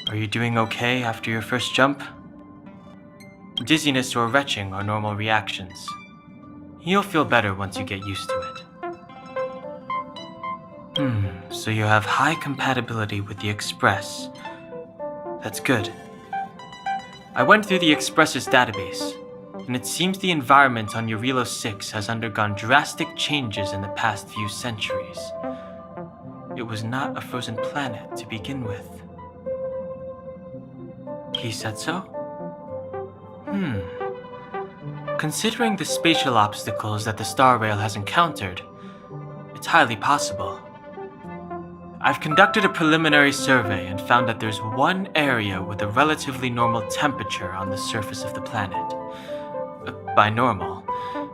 Are you doing okay after your first jump? Dizziness or retching are normal reactions. You'll feel better once you get used to it. So you have high compatibility with the Express. That's good. I went through the Express's database, and it seems the environment on Jarilo-VI has undergone drastic changes in the past few centuries. It was not a frozen planet to begin with. He said so? Considering the spatial obstacles that the Star Rail has encountered, it's highly possible. I've conducted a preliminary survey and found that there's one area with a relatively normal temperature on the surface of the planet. By normal,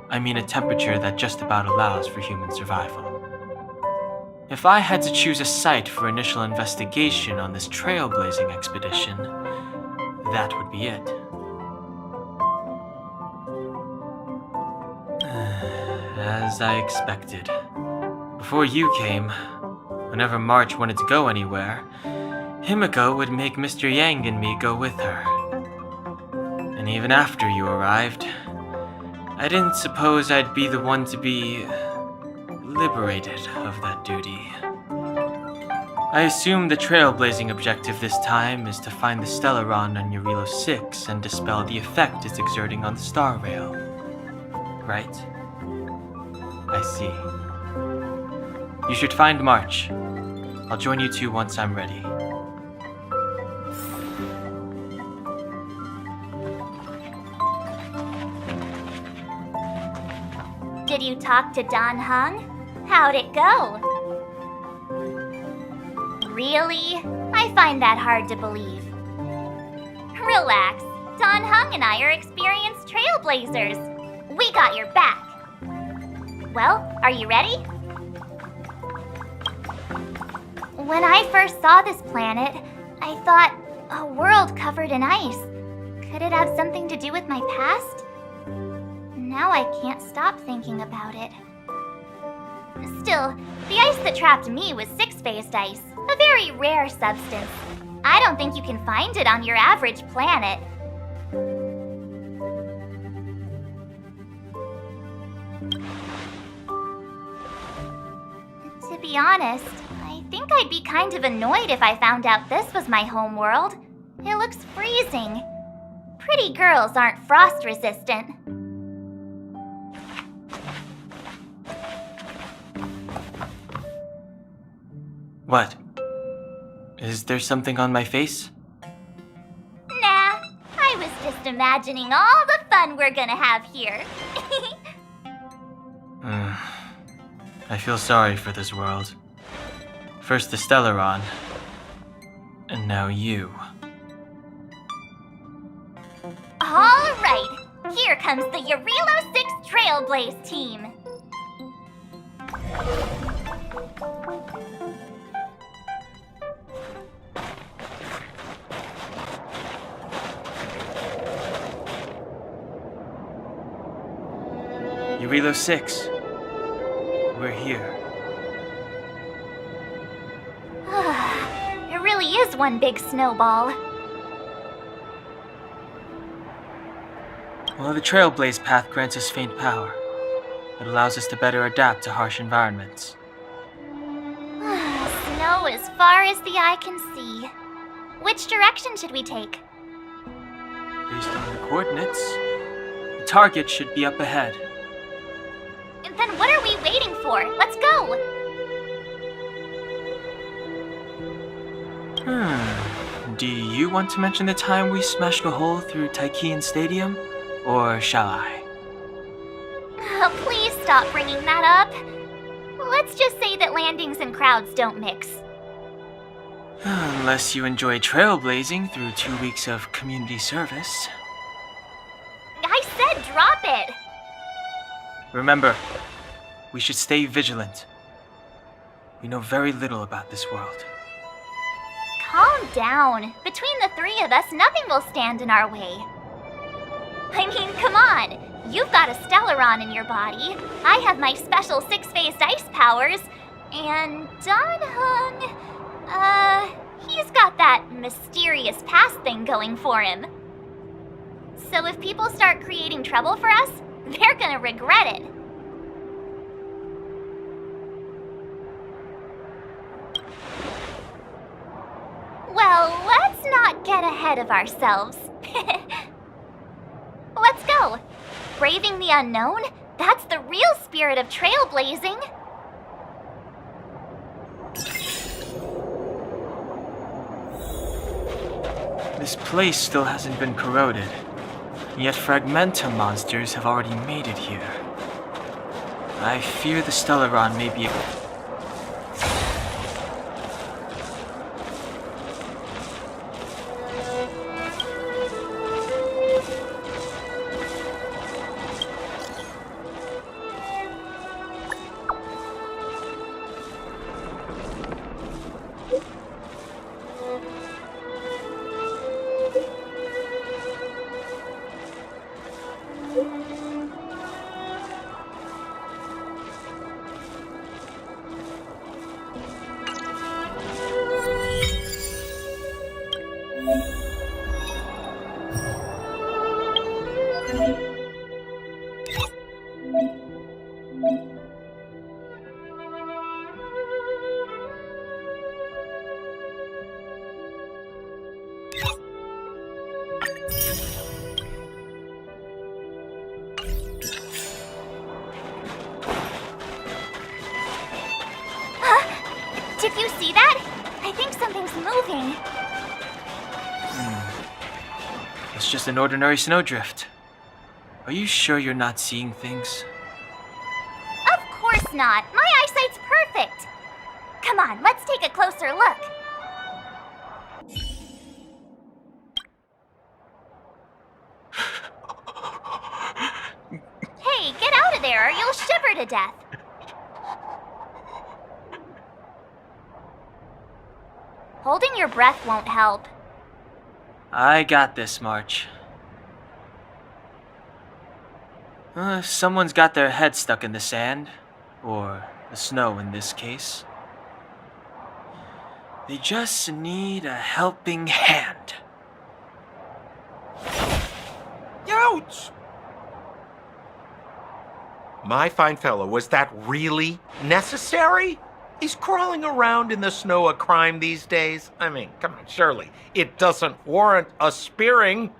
I mean a temperature that just about allows for human survival. If I had to choose a site for initial investigation on this trailblazing expedition, that would be it. As I expected. Before you came, whenever March wanted to go anywhere, Himiko would make Mr. Yang and me go with her. And even after you arrived, I didn't suppose I'd be the one to be liberated of that duty. I assume the trailblazing objective this time is to find the Stellaron on Jarilo-VI and dispel the effect it's exerting on the Star Rail. Right? I see. You should find March. I'll join you two once I'm ready. Did you talk to Don Hung? How'd it go? Really? I find that hard to believe. Relax. Don Hung and I are experienced trailblazers. We got your back. Well, are you ready? When I first saw this planet, I thought, a world covered in ice. Could it have something to do with my past? Now I can't stop thinking about it. Still, the ice that trapped me was six-phased ice, a very rare substance. I don't think you can find it on your average planet. To be honest, I think I'd be kind of annoyed if I found out this was my home world. It looks freezing. Pretty girls aren't frost resistant. What? Is there something on my face? Nah, I was just imagining all the fun we're gonna have here. I feel sorry for this world. First the Stellaron, and now you. All right, here comes the Jarilo-VI Trailblaze team. Jarilo-VI. We're here. It really is one big snowball. Well, the Trailblaze path grants us faint power. It allows us to better adapt to harsh environments. Snow as far as the eye can see. Which direction should we take? Based on the coordinates, the target should be up ahead. Then what are we waiting for? Let's go! Do you want to mention the time we smashed a hole through Taikian Stadium? Or shall I? Oh, please stop bringing that up. Let's just say that landings and crowds don't mix. Unless you enjoy trailblazing through 2 weeks of community service. said drop it! Remember, we should stay vigilant. We know very little about this world. Calm down. Between the three of us, nothing will stand in our way. I mean, come on. You've got a Stellaron in your body. I have my special six-phased ice powers. And Danhung, he's got that mysterious past thing going for him. So if people start creating trouble for us, they're gonna regret it. Well, let's not get ahead of ourselves. Let's go. Braving the unknown? That's the real spirit of trailblazing. This place still hasn't been corroded, yet Fragmenta monsters have already made it here. I fear the Stellaron may be... Did you see that? I think something's moving. It's just an ordinary snowdrift. Are you sure you're not seeing things? Of course not. My eyesight's perfect. Come on, let's take a closer look. Hey, get out of there or you'll shiver to death. Holding your breath won't help. I got this, March. Someone's got their head stuck in the sand, or the snow in this case. They just need a helping hand. Ouch! My fine fellow, was that really necessary? Is crawling around in the snow a crime these days? I mean, come on, surely it doesn't warrant a spearing.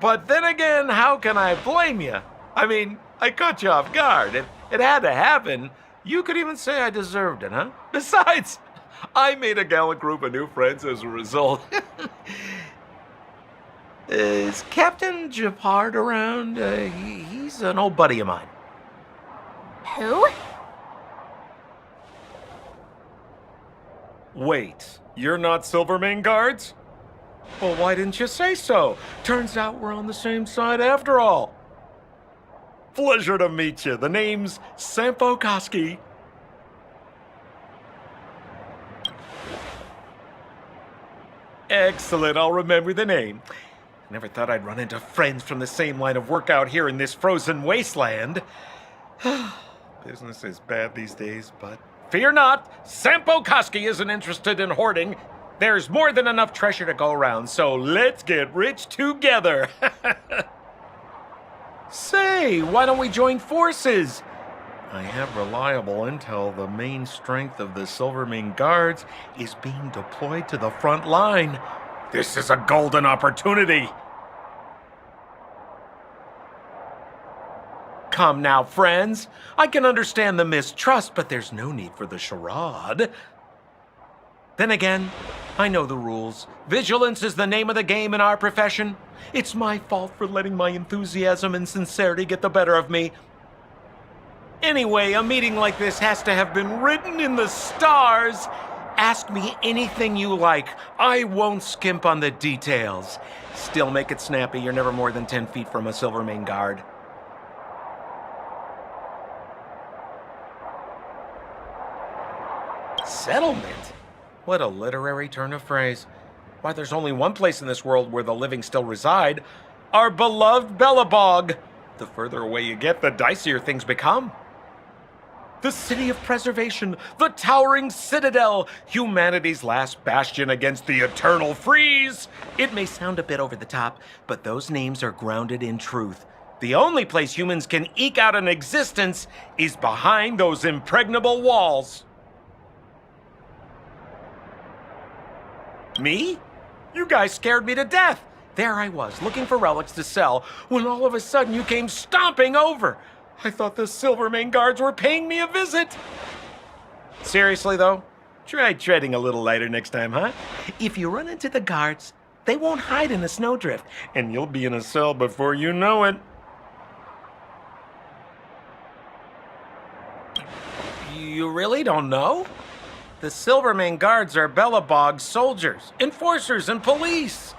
But then again, how can I blame you? I mean, I caught you off guard. It had to happen. You could even say I deserved it, huh? Besides, I made a gallant group of new friends as a result. Is Captain Japard around? He's an old buddy of mine. Who? Wait, you're not Silvermane guards? Well, why didn't you say so? Turns out we're on the same side after all. Pleasure to meet you. The name's Sampo Koski. Excellent, I'll remember the name. Never thought I'd run into friends from the same line of work out here in this frozen wasteland. Business is bad these days, but fear not. Sampo Koski isn't interested in hoarding. There's more than enough treasure to go around, so let's get rich together. Say, why don't we join forces? I have reliable intel the main strength of the Silvermane Guards is being deployed to the front line. This is a golden opportunity. Come now, friends. I can understand the mistrust, but there's no need for the charade. Then again, I know the rules. Vigilance is the name of the game in our profession. It's my fault for letting my enthusiasm and sincerity get the better of me. Anyway, a meeting like this has to have been written in the stars. Ask me anything you like. I won't skimp on the details. Still make it snappy. You're never more than 10 feet from a Silvermane guard. Settlement? What a literary turn of phrase. Why, there's only one place in this world where the living still reside. Our beloved Belobog. The further away you get, the dicier things become. The city of preservation, the towering citadel, humanity's last bastion against the eternal freeze. It may sound a bit over the top, but those names are grounded in truth. The only place humans can eke out an existence is behind those impregnable walls. Me? You guys scared me to death. There I was, looking for relics to sell, when all of a sudden you came stomping over. I thought the Silvermane guards were paying me a visit. Seriously, though, try treading a little lighter next time, huh? If you run into the guards, they won't hide in the snowdrift, and you'll be in a cell before you know it. You really don't know? The Silvermane guards are Belobog's soldiers, enforcers, and police.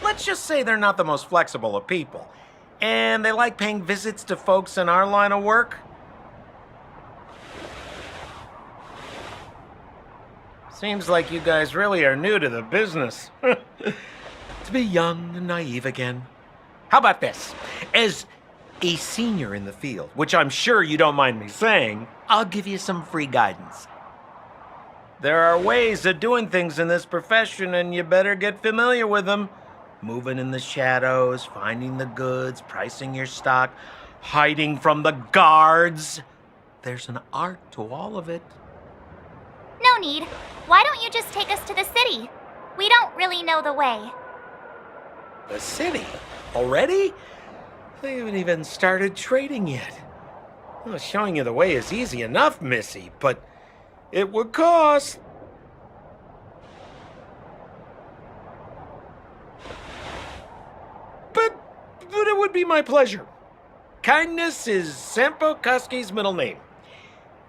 Let's just say they're not the most flexible of people. And they like paying visits to folks in our line of work. Seems like you guys really are new to the business. To be young and naive again. How about this? As a senior in the field, which I'm sure you don't mind me saying, I'll give you some free guidance. There are ways of doing things in this profession, and you better get familiar with them. Moving in the shadows, finding the goods, pricing your stock, hiding from the guards. There's an art to all of it. No need. Why don't you just take us to the city? We don't really know the way. The city? Already? They haven't even started trading yet. Well, showing you the way is easy enough, Missy, but it would cost. But it would be my pleasure. Kindness is Sampo Kuski's middle name.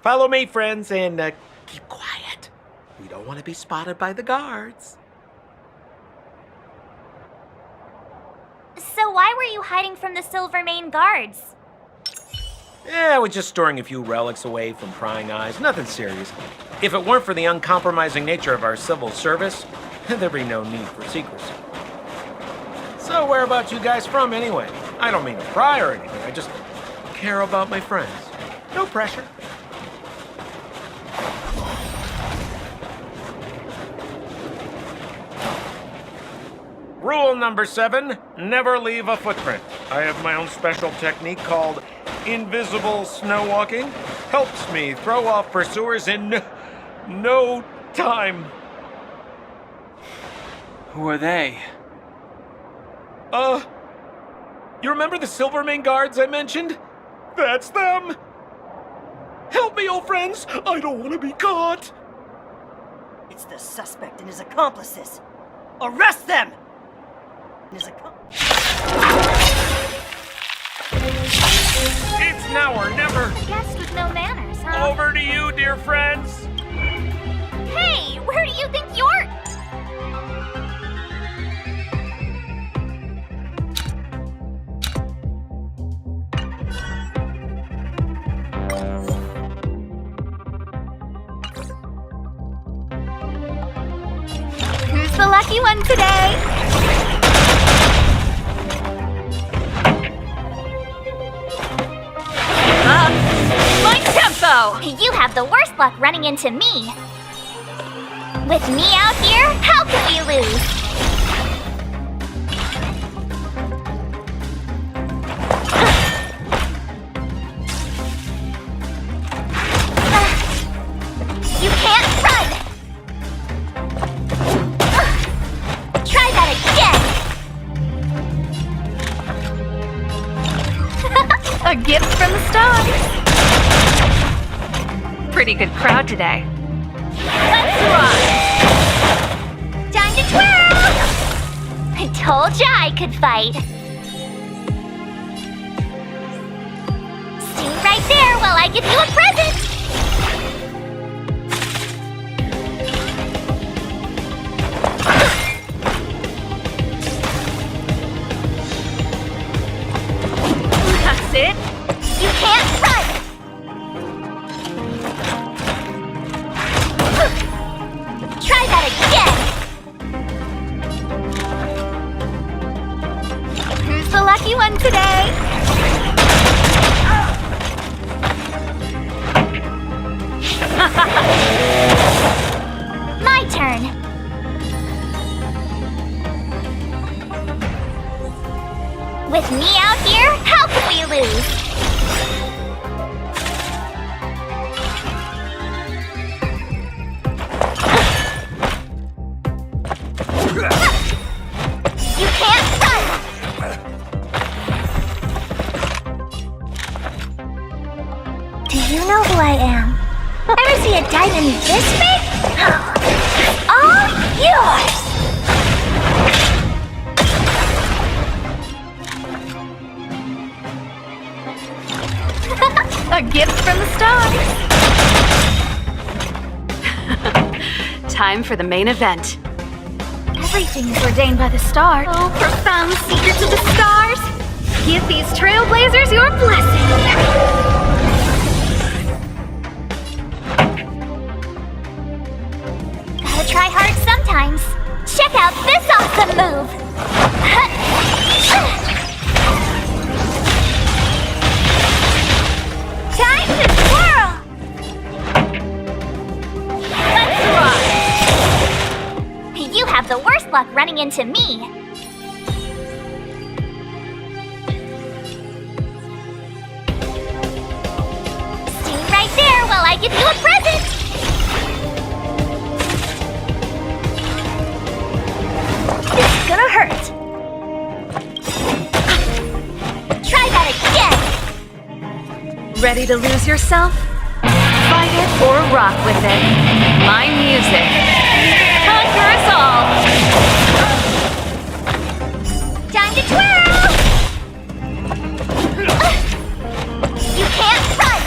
Follow me, friends, and keep quiet. We don't want to be spotted by the guards. So why were you hiding from the Silvermane guards? Yeah, we're just storing a few relics away from prying eyes. Nothing serious. If it weren't for the uncompromising nature of our civil service, there'd be no need for secrecy. So where about you guys from, anyway? I don't mean to pry or anything. I just care about my friends. No pressure. Rule number 7, never leave a footprint. I have my own special technique called invisible snow walking. Helps me throw off pursuers in no time. Who are they? You remember the Silvermane guards I mentioned? That's them! Help me, old friends! I don't want to be caught! It's the suspect and his accomplices. Arrest them! It's now or never! Guest with no manners, huh? Over to you, dear friends! Hey, where do you think you're... Who's the lucky one today? my tempo! You have the worst luck running into me. With me out here, how can we lose? You can't run! Try that again! A gift from the stars. Pretty good crowd today. Let's rock! Time to twirl! I told ya I could fight. Stay right right there while I give you a present! That's it. You can't run! Try that again! Who's the lucky one today? My turn. With me out here, how can we lose? You can't run! Do you know who I am? Ever see a diamond this big? All yours! A gift from the stars. Time for the main event. Everything is ordained by the stars. Oh, profound secrets of the stars. Give these trailblazers your blessing. Gotta try hard sometimes. Check out this awesome move! Time to twirl! Let's rock! You have the worst luck running into me. Stay right there while I give you a present! This is gonna hurt. Try that again! Ready to lose yourself? Fight it or rock with it. My music. Conquer us all! Time to twirl! You can't run!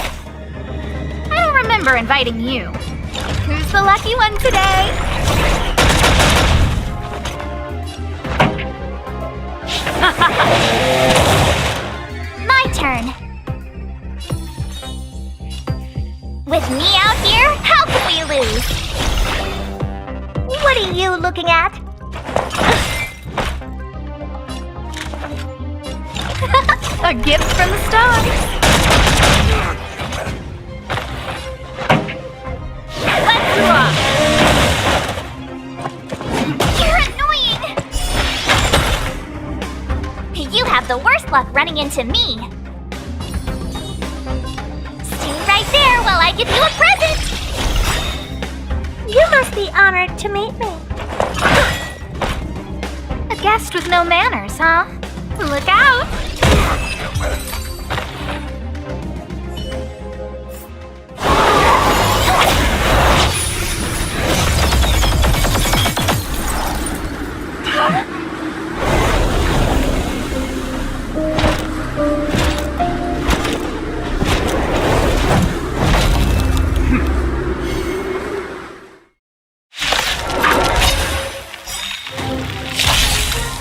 I don't remember inviting you. Who's the lucky one today? My turn. With me out here, how can we lose? What are you looking at? A gift from the stars. Let's rock! You're annoying! You have the worst luck running into me. Stay right there while I give you a present! You must be honored to meet me. A guest with no manners, huh? Look out!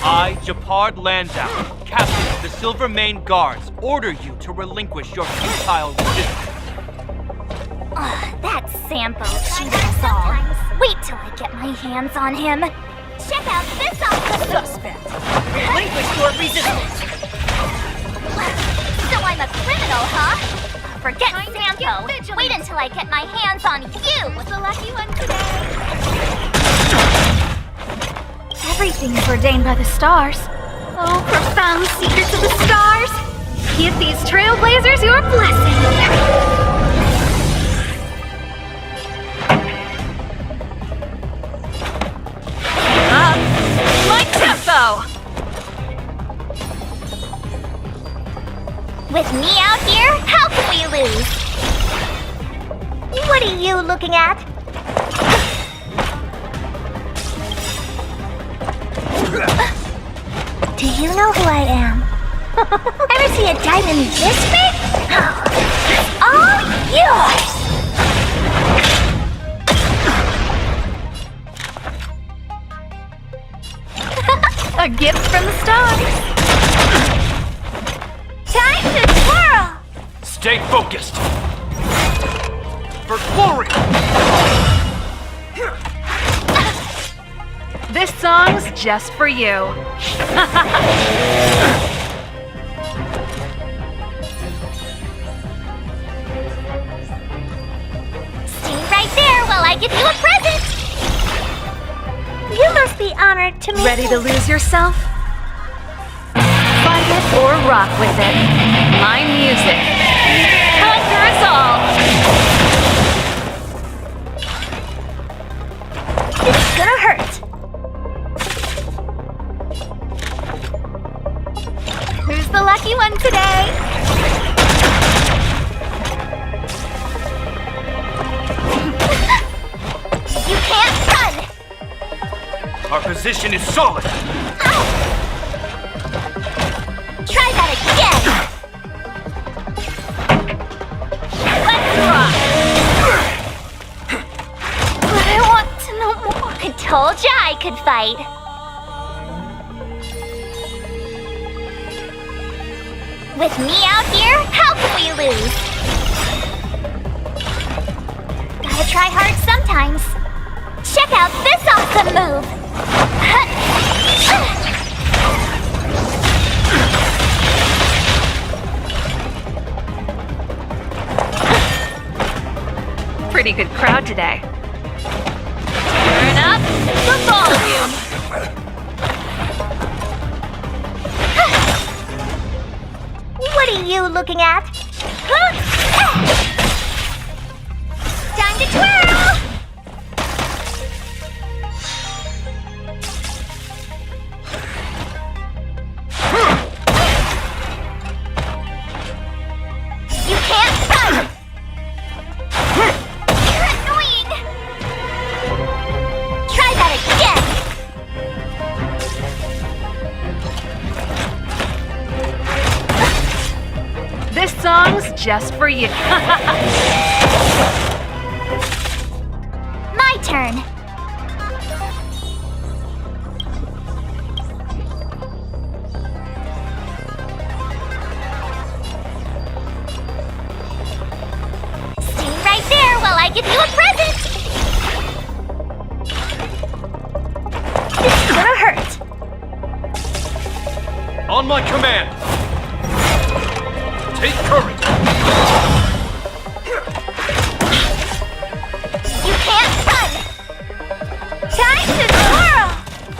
I, Japard Landau, captain of the Silver Mane Guards, order you to relinquish your futile resistance. That Sampo cheated us all. Wait till I get my hands on him. Check out this awesome Suspect! Relinquish your resistance! So I'm a criminal, huh? Forget Sampo. Wait until I get my hands on you. The lucky one today. Everything is ordained by the stars. Oh, profound secrets of the stars. Give these trailblazers your blessing. Up. Like tempo. With me out here, how can we lose? What are you looking at? Do you know who I am? Ever see a diamond this big? All yours! A gift from the stars. Time to twirl! Stay focused! For glory! This song's just for you. Stay right there while I give you a present! You must be honored to meet Ready to lose yourself? Fight it or rock with it. My music. Conquer us all! It's gonna hurt. Who's the lucky one today? You can't run! Our position is solid! Ow! Try that again! Let's rock! But I want to know more. I told ya I could fight. With me out here, how can we lose? Gotta try hard sometimes. Check out this awesome move! Pretty good crowd today. Turn up the volume. What are you looking at? Time to twirl! You can't run! You're annoying! Try that again! This song's just for you. My turn. Stay right there while I give you a present. It's gonna hurt. On my command! Take courage! You can't run. Time to twirl.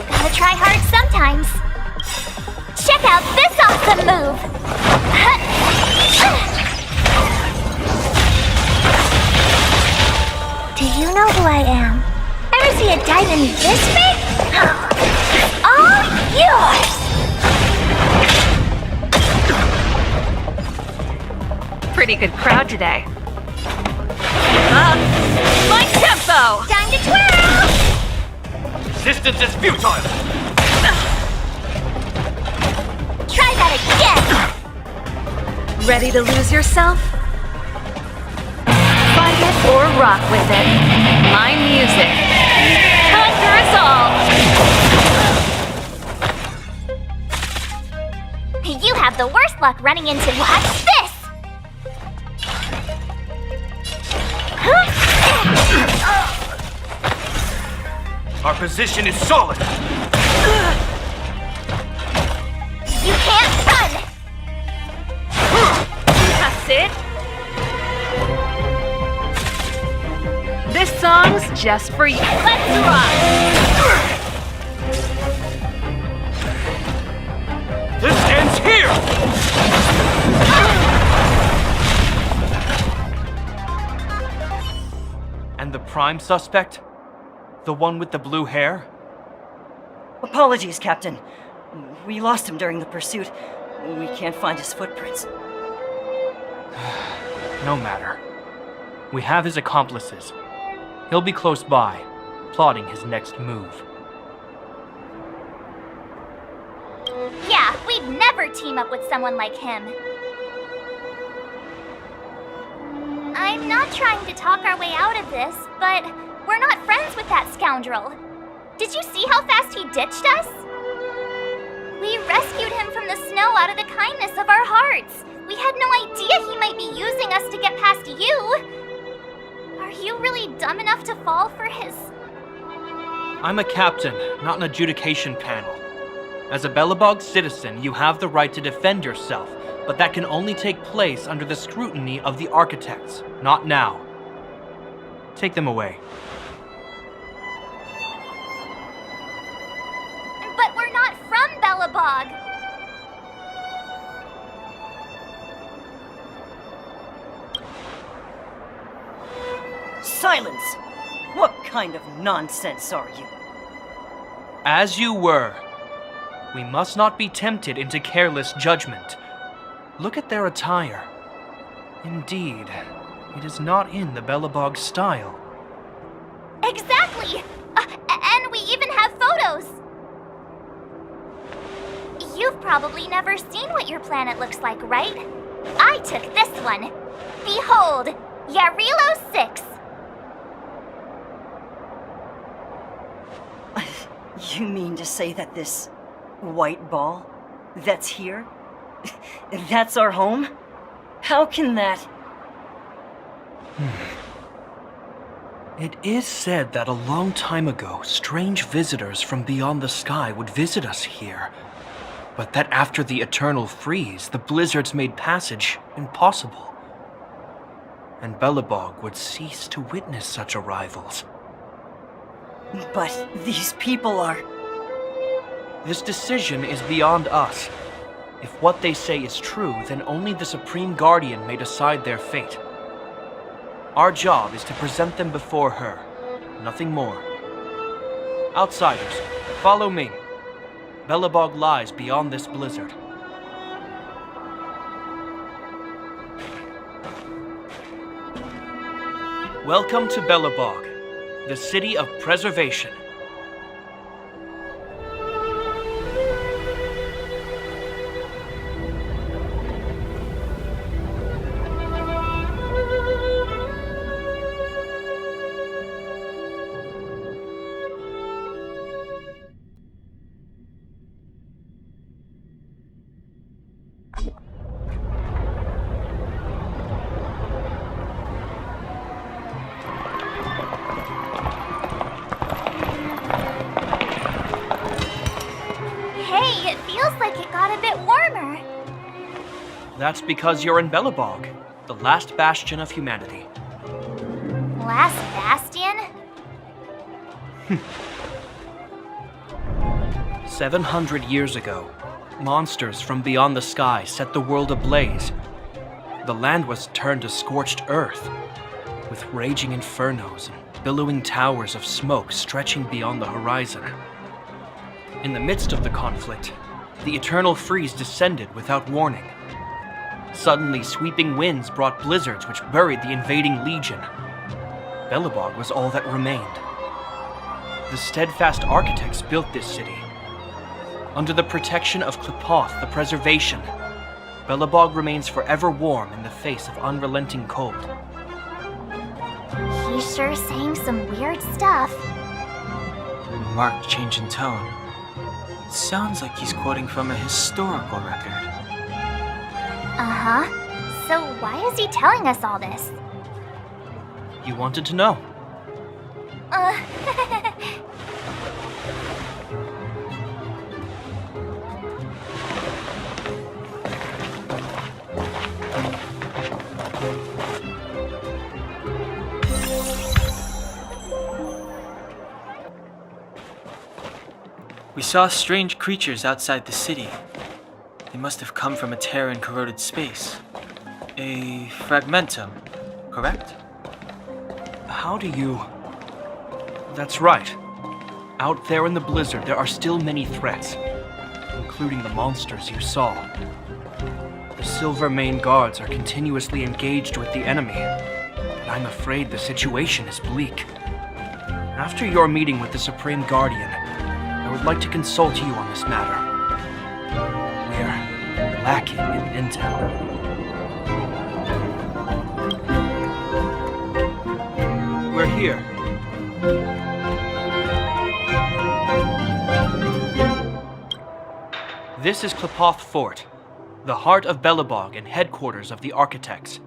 Gotta try hard sometimes. Check out this awesome move. Do you know who I am? Ever see a diamond this big? All yours! Pretty good crowd today. My tempo! Time to twirl! Resistance is futile! Try that again! Ready to lose yourself? Fight it or rock with it. My music. Conquer us all! You have the worst luck running into watch this! Our position is solid! You can't run! That's it. This song's just for you. Let's rock! This ends here! And the prime suspect? The one with the blue hair? Apologies, Captain. We lost him during the pursuit. We can't find his footprints. No matter. We have his accomplices. He'll be close by, plotting his next move. Yeah, we'd never team up with someone like him. I'm not trying to talk our way out of this, but we're not friends with that scoundrel. Did you see how fast he ditched us? We rescued him from the snow out of the kindness of our hearts. We had no idea he might be using us to get past you. Are you really dumb enough to fall for his... I'm a captain, not an adjudication panel. As a Belobog citizen, you have the right to defend yourself, but that can only take place under the scrutiny of the architects, not now. Take them away. But we're not from Belobog. Silence! What kind of nonsense are you? As you were. We must not be tempted into careless judgment. Look at their attire. Indeed, it is not in the Belobog style. Exactly! And we even have photos! You've probably never seen what your planet looks like, right? I took this one. Behold, Jarilo-VI. You mean to say that this white ball that's here, that's our home? How can that... It is said that a long time ago, strange visitors from beyond the sky would visit us here, but that after the eternal freeze, the blizzards made passage impossible, and Belobog would cease to witness such arrivals. But these people are... This decision is beyond us. If what they say is true, then only the Supreme Guardian may decide their fate. Our job is to present them before her, nothing more. Outsiders, follow me. Belobog lies beyond this blizzard. Welcome to Belobog, the city of preservation. Hey, it feels like it got a bit warmer. That's because you're in Belobog, the last bastion of humanity. Last bastion? 700 years ago, monsters from beyond the sky set the world ablaze. The land was turned to scorched earth, with raging infernos and billowing towers of smoke stretching beyond the horizon. In the midst of the conflict, the eternal freeze descended without warning. Suddenly, sweeping winds brought blizzards which buried the invading legion. Belobog was all that remained. The steadfast architects built this city. Under the protection of Klipoth, the preservation, Belobog remains forever warm in the face of unrelenting cold. He's sure saying some weird stuff. Marked change in tone. It sounds like he's quoting from a historical record. Uh-huh. So why is he telling us all this? You wanted to know. We saw strange creatures outside the city. They must have come from a tear in corroded space. A fragmentum, correct? How do you... That's right. Out there in the blizzard, there are still many threats, including the monsters you saw. The Silver-Mane guards are continuously engaged with the enemy, and I'm afraid the situation is bleak. After your meeting with the Supreme Guardian, I would like to consult you on this matter. We're lacking in intel. here. This is Klepoth Fort, the heart of Belobog and headquarters of the Architects.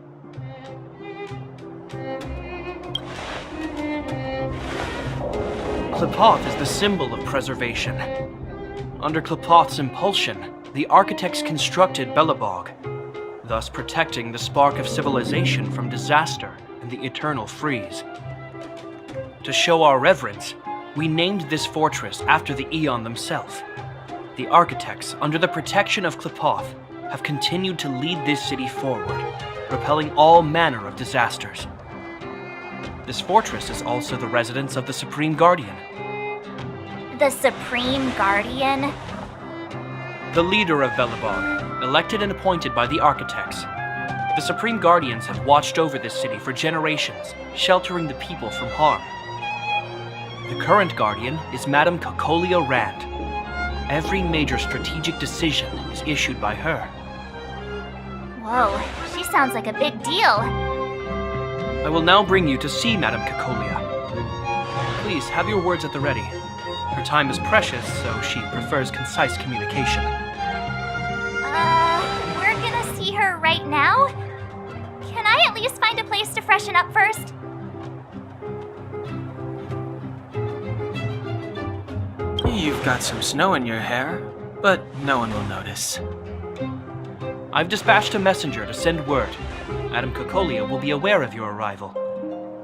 Klepoth is the symbol of preservation. Under Klepoth's impulsion, the Architects constructed Belobog, thus protecting the spark of civilization from disaster and the eternal freeze. To show our reverence, we named this fortress after the Aeon themselves. The Architects, under the protection of Klepoth, have continued to lead this city forward, repelling all manner of disasters. This fortress is also the residence of the Supreme Guardian. The Supreme Guardian? The leader of Belobog, elected and appointed by the Architects. The Supreme Guardians have watched over this city for generations, sheltering the people from harm. The current Guardian is Madame Cocolia Rand. Every major strategic decision is issued by her. Whoa, she sounds like a big deal. I will now bring you to see Madame Cocolia. Please have your words at the ready. Her time is precious, so she prefers concise communication. We're gonna see her right now? Can I at least find a place to freshen up first? You've got some snow in your hair, but no one will notice. I've dispatched a messenger to send word. Madame Cocolia will be aware of your arrival.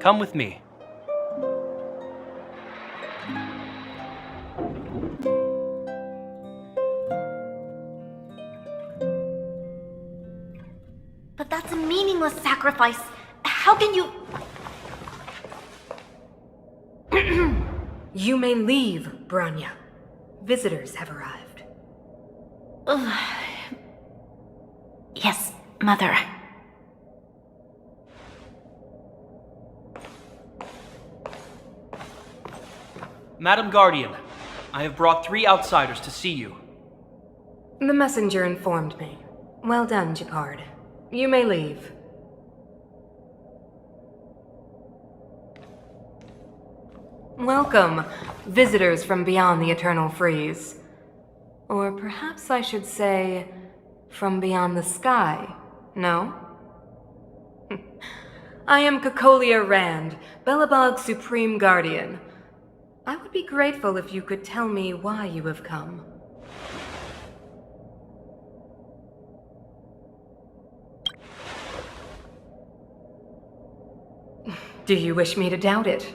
Come with me. But that's a meaningless sacrifice. How can you... You may leave, Branya. Visitors have arrived. Yes, Mother. Madam Guardian, I have brought 3 outsiders to see you. The messenger informed me. Well done, Gepard. You may leave. Welcome, visitors from beyond the eternal freeze. Or perhaps I should say, from beyond the sky, no? I am Cocolia Rand, Belobog's Supreme Guardian. I would be grateful if you could tell me why you have come. Do you wish me to doubt it?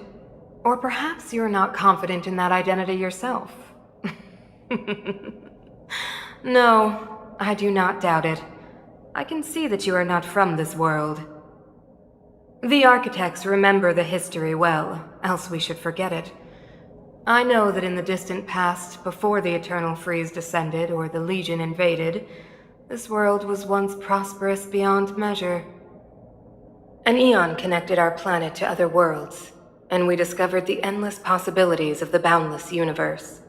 Or perhaps you're not confident in that identity yourself. No, I do not doubt it. I can see that you are not from this world. The Architects remember the history well, else we should forget it. I know that in the distant past, before the Eternal Freeze descended or the Legion invaded, this world was once prosperous beyond measure. An Aeon connected our planet to other worlds, and we discovered the endless possibilities of the boundless universe.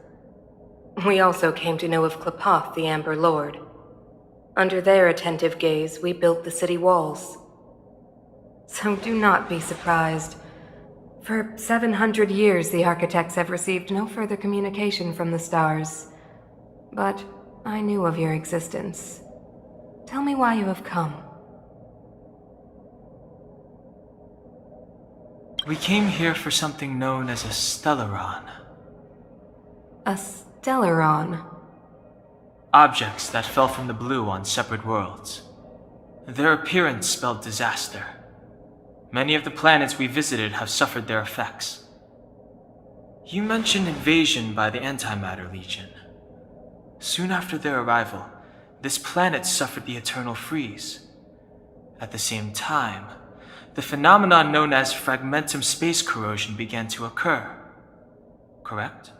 We also came to know of Klepoth, the Amber Lord. Under their attentive gaze, we built the city walls. So do not be surprised. For 700 years, the Architects have received no further communication from the stars. But I knew of your existence. Tell me why you have come. We came here for something known as a Stellaron. A Stellaron? Objects that fell from the blue on separate worlds. Their appearance spelled disaster. Many of the planets we visited have suffered their effects. You mentioned invasion by the Antimatter Legion. Soon after their arrival, this planet suffered the Eternal Freeze. At the same time, the phenomenon known as fragmentum space corrosion began to occur. Correct?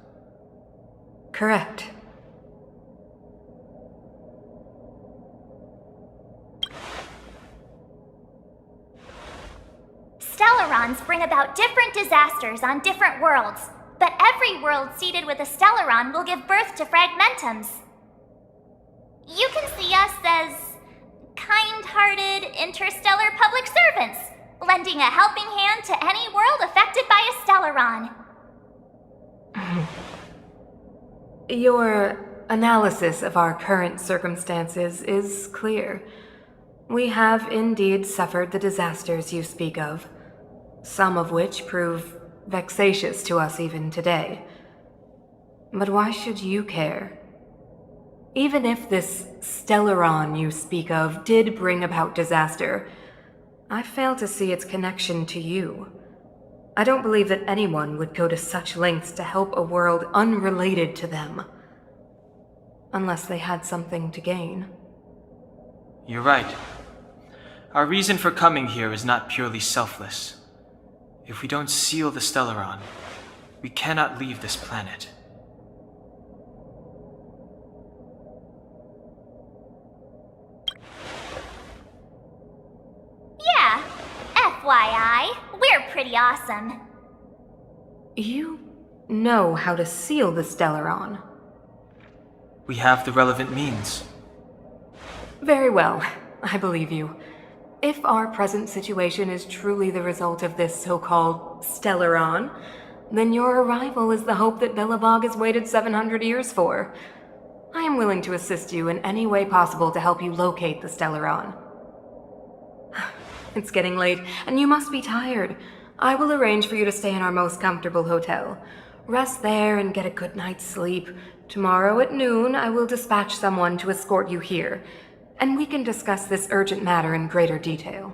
Correct. Stellarons bring about different disasters on different worlds, but every world seeded with a Stellaron will give birth to fragmentums. You can see us as kind-hearted interstellar public servants. lending a helping hand to any world affected by a Stellaron. Your analysis of our current circumstances is clear. We have indeed suffered the disasters you speak of, some of which prove vexatious to us even today. But why should you care? Even if this Stellaron you speak of did bring about disaster, I fail to see its connection to you. I don't believe that anyone would go to such lengths to help a world unrelated to them. Unless they had something to gain. You're right. Our reason for coming here is not purely selfless. If we don't seal the Stellaron, we cannot leave this planet. Yeah, FYI, we're pretty awesome. You know how to seal the Stellaron. We have the relevant means. Very well, I believe you. If our present situation is truly the result of this so-called Stellaron, then your arrival is the hope that Belobog has waited 700 years for. I am willing to assist you in any way possible to help you locate the Stellaron. It's getting late, and you must be tired. I will arrange for you to stay in our most comfortable hotel. Rest there and get a good night's sleep. Tomorrow at noon, I will dispatch someone to escort you here, and we can discuss this urgent matter in greater detail.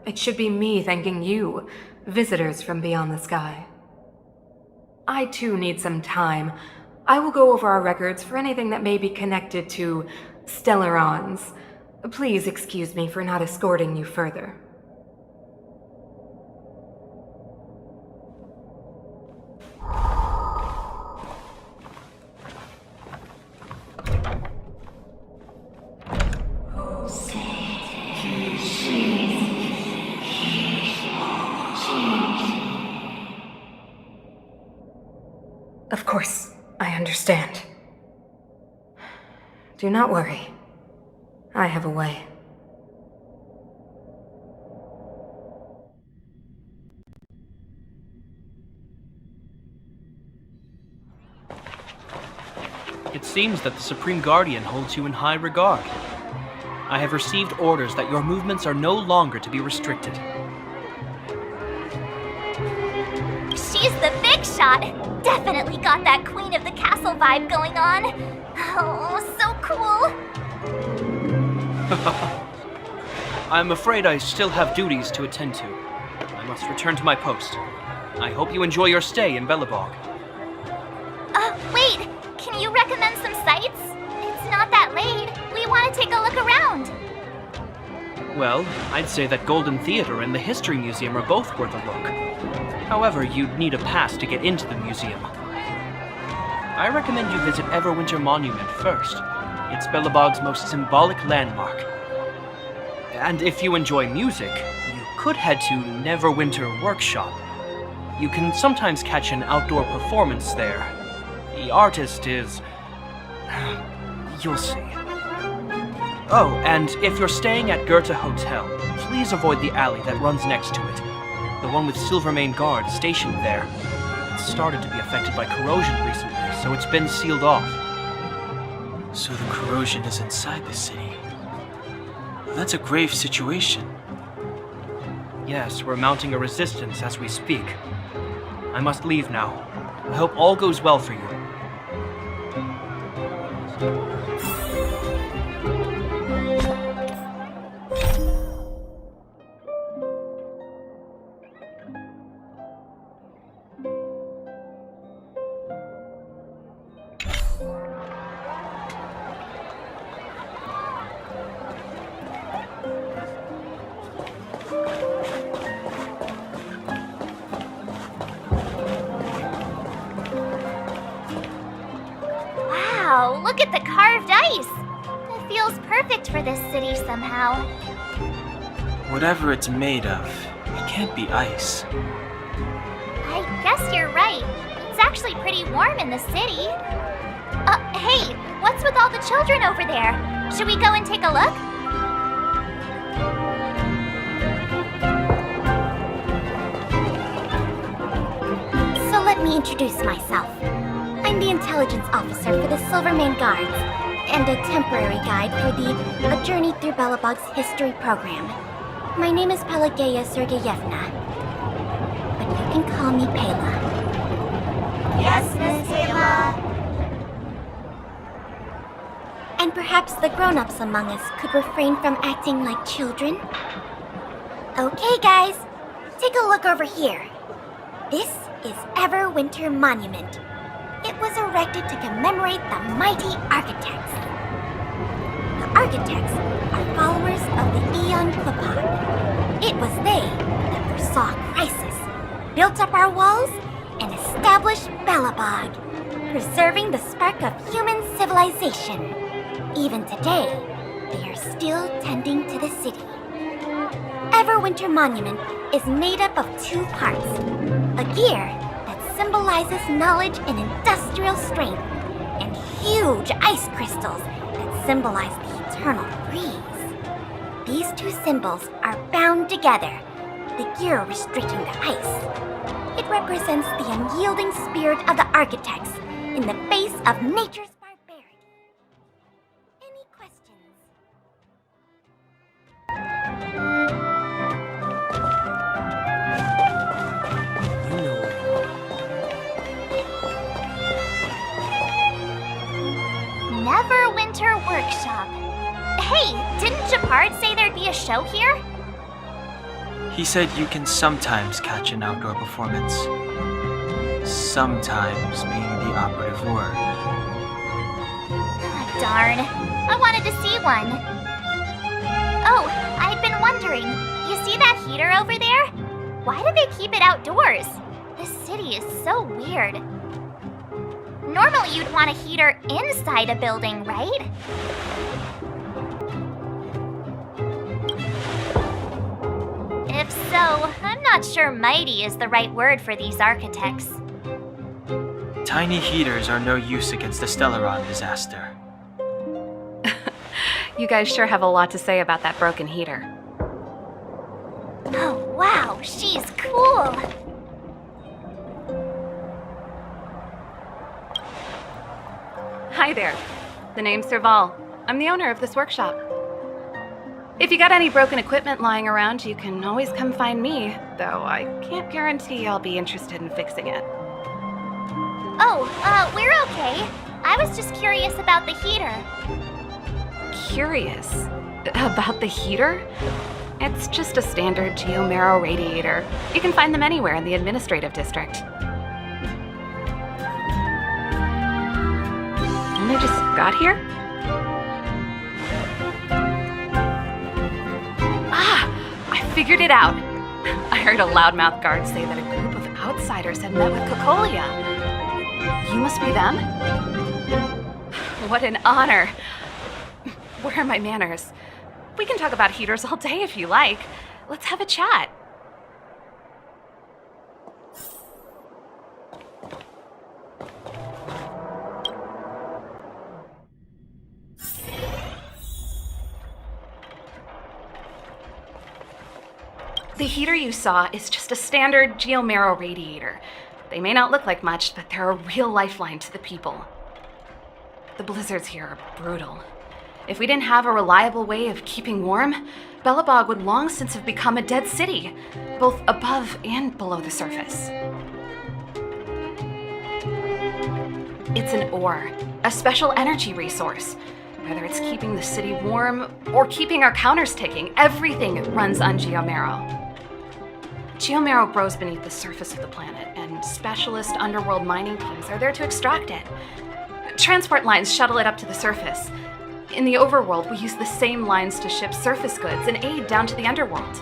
It should be me thanking you, visitors from beyond the sky. I too need some time. I will go over our records for anything that may be connected to Stellarons. Please excuse me for not escorting you further. Of course, I understand. Do not worry. I have a way. It seems that the Supreme Guardian holds you in high regard. I have received orders that your movements are no longer to be restricted. She's the big shot. Definitely got that Queen of the Castle vibe going on. Oh, so cool. I'm afraid I still have duties to attend to. I must return to my post. I hope you enjoy your stay in Belobog. Wait. Can you recommend some sites? It's not that late. We want to take a look around. Well, I'd say that Golden Theater and the History Museum are both worth a look. However, you'd need a pass to get into the museum. I recommend you visit Everwinter Monument first. It's Belobog's most symbolic landmark. And if you enjoy music, you could head to Neverwinter Workshop. You can sometimes catch an outdoor performance there. The artist is... you'll see. Oh, and if you're staying at Goethe Hotel, please avoid the alley that runs next to it. The one with Silvermane guards stationed there. It's started to be affected by corrosion recently, so it's been sealed off. So the corrosion is inside the city. That's a grave situation. Yes, we're mounting a resistance as we speak. I must leave now. I hope all goes well for you. Wow, look at the carved ice. It feels perfect for this city somehow. Whatever it's made of, it can't be ice. I guess you're right. It's actually pretty warm in the city. Hey, what's with all the children over there? Should we go and take a look? So let me introduce myself. I'm the intelligence officer for the Silvermane Guards, and a temporary guide for the A Journey Through Belobog's history program. My name is Pelageya Sergeyevna, but you can call me Pela. Yes, Miss Pela. And perhaps the grown-ups among us could refrain from acting like children. Okay, guys, take a look over here. This is Everwinter Monument. It was erected to commemorate the mighty architects. The architects are followers of the Aeon Klipok. It was they that foresaw crisis, built up our walls, and established Belobog, preserving the spark of human civilization. Even today, they are still tending to the city. Everwinter Monument is made up of 2 parts. A gear that symbolizes knowledge and industrial strength, and huge ice crystals that symbolize the eternal breeze. These 2 symbols are bound together, the gear restricting the ice. It represents the unyielding spirit of the architects in the face of nature's barbarity. Any questions? Neverwinter Workshop. Hey, didn't Japard say there'd be a show here? He said you can sometimes catch an outdoor performance. Sometimes being the operative word. Darn, I wanted to see one. Oh, I've been wondering, you see that heater over there? Why do they keep it outdoors? This city is so weird. Normally you'd want a heater inside a building, right? If so, I'm not sure mighty is the right word for these architects. Tiny heaters are no use against the Stellaron disaster. You guys sure have a lot to say about that broken heater. Oh, wow, she's cool. Hi there. The name's Serval. I'm the owner of this workshop. If you got any broken equipment lying around, you can always come find me, though I can't guarantee I'll be interested in fixing it. Oh, we're okay. I was just curious about the heater. Curious? About the heater? It's just a standard geomarrow radiator. You can find them anywhere in the administrative district. Only just got here? Ah! I figured it out! I heard a loudmouth guard say that a group of outsiders had met with Kokolia. You must be them? What an honor! Where are my manners? We can talk about heaters all day if you like. Let's have a chat. The heater you saw is just a standard geomarrow radiator. They may not look like much, but they're a real lifeline to the people. The blizzards here are brutal. If we didn't have a reliable way of keeping warm, Belobog would long since have become a dead city, both above and below the surface. It's an ore, a special energy resource. Whether it's keeping the city warm or keeping our counters ticking, everything runs on geomarrow. Geomarrow grows beneath the surface of the planet, and specialist underworld mining teams are there to extract it. Transport lines shuttle it up to the surface. In the overworld, we use the same lines to ship surface goods and aid down to the underworld.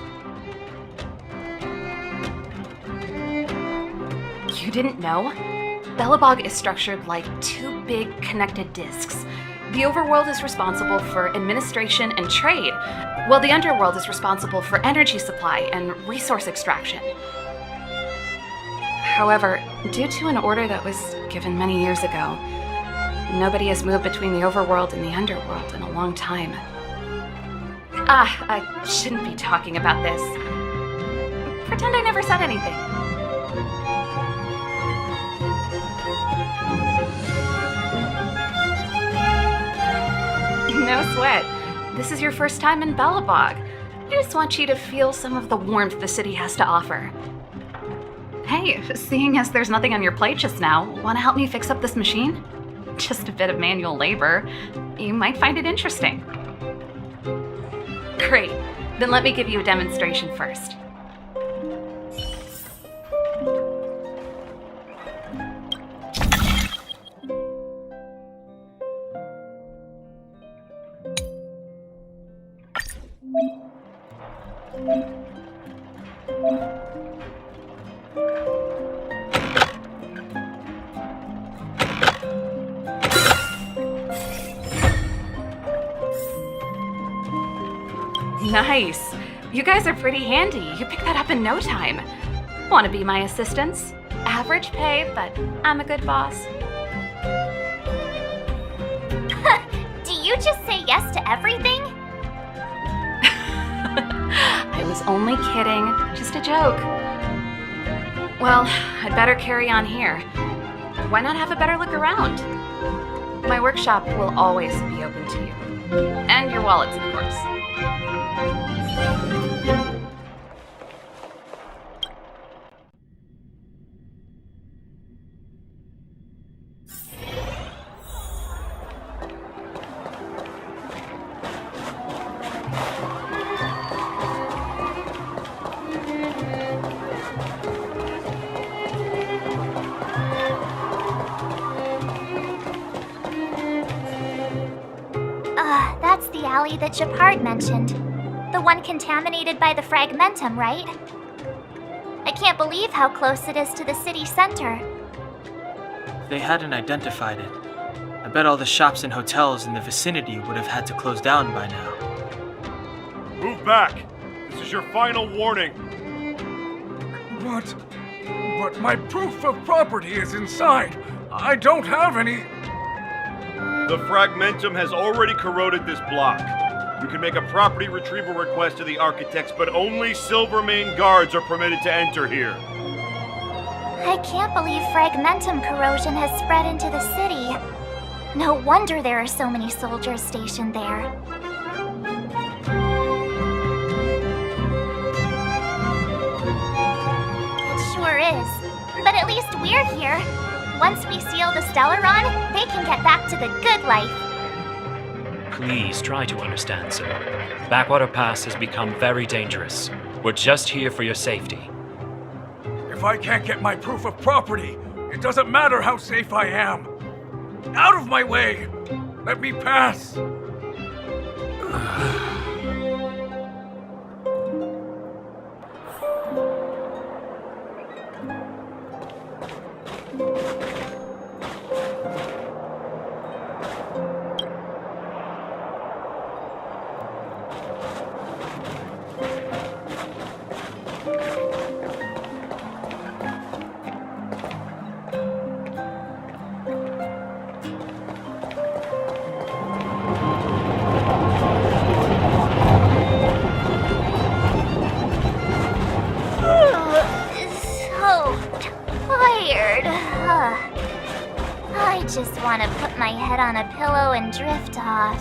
You didn't know? Belobog is structured like 2 big connected disks. The overworld is responsible for administration and trade, while the underworld is responsible for energy supply and resource extraction. However, due to an order that was given many years ago, Nobody has moved between the overworld and the underworld in a long time. I shouldn't be talking about this. Pretend I never said anything. No sweat. This is your first time in Belobog. I just want you to feel some of the warmth the city has to offer. Hey, seeing as there's nothing on your plate just now, want to help me fix up this machine? Just a bit of manual labor. You might find it interesting. Great. Then let me give you a demonstration first. Nice. You guys are pretty handy. You picked that up in no time. Want to be my assistants? Average pay, but I'm a good boss. Do you just say yes to everything? I was only kidding. Just a joke. Well, I'd better carry on here. Why not have a better look around? My workshop will always be open to you. And your wallets, of course. That's the alley that Japard mentioned. The one contaminated by the fragmentum, right? I can't believe how close it is to the city center. If they hadn't identified it, I bet all the shops and hotels in the vicinity would have had to close down by now. Move back! This is your final warning! What? But my proof of property is inside. I don't have any. The fragmentum has already corroded this block. You can make a property retrieval request to the architects, but only Silvermane guards are permitted to enter here. I can't believe fragmentum corrosion has spread into the city. No wonder there are so many soldiers stationed there. It sure is. But at least we're here. Once we seal the Stellaron, they can get back to the good life. Please try to understand, sir. Backwater Pass has become very dangerous. We're just here for your safety. If I can't get my proof of property, it doesn't matter how safe I am. Out of my way! Let me pass! I just want to put my head on a pillow and drift off.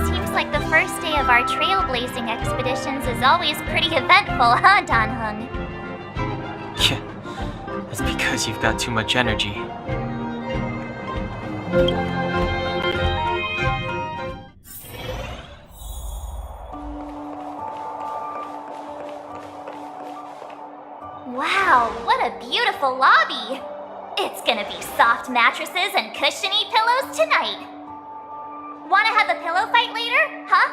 Seems like the first day of our trailblazing expeditions is always pretty eventful, huh, Danhung? Yeah, that's because you've got too much energy. Wow, what a beautiful lobby! It's gonna be soft mattresses and cushiony pillows tonight. Wanna have a pillow fight later? Huh?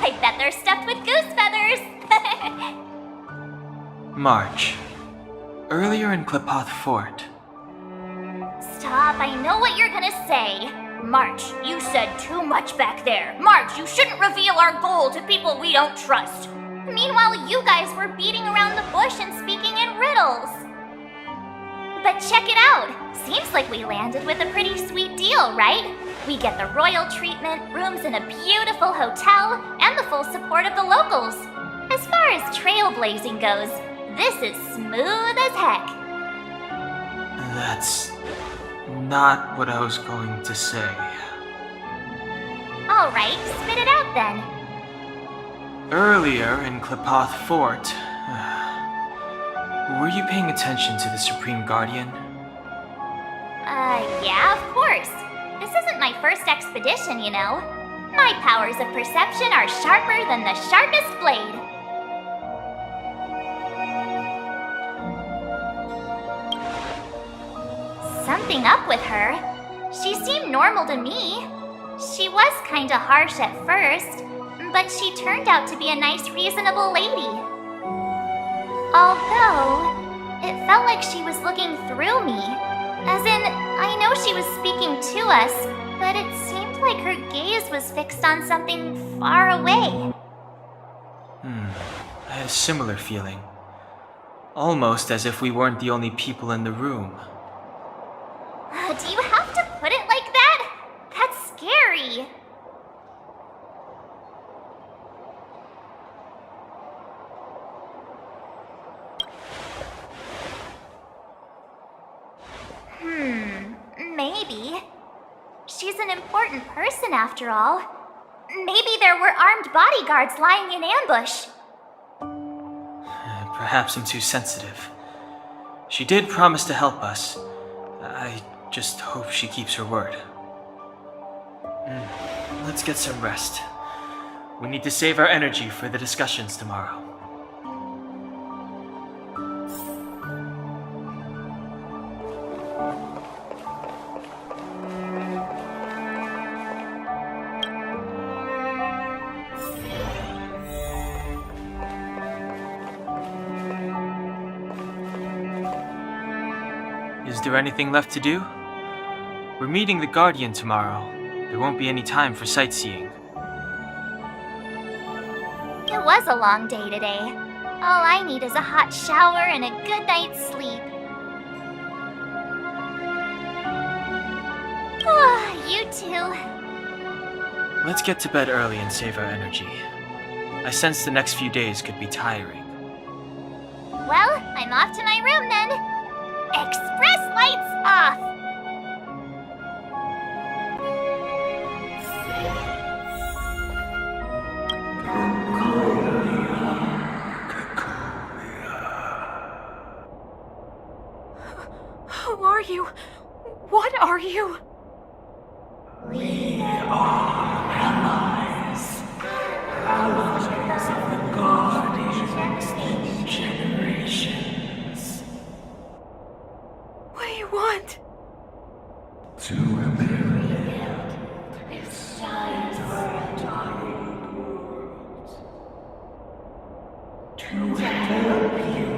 I bet they're stuffed with goose feathers! March. Earlier in Klipoth Fort. Stop, I know what you're gonna say. March, you said too much back there. March, you shouldn't reveal our goal to people we don't trust. Meanwhile, you guys were beating around the bush and speaking in riddles. But check it out! Seems like we landed with a pretty sweet deal, right? We get the royal treatment, rooms in a beautiful hotel, and the full support of the locals. As far as trailblazing goes, this is smooth as heck. That's not what I was going to say. Alright, spit it out then. Earlier in Klipoth Fort, were you paying attention to the Supreme Guardian? Yeah, of course. This isn't my first expedition, you know. My powers of perception are sharper than the sharpest blade. Something up with her. She seemed normal to me. She was kinda harsh at first, but she turned out to be a nice, reasonable lady. Although, it felt like she was looking through me. As in, I know she was speaking to us, but it seemed like her gaze was fixed on something far away. I had a similar feeling. Almost as if we weren't the only people in the room. Do you have to put it like that? That's scary. Maybe. She's an important person after all. Maybe there were armed bodyguards lying in ambush. Perhaps I'm too sensitive. She did promise to help us. I just hope she keeps her word. Let's get some rest. We need to save our energy for the discussions tomorrow. Is there anything left to do? We're meeting the Guardian tomorrow. There won't be any time for sightseeing. It was a long day today. All I need is a hot shower and a good night's sleep. You too. Let's get to bed early and save our energy. I sense the next few days could be tiring. Well, I'm off to my room then. Express lights off! Who are you? What are you? We are allies. Allies of the Guardians in generations. What do you want? To rebuild its to help you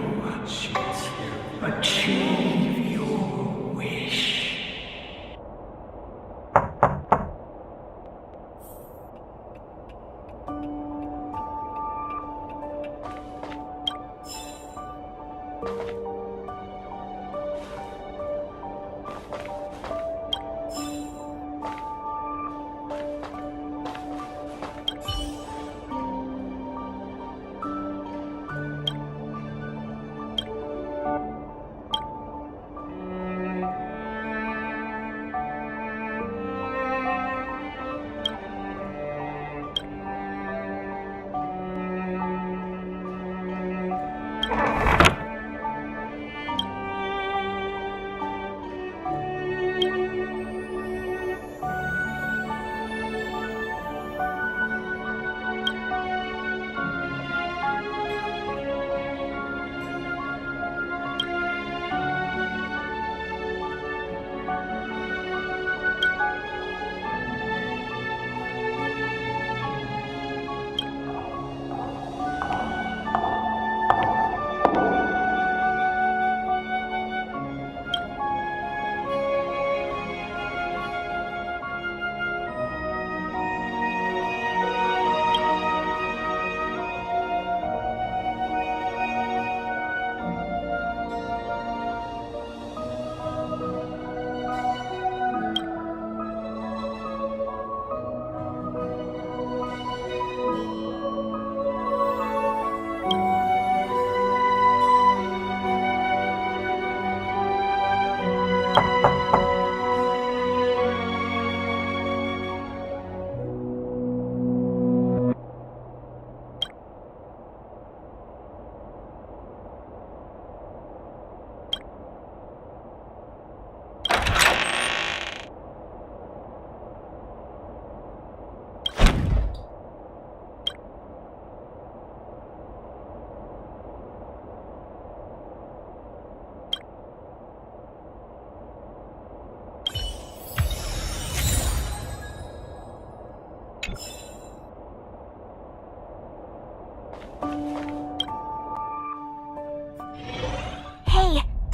achieve your wish.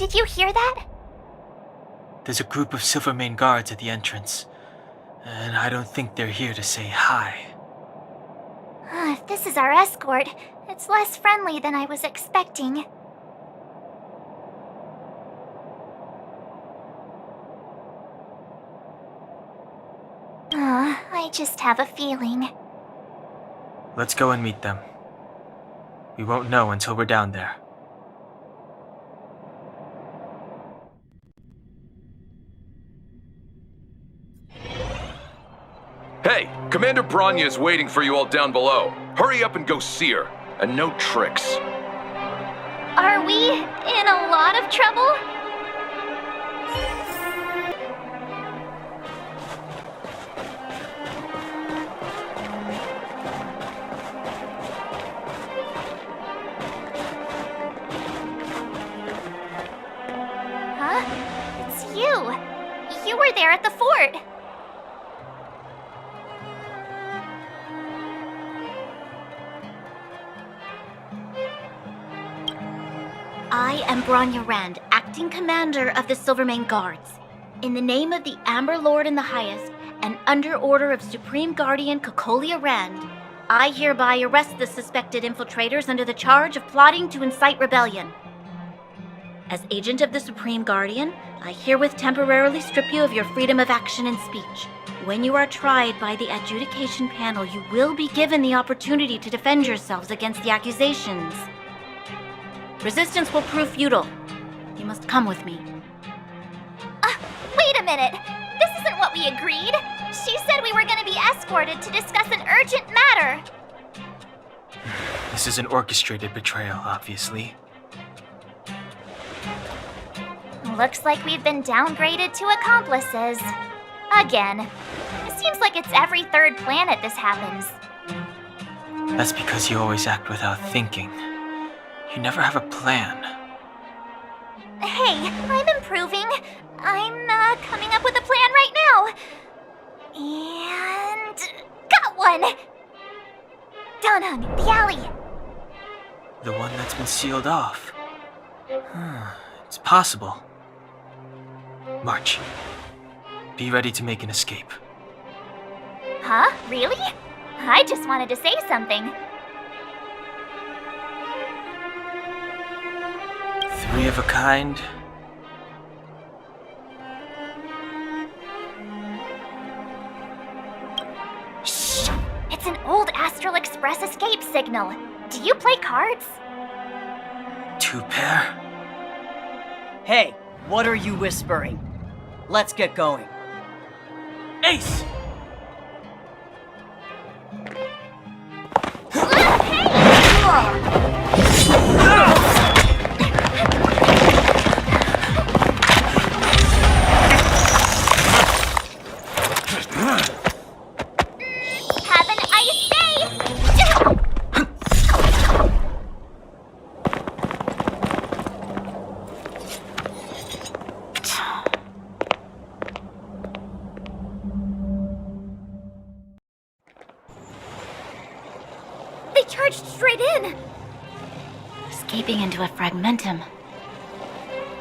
Did you hear that? There's a group of Silvermane guards at the entrance, and I don't think they're here to say hi. If this is our escort, it's less friendly than I was expecting. I just have a feeling. Let's go and meet them. We won't know until we're down there. Hey, Commander Bronya is waiting for you all down below. Hurry up and go see her. And no tricks. Are we in a lot of trouble? Huh? It's you. You were there at the fort. I am Bronya Rand, acting commander of the Silvermane Guards. In the name of the Amber Lord in the Highest, and under order of Supreme Guardian Cocolia Rand, I hereby arrest the suspected infiltrators under the charge of plotting to incite rebellion. As agent of the Supreme Guardian, I herewith temporarily strip you of your freedom of action and speech. When you are tried by the adjudication panel, you will be given the opportunity to defend yourselves against the accusations. Resistance will prove futile. You must come with me. Wait a minute! This isn't what we agreed! She said we were gonna be escorted to discuss an urgent matter! This is an orchestrated betrayal, obviously. Looks like we've been downgraded to accomplices. Again. It seems like it's every third planet this happens. That's because you always act without thinking. You never have a plan. Hey, I'm improving. I'm coming up with a plan right now. And got one! Donhung, the alley. The one that's been sealed off. It's possible. March. Be ready to make an escape. Huh? Really? I just wanted to say something. 3 of a kind. Shh! It's an old Astral Express escape signal. Do you play cards? 2 pair. Hey, what are you whispering? Let's get going. Ace! Have an ice day! They charged straight in! Escaping into a fragmentum.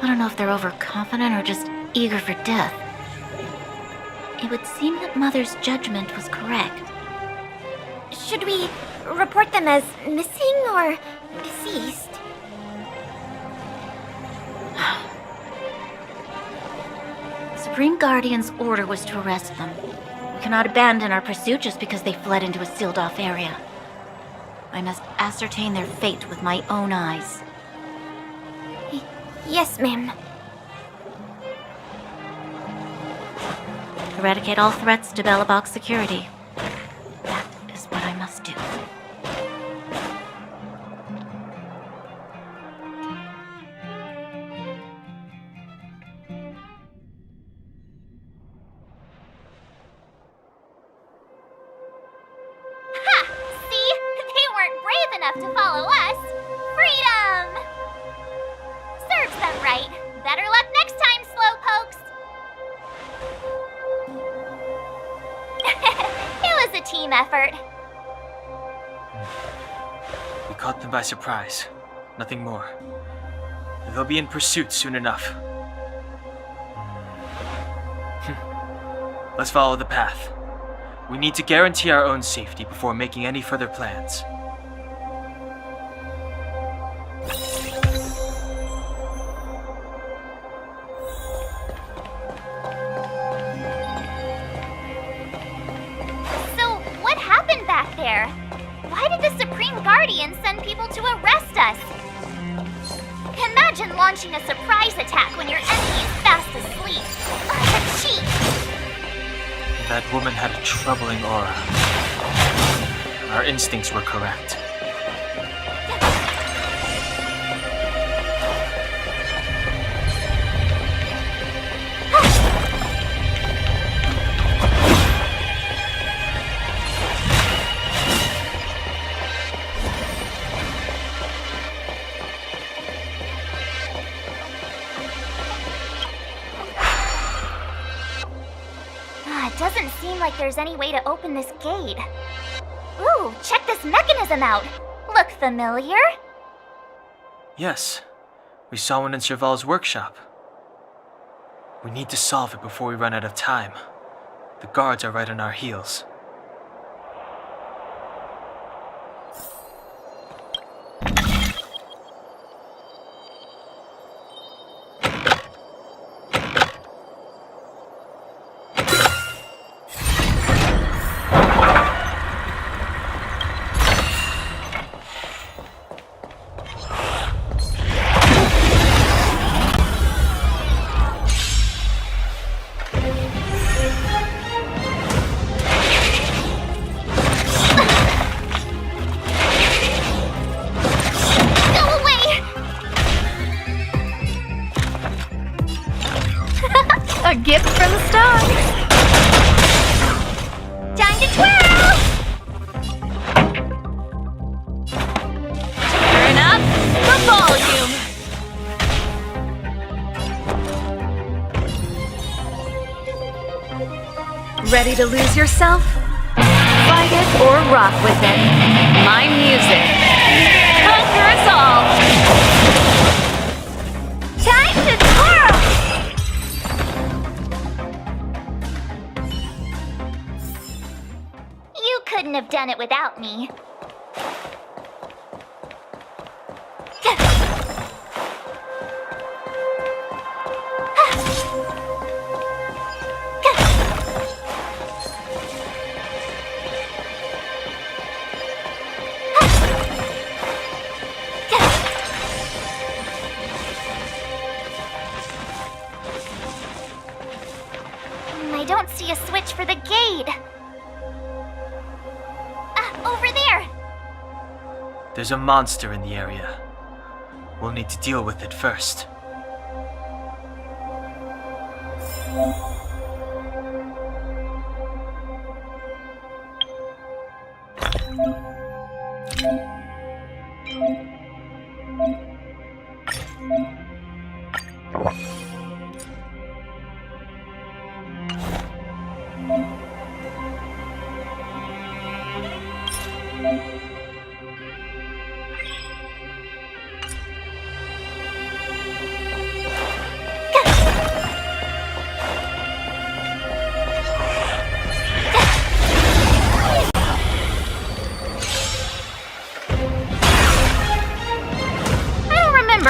I don't know if they're overconfident or just eager for death. It would seem that Mother's judgment was correct. Should we report them as missing or deceased? Supreme Guardian's order was to arrest them. We cannot abandon our pursuit just because they fled into a sealed-off area. I must ascertain their fate with my own eyes. Yes, ma'am. Eradicate all threats to Bellabog's security. That is what I must do. Ha! See? They weren't brave enough to follow us. Freedom! Serves them right. Better luck next time, slowpokes. It was a team effort. We caught them by surprise. Nothing more. They'll be in pursuit soon enough. Let's follow the path. We need to guarantee our own safety before making any further plans. So, what happened back there? Why did the Supreme Guardian send people to arrest us? Imagine launching a surprise attack when your enemy is fast asleep. A cheat! That woman had a troubling aura. Our instincts were correct. It doesn't seem like there's any way to open this gate. Ooh, check this mechanism out! Look familiar? Yes, we saw one in Serval's workshop. We need to solve it before we run out of time. The guards are right on our heels. A gift from the stars! Time to twirl! Turn up the volume! Ready to lose yourself? Fight it or rock with it. My music. Conquer us all! Time to twirl! You couldn't have done it without me. I don't see a switch for the gate. Over there! There's a monster in the area. We'll need to deal with it first.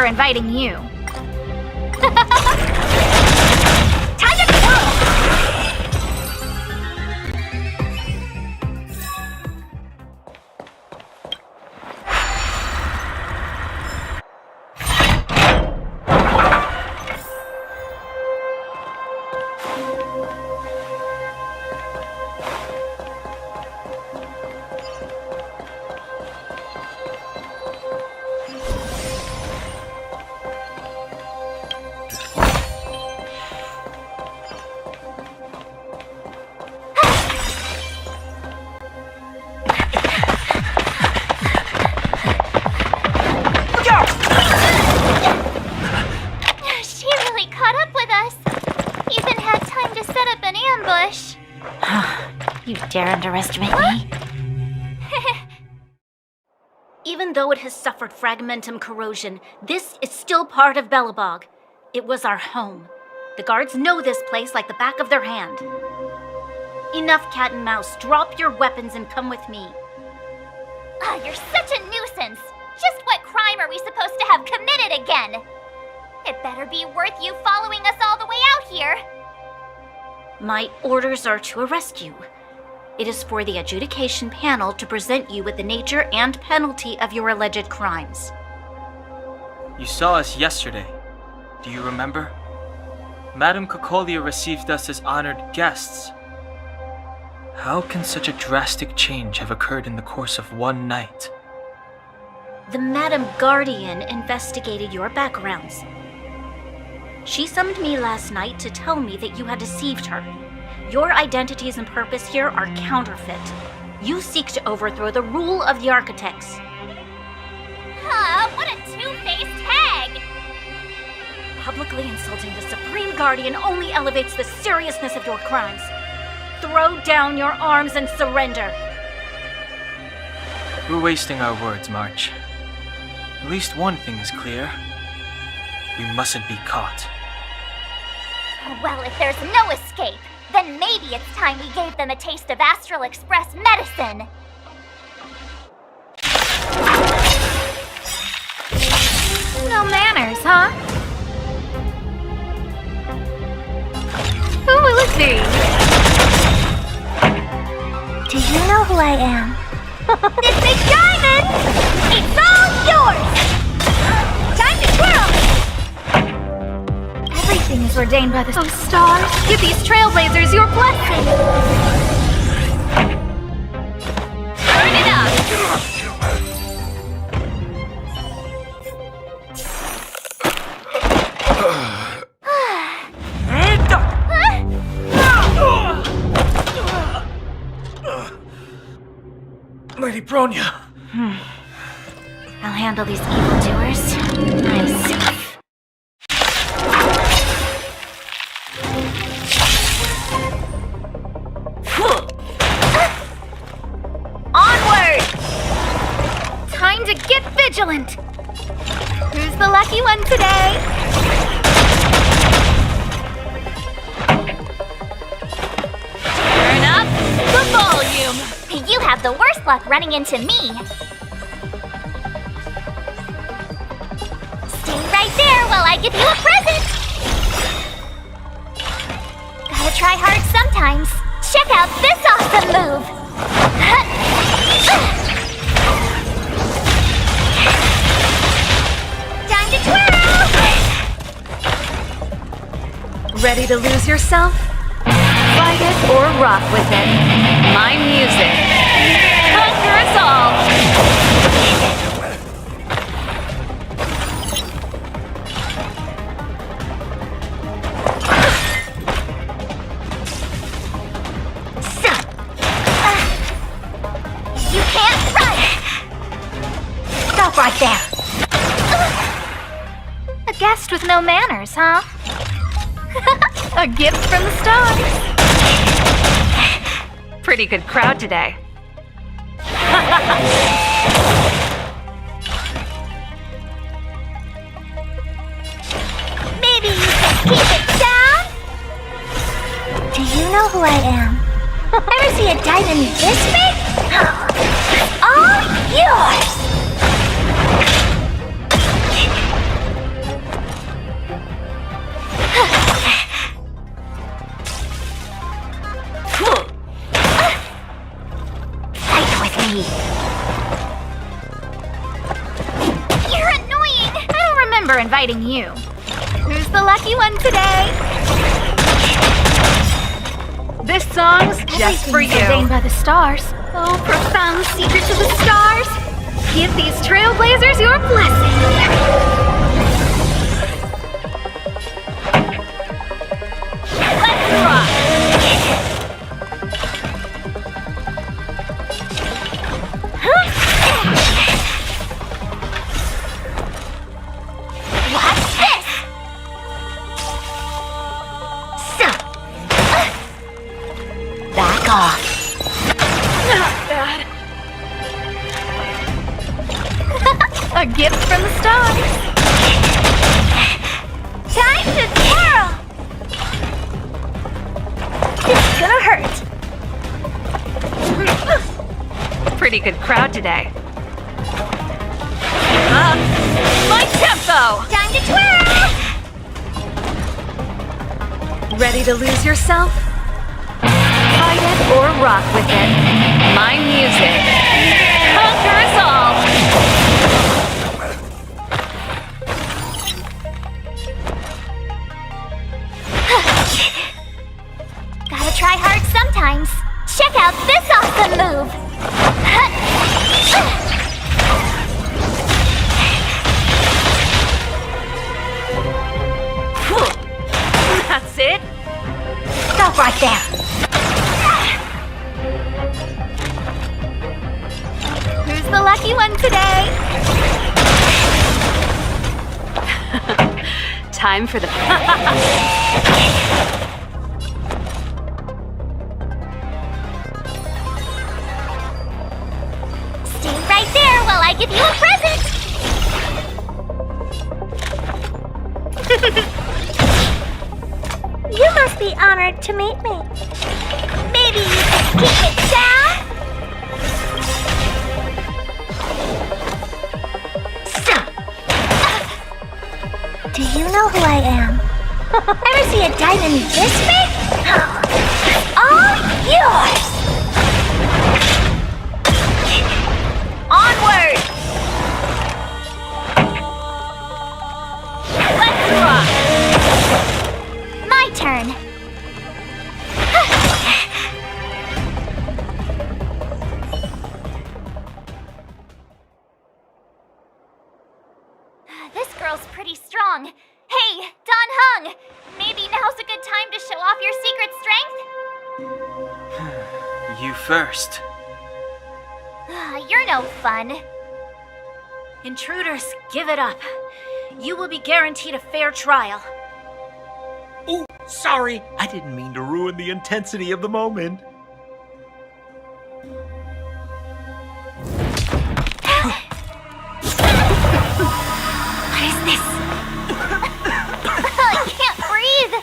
Inviting you. Time to twirl! You dare underestimate me? Even though it has suffered fragmentum corrosion, this is still part of Belobog. It was our home. The guards know this place like the back of their hand. Enough cat and mouse. Drop your weapons and come with me. You're such a nuisance. Just what crime are we supposed to have committed again? It better be worth you following us all the way out here. My orders are to arrest you. It is for the adjudication panel to present you with the nature and penalty of your alleged crimes. You saw us yesterday. Do you remember? Madame Cocolia received us as honored guests. How can such a drastic change have occurred in the course of one night? The Madam Guardian investigated your backgrounds. She summoned me last night to tell me that you had deceived her. Your identities and purpose here are counterfeit. You seek to overthrow the rule of the Architects. What a two-faced hag! Publicly insulting the Supreme Guardian only elevates the seriousness of your crimes. Throw down your arms and surrender. We're wasting our words, March. At least one thing is clear. We mustn't be caught. Well, if there's no escape, then maybe it's time we gave them a taste of Astral Express medicine. No manners, huh? Who will it be? Do you know who I am? This big diamond! It's all yours! Time to twirl! Everything is ordained by the stars. Give these trailblazers your blessing. Turn it up! Lady Bronya! I'll handle these evildoers myself. Onward! Time to get vigilant. Who's the lucky one today? Turn up the volume! You have the worst luck running into me. Stay right there while I give you a present. Gotta try hard sometimes. Check out this awesome move. Time to twirl! Ready to lose yourself? Fight it or rock with it. My music. Conquer us all! You can't run! Stop right there! A guest with no manners, huh? A gift from the stars. Pretty good crowd today. Maybe you can keep it down? Do you know who I am? Ever see a diamond this big? It's all yours! Fight with me. You're annoying! I don't remember inviting you. Who's the lucky one today? This song's just for Everything's you. ordained by the stars. Oh, profound secrets of the stars. Give these trailblazers your blessing. Let's rock! Watch this! So, back off. Not bad. gift from the stars. Time to twirl! It's gonna hurt. Pretty good crowd today. Up my tempo! Time to twirl! Ready to lose yourself? Fight it or rock with it. My music. Conquer us all! Gotta try hard sometimes. Check out this awesome move! That's it? Stop right there! Who's the lucky one today? Time for the... Stay right there while I give you a present! You must be honored to meet me. Maybe you can keep it down? Do you know who I am? Ever see a diamond this big? All yours! Onward! Let's rock! My turn. This girl's pretty strong. Hey, Don Hung! Maybe now's a good time to show off your secret strength? You first. You're no fun. Intruders, give it up. You will be guaranteed a fair trial. Oh, sorry. I didn't mean to ruin the intensity of the moment. What is this? I can't breathe.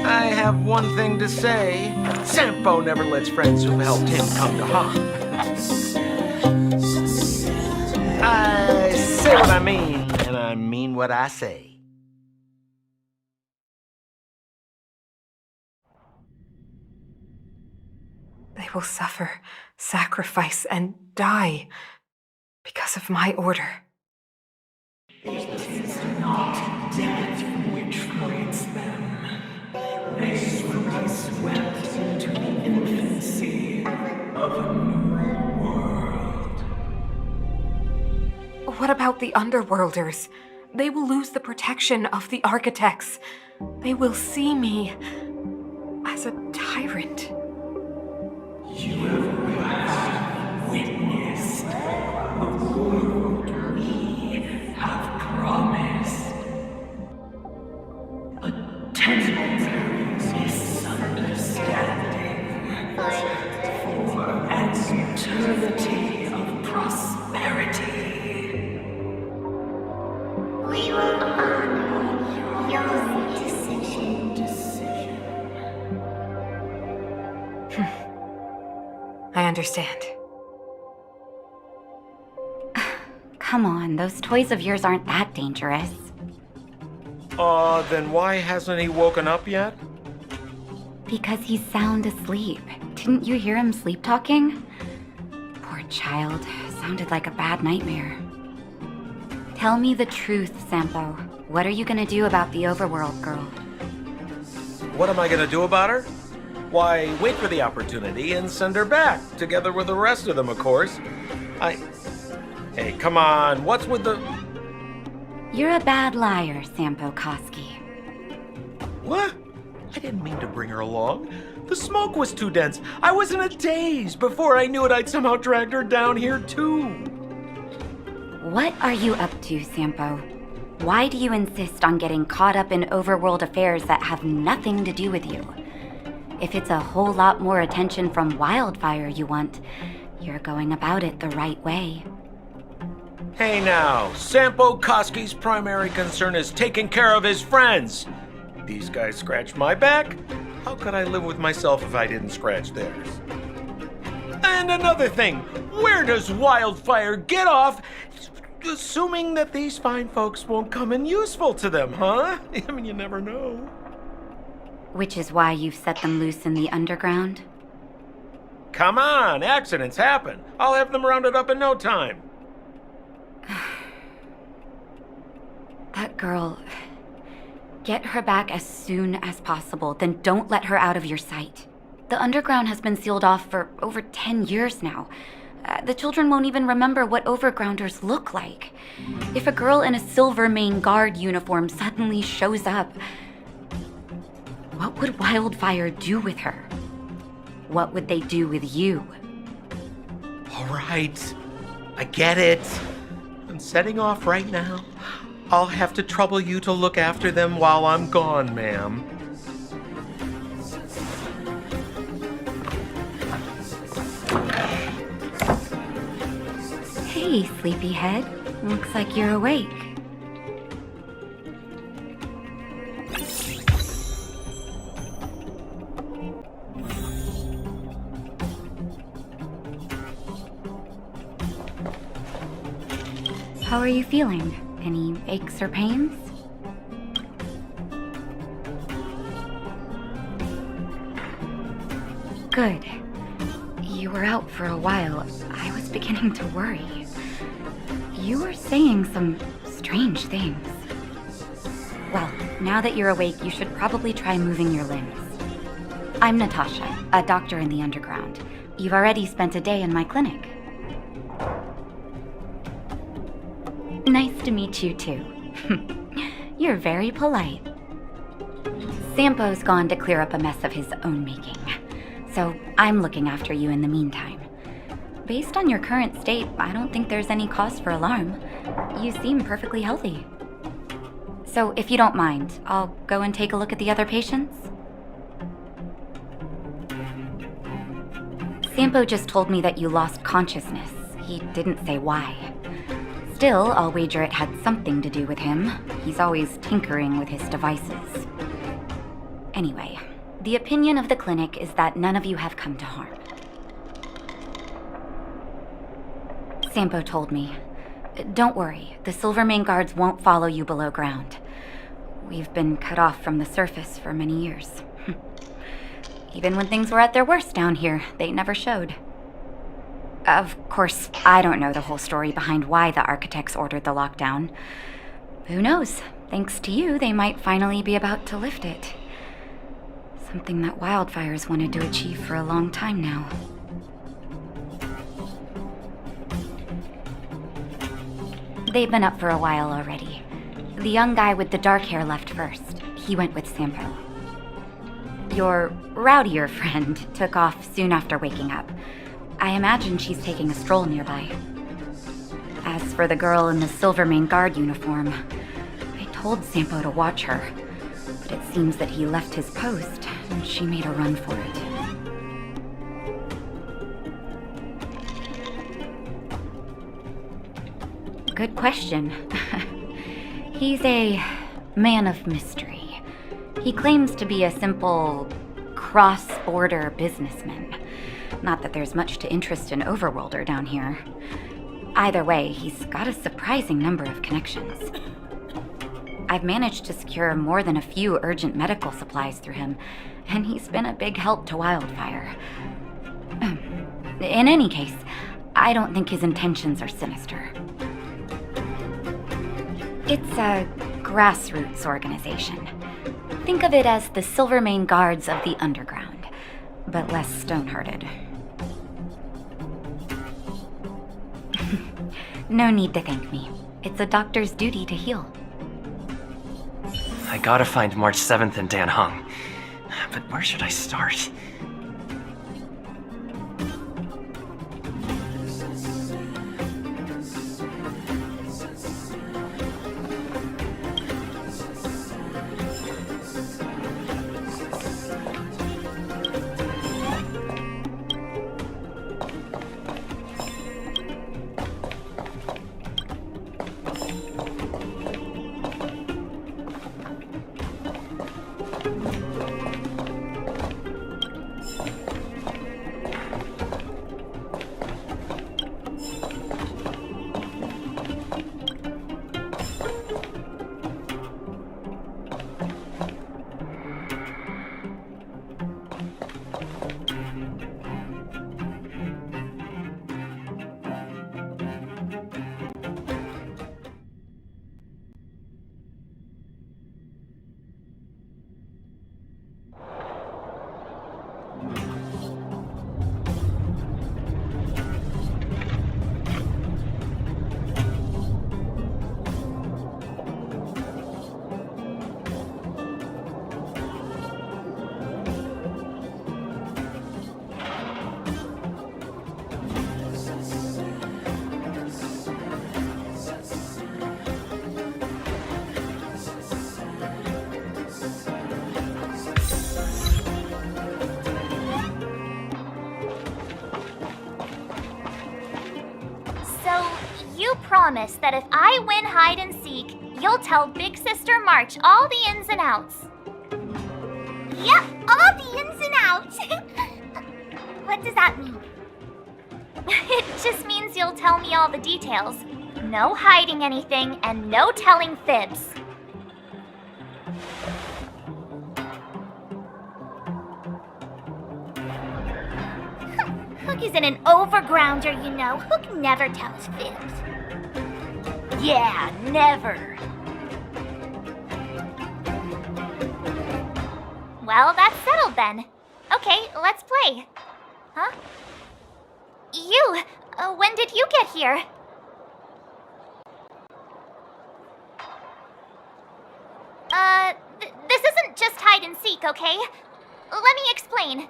I have one thing to say. Sampo never lets friends who've helped him come to harm. I say what I mean, and I mean what I say. They will suffer, sacrifice, and die because of my order. What about the Underworlders? They will lose the protection of the Architects. They will see me as a tyrant. You have witnessed the world we have promised. A temporary misunderstanding for an eternity of prosperity. We will honor your decision. I understand. Come on, those toys of yours aren't that dangerous. Then why hasn't he woken up yet? Because he's sound asleep. Didn't you hear him sleep talking? Poor child. Sounded like a bad nightmare. Tell me the truth, Sampo. What are you gonna do about the Overworld girl? What am I gonna do about her? Why, wait for the opportunity and send her back, together with the rest of them, of course. Hey, come on, what's with the... You're a bad liar, Sampo Koski. What? I didn't mean to bring her along. The smoke was too dense. I was in a daze. Before I knew it, I'd somehow dragged her down here, too. What are you up to, Sampo? Why do you insist on getting caught up in overworld affairs that have nothing to do with you? If it's a whole lot more attention from Wildfire you want, You're going about it the right way. Hey now, Sampo Koski's primary concern is taking care of his friends. These guys scratched my back. How could I live with myself if I didn't scratch theirs? And another thing, where does Wildfire get off assuming that these fine folks won't come in useful to them, huh? I mean, you never know. Which is why you've set them loose in the underground? Come on, accidents happen. I'll have them rounded up in no time. That girl... Get her back as soon as possible, then don't let her out of your sight. The underground has been sealed off for over 10 years now. The children won't even remember what overgrounders look like. If a girl in a Silvermane Guard uniform suddenly shows up, what would Wildfire do with her? What would they do with you? All right, I get it. I'm setting off right now. I'll have to trouble you to look after them while I'm gone, ma'am. Hey, sleepyhead. Looks like you're awake. How are you feeling? Any aches or pains? Good. You were out for a while. I was beginning to worry. You were saying some strange things. Well, now that you're awake, you should probably try moving your limbs. I'm Natasha, a doctor in the underground. You've already spent a day in my clinic. Nice to meet you, too. You're very polite. Sampo's gone to clear up a mess of his own making, so I'm looking after you in the meantime. Based on your current state, I don't think there's any cause for alarm. You seem perfectly healthy. So if you don't mind, I'll go and take a look at the other patients. Sampo just told me that you lost consciousness. He didn't say why. Still, I'll wager it had something to do with him. He's always tinkering with his devices. Anyway, the opinion of the clinic is that none of you have come to harm. Sampo told me. Don't worry, the Silvermane Guards won't follow you below ground. We've been cut off from the surface for many years. Even when things were at their worst down here, they never showed. Of course, I don't know the whole story behind why the architects ordered the lockdown. Who knows? Thanks to you, they might finally be about to lift it. Something that Wildfire's wanted to achieve for a long time now. They've been up for a while already. The young guy with the dark hair left first. He went with Sampo. Your rowdier friend took off soon after waking up. I imagine she's taking a stroll nearby. As for the girl in the Silvermane Guard uniform, I told Sampo to watch her, but it seems that he left his post and she made a run for it. Good question. He's a man of mystery. He claims to be a simple cross-border businessman. Not that there's much to interest an overworlder down here. Either way, he's got a surprising number of connections. I've managed to secure more than a few urgent medical supplies through him, and he's been a big help to Wildfire. In any case, I don't think his intentions are sinister. It's a grassroots organization. Think of it as the Silvermane Guards of the underground, but less stone-hearted. No need to thank me. It's a doctor's duty to heal. I gotta find March 7th in Dan Hung. But where should I start? you promise that if I win hide and seek, you'll tell Big Sister March all the ins and outs? Yep, all the ins and outs. What does that mean? It just means you'll tell me all the details. No hiding anything and no telling fibs. Hook isn't an overgrounder, you know. Hook never tells fibs. Yeah, never. Well, that's settled then. Okay, let's play. Huh? You, when did you get here? This isn't just hide and seek, okay? Let me explain.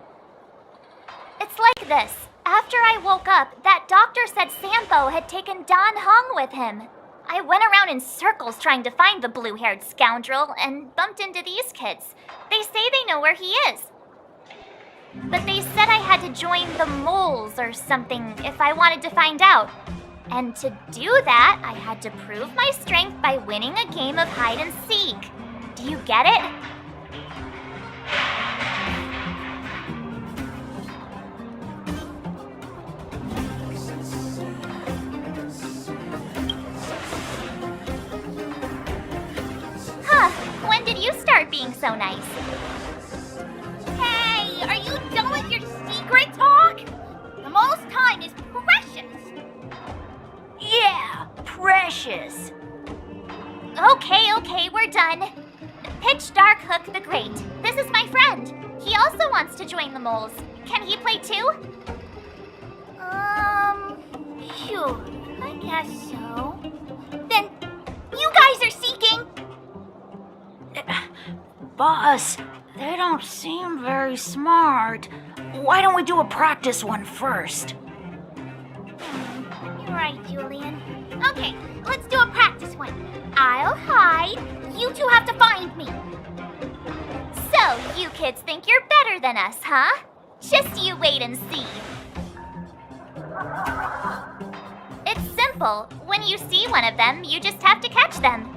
It's like this. After I woke up, that doctor said Sampo had taken Don Hung with him. I went around in circles trying to find the blue-haired scoundrel and bumped into these kids. They say they know where he is. But they said I had to join the moles or something if I wanted to find out. And to do that, I had to prove my strength by winning a game of hide and seek. Do you get it? Huh, when did you start being so nice? Hey, are you done with your secret talk? The most time is precious. Yeah, precious. Okay, we're done. Pitch Dark Hook the Great. This is my friend. He also wants to join the moles. Can he play too? Sure, I guess so. Then, you guys are seeking? Boss, they don't seem very smart. Why don't we do a practice one first? You're right, Julian. Okay, let's do a practice one. I'll hide. You two have to find me. So, you kids think you're better than us, huh? Just you wait and see. It's simple. When you see one of them, you just have to catch them.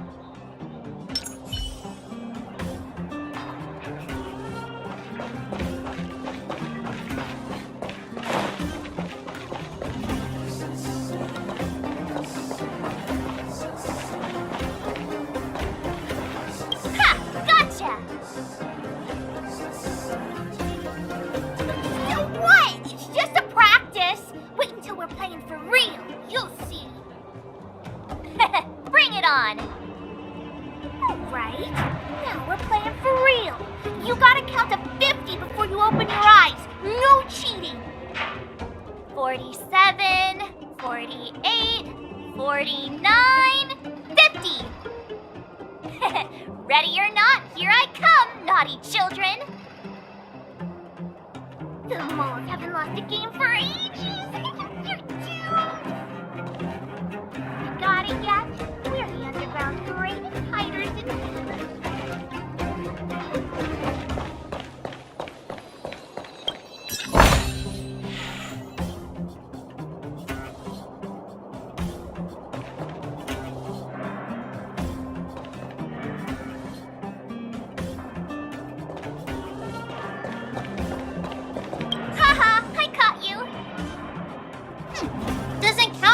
You gotta count to 50 before you open your eyes. No cheating. 47, 48, 49, 50. Ready or not, here I come, naughty children. The moles haven't lost a game for ages. You're doomed. You got it yet? We're the underground's greatest hiders and seekers.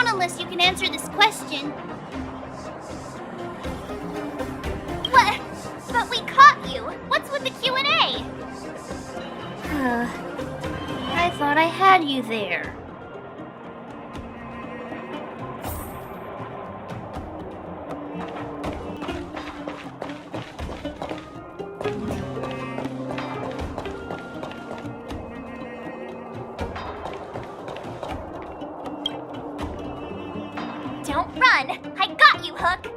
Unless you can answer this question. What? But we caught you. What's with the Q&A? I thought I had you there. Don't run! I got you, Hook!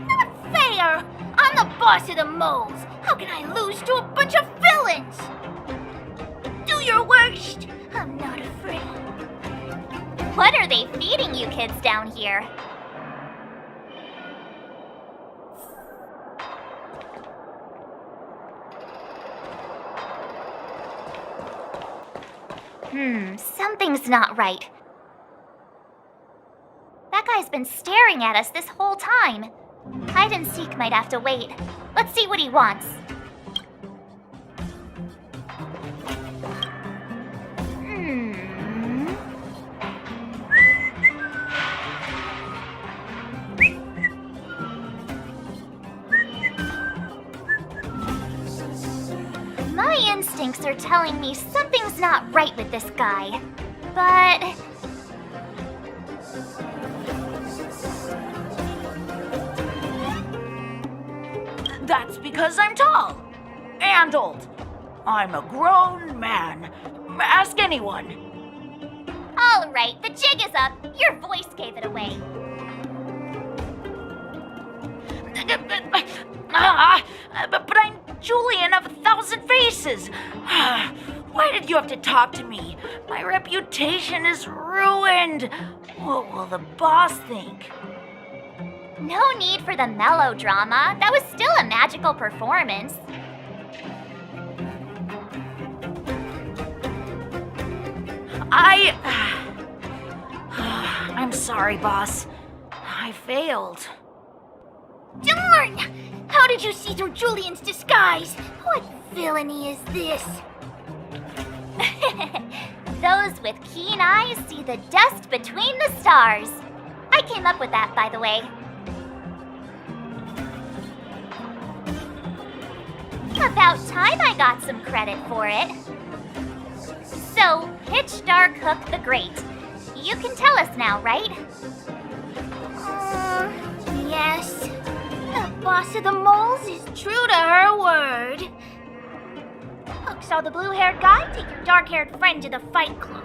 Not fair! I'm the boss of the moles! How can I lose to a bunch of villains? Do your worst! I'm not afraid. What are they feeding you kids down here? Something's not right. That guy's been staring at us this whole time. Hide and seek might have to wait. Let's see what he wants. My instincts are telling me something's not right with this guy. But... That's because I'm tall. And old. I'm a grown man. Ask anyone. all right, the jig is up. Your voice gave it away. But I'm Julian of 1,000 Faces. Why did you have to talk to me? My reputation is ruined. What will the boss think? No need for the melodrama. That was still a magical performance. I'm sorry, boss. I failed. Darn! How did you see through Julian's disguise? What villainy is this? Those with keen eyes see the dust between the stars. I came up with that, by the way. About time I got some credit for it. So, Pitch Dark Hook the Great. You can tell us now, right? Yes. The boss of the moles is true to her word. Hook saw the blue-haired guy take your dark-haired friend to the Fight Club.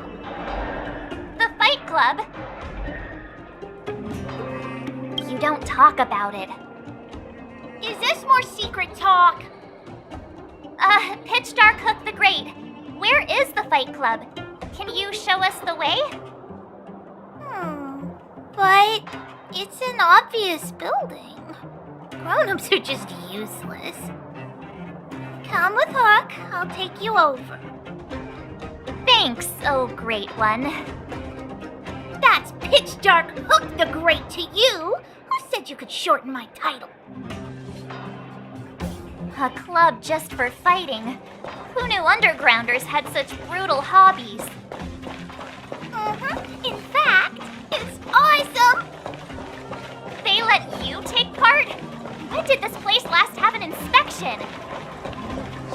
The Fight Club? You don't talk about it. Is this more secret talk? Pitch Dark Hook the Great. Where is the Fight Club? Can you show us the way? But it's an obvious building. Grown-ups are just useless. Come with Hook. I'll take you over. Thanks, oh great one. That's Pitch Dark Hook the Great to you. Who said you could shorten my title? A club just for fighting. Who knew undergrounders had such brutal hobbies? In fact, it's awesome! They let you take part? When did this place last have an inspection?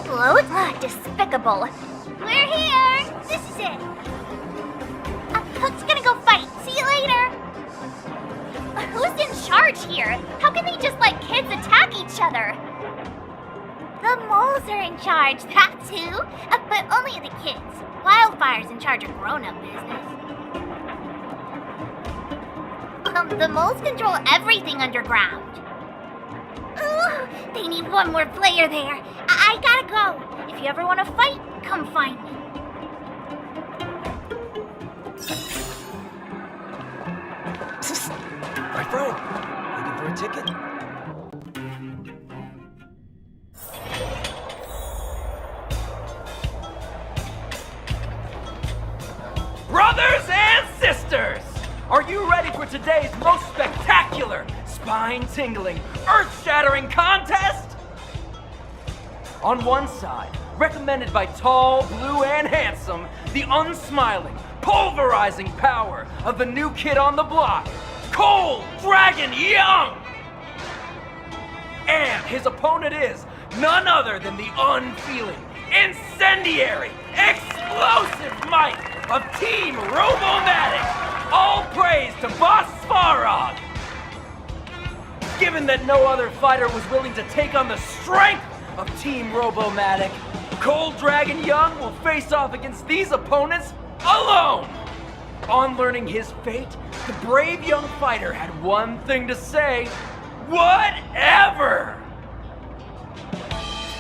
Float? Despicable. We're here! This is it! Hook's gonna go fight. See you later! Who's in charge here? How can they just let kids attack each other? The moles are in charge, that's who. But only the kids. Wildfire's in charge of grown-up business. The moles control everything underground. Ooh, they need one more player there. I gotta go. If you ever want to fight, come find me. My friend, looking for a ticket? Brothers and sisters, are you ready for today's most spectacular, spine-tingling, earth-shattering contest? On one side, recommended by tall, blue, and handsome, the unsmiling, pulverizing power of the new kid on the block, Cold Dragon Young! And his opponent is none other than the unfeeling, incendiary, explosive might of Team Robomatic! All praise to Boss Svarog! Given that no other fighter was willing to take on the strength of Team Robomatic, Cold Dragon Young will face off against these opponents alone! On learning his fate, the brave young fighter had one thing to say: whatever!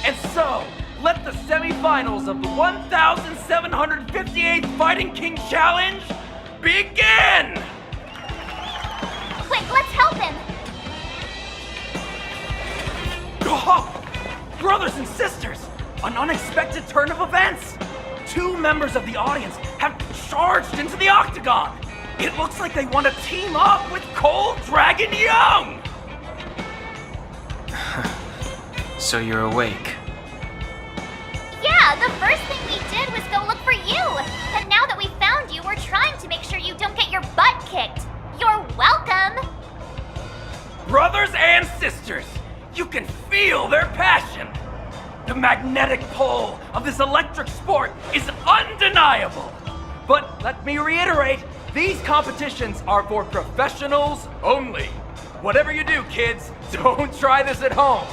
And so, let the semifinals of the 1758th Fighting King Challenge begin! Quick, let's help him! Oh, brothers and sisters, an unexpected turn of events! Two members of the audience have charged into the octagon. It looks like they want to team up with Cold Dragon Young. So you're awake. Yeah, the first thing we did was go look for you. And now that we found you, we're trying to make sure you don't get your butt kicked. You're welcome. Brothers and sisters, you can feel their passion. The magnetic pull of this electric sport is undeniable. But let me reiterate, these competitions are for professionals only. Whatever you do, kids, don't try this at home.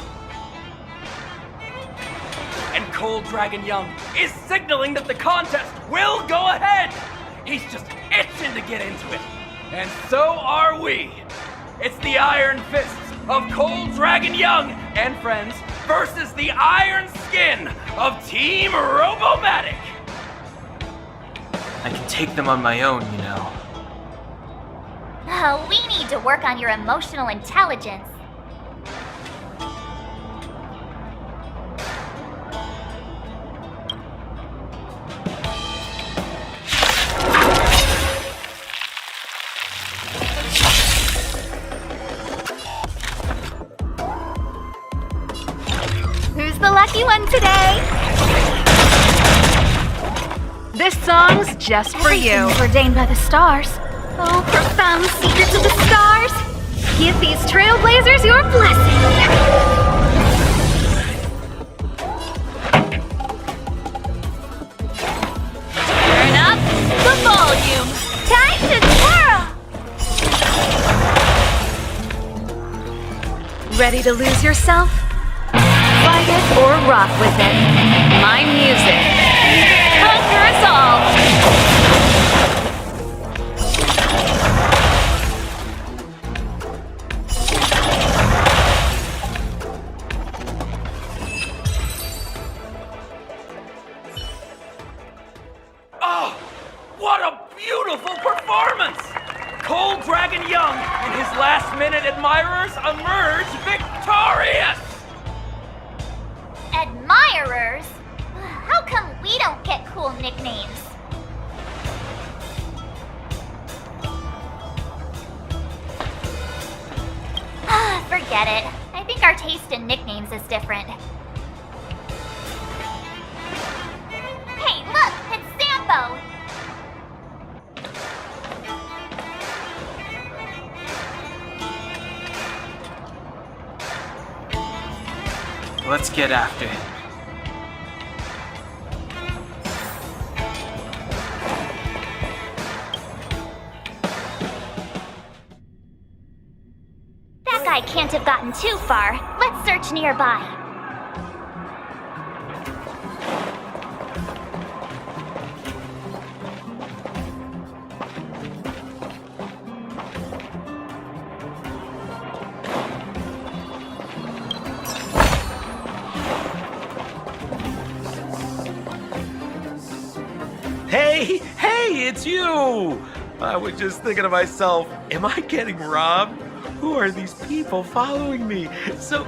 And Cold Dragon Young is signaling that the contest will go ahead. He's just itching to get into it. And so are we. It's the Iron Fists of Cold Dragon Young and friends versus the Iron Skin of Team Robomatic. I can take them on my own, you know. We need to work on your emotional intelligence. Who's the lucky one today? This song's just for you. Everything's ordained by the stars. Oh, profound secrets of the stars. Give these Trailblazers your blessing. Turn up the volume. Time to twirl! Ready to lose yourself? Fight it or rock with it. My music. Conquer us all. Oh, what a beautiful performance! Cold Dragon Young and his last-minute admirers emerge victorious! Admirers? How come we don't get cool nicknames? Forget it. I think our taste in nicknames is different. Hey, look! It's Sampo! Let's get after him. That guy can't have gotten too far. Let's search nearby. Hey, it's you! I was just thinking to myself, am I getting robbed? Who are these people following me? So,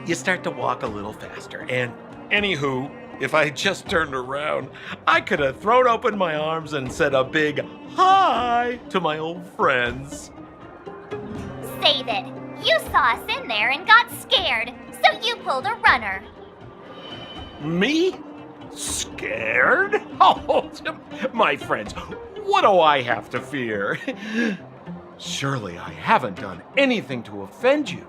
you start to walk a little faster. And anywho, if I just turned around, I could have thrown open my arms and said a big hi to my old friends. Save it. You saw us in there and got scared, so you pulled a runner. Me? Scared? Oh, my friends, what do I have to fear? Surely I haven't done anything to offend you.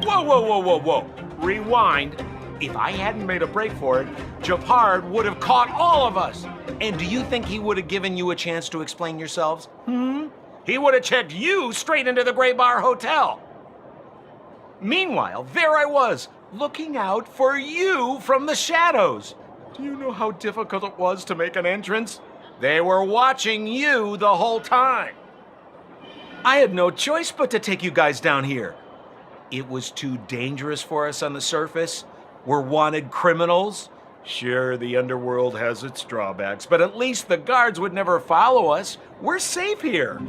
Whoa. Rewind. If I hadn't made a break for it, Japard would have caught all of us. And do you think he would have given you a chance to explain yourselves? He would have checked you straight into the Gray Bar Hotel. Meanwhile, there I was, looking out for you from the shadows. Do you know how difficult it was to make an entrance? They were watching you the whole time. I had no choice but to take you guys down here. It was too dangerous for us on the surface. We're wanted criminals. Sure, the underworld has its drawbacks, but at least the guards would never follow us. We're safe here.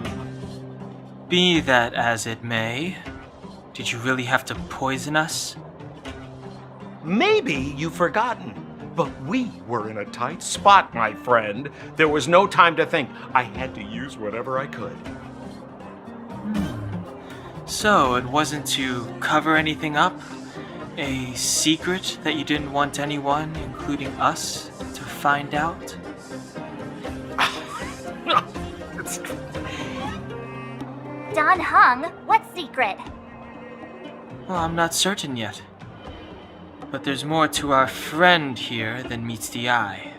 Be that as it may, did you really have to poison us? Maybe you've forgotten, but we were in a tight spot, my friend. There was no time to think. I had to use whatever I could. So, it wasn't to cover anything up? A secret that you didn't want anyone, including us, to find out? Dan Heng, what secret? Well, I'm not certain yet. But there's more to our friend here than meets the eye.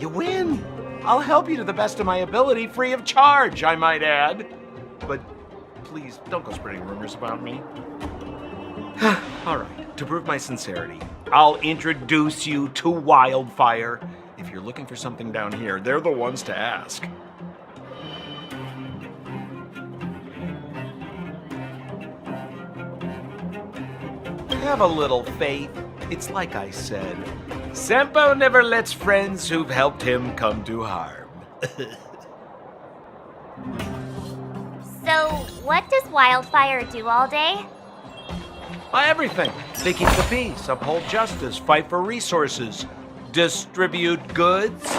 You win. I'll help you to the best of my ability, free of charge, I might add. But please, don't go spreading rumors about me. All right, to prove my sincerity, I'll introduce you to Wildfire. If you're looking for something down here, they're the ones to ask. Have a little faith. It's like I said. Senpo never lets friends who've helped him come to harm. So, what does Wildfire do all day? Everything. They keep the peace, uphold justice, fight for resources, distribute goods.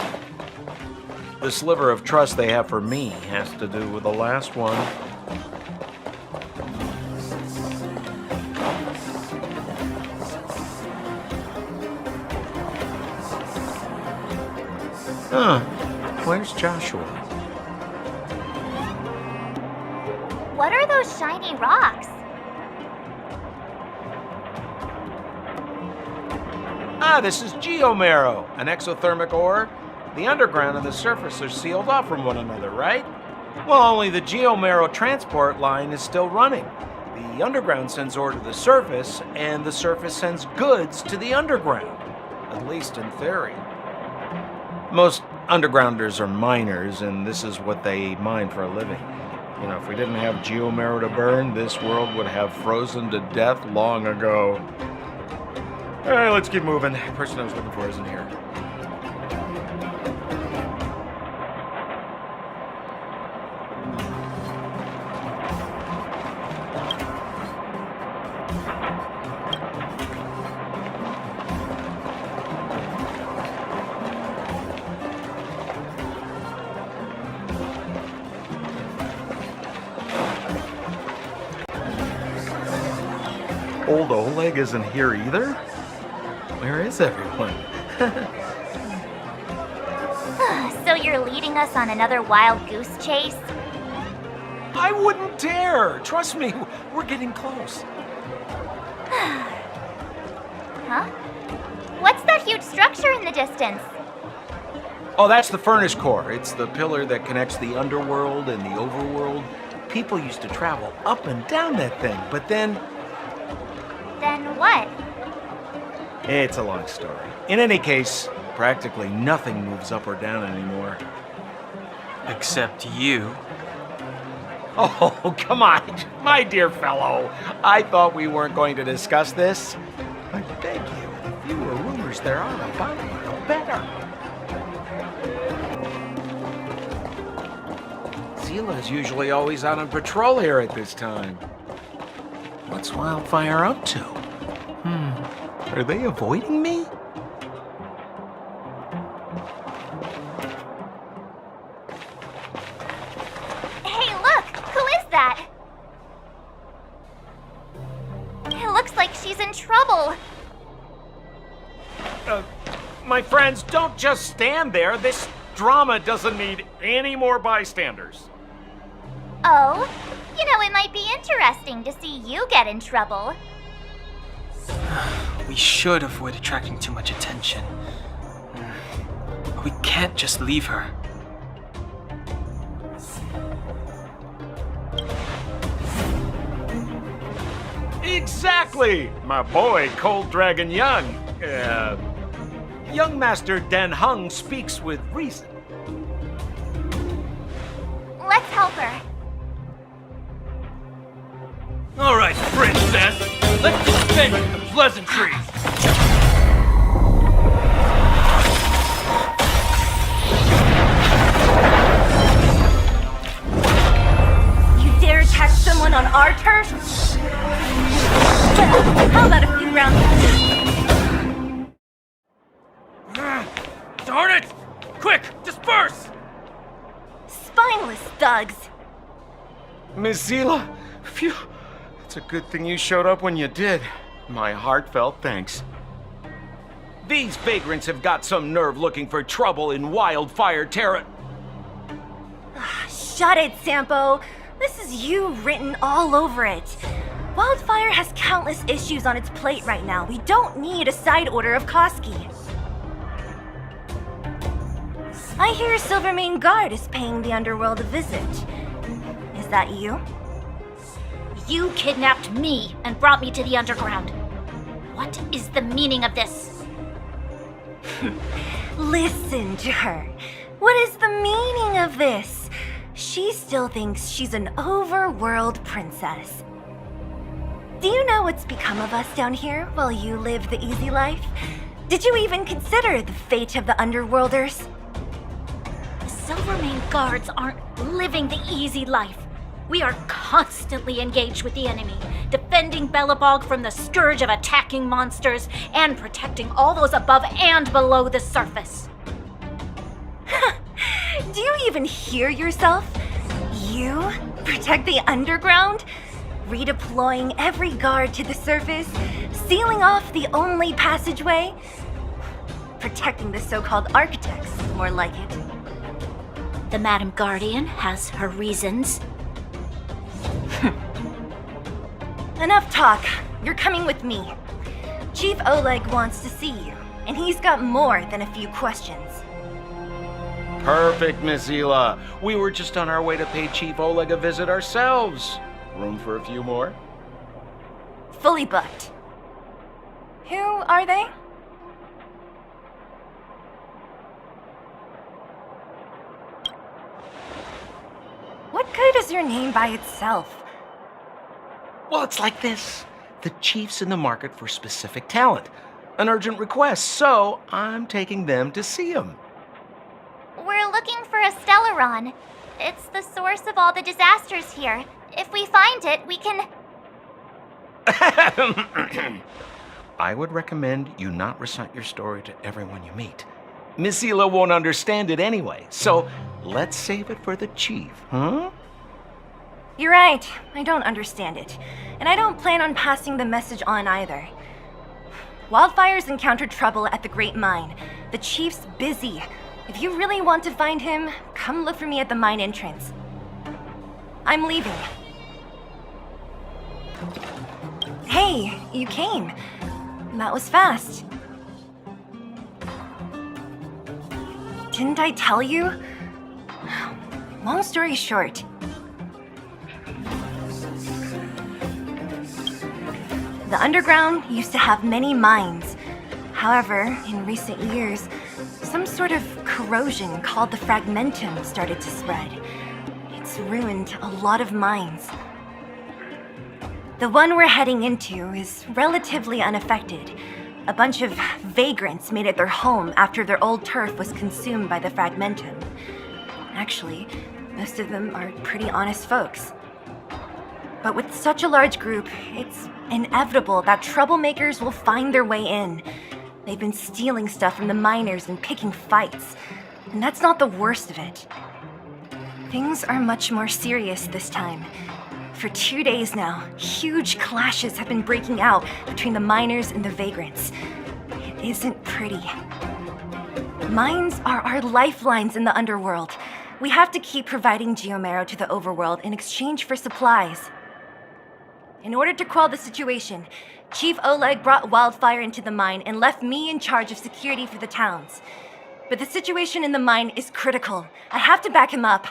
The sliver of trust they have for me has to do with the last one. Huh. Where's Joshua? What are those shiny rocks? This is geomarrow, an exothermic ore. The underground and the surface are sealed off from one another, right? Well, only the geomarrow transport line is still running. The underground sends ore to the surface, and the surface sends goods to the underground. At least in theory. Most undergrounders are miners, and this is what they mine for a living. You know, if we didn't have geomarrow to burn, this world would have frozen to death long ago. All right, let's keep moving. The person I was looking for isn't here. Old Oleg isn't here either? Where is everyone? So you're leading us on another wild goose chase? I wouldn't dare! Trust me, we're getting close. Huh? What's that huge structure in the distance? Oh, that's the furnace core. It's the pillar that connects the underworld and the overworld. People used to travel up and down that thing, but then... Then what? It's a long story. In any case, practically nothing moves up or down anymore. Except you. Oh, come on, my dear fellow. I thought we weren't going to discuss this. I beg you, the fewer rumors there are about me, the better. Zila's usually always out on patrol here at this time. What's Wildfire up to? Are they avoiding me? Hey, look! Who is that? It looks like she's in trouble. My friends, don't just stand there. This drama doesn't need any more bystanders. Oh? You know, it might be interesting to see you get in trouble. We should avoid attracting too much attention. But we can't just leave her. Exactly! My boy, Cold Dragon Young. Young Master Dan Heng speaks with reason. Let's help her. All right, princess. Let's dispense with the pleasantries. You dare attack someone on our turf? Well, how about a few rounds of this? Darn it! Quick, disperse! Spineless thugs. Mizila, phew. It's a good thing you showed up when you did. My heartfelt thanks. These vagrants have got some nerve looking for trouble in Wildfire Terra. Shut it, Sampo. This is you written all over it. Wildfire has countless issues on its plate right now. We don't need a side order of Koski. I hear Silvermane Guard is paying the Underworld a visit. Is that you? You kidnapped me and brought me to the underground. What is the meaning of this? Listen to her. What is the meaning of this? She still thinks she's an overworld princess. Do you know what's become of us down here while you live the easy life? Did you even consider the fate of the Underworlders? The Silvermane Guards aren't living the easy life. We are constantly engaged with the enemy, defending Belobog from the scourge of attacking monsters and protecting all those above and below the surface. Do you even hear yourself? You protect the underground? Redeploying every guard to the surface? Sealing off the only passageway? Protecting the so-called architects, more like it. The Madam Guardian has her reasons. Enough talk. You're coming with me. Chief Oleg wants to see you, and he's got more than a few questions. Perfect, Mizila. We were just on our way to pay Chief Oleg a visit ourselves. Room for a few more? Fully booked. Who are they? What good is your name by itself? Well, it's like this. The chief's in the market for specific talent. An urgent request, so I'm taking them to see him. We're looking for a Stellaron. It's the source of all the disasters here. If we find it, we can... I would recommend you not recite your story to everyone you meet. Mizila won't understand it anyway, so let's save it for the chief, huh? You're right. I don't understand it. And I don't plan on passing the message on either. Wildfire's encountered trouble at the Great Mine. The chief's busy. If you really want to find him, come look for me at the mine entrance. I'm leaving. Hey, you came. That was fast. Didn't I tell you? Long story short. The underground used to have many mines. However, in recent years, some sort of corrosion called the fragmentum started to spread. It's ruined a lot of mines. The one we're heading into is relatively unaffected. A bunch of vagrants made it their home after their old turf was consumed by the fragmentum. Actually, most of them are pretty honest folks. But with such a large group, it's inevitable that troublemakers will find their way in. They've been stealing stuff from the miners and picking fights. And that's not the worst of it. Things are much more serious this time. For 2 days now, huge clashes have been breaking out between the miners and the vagrants. It isn't pretty. Mines are our lifelines in the underworld. We have to keep providing Geomero to the overworld in exchange for supplies. In order to quell the situation, Chief Oleg brought Wildfire into the mine and left me in charge of security for the towns. But the situation in the mine is critical. I have to back him up.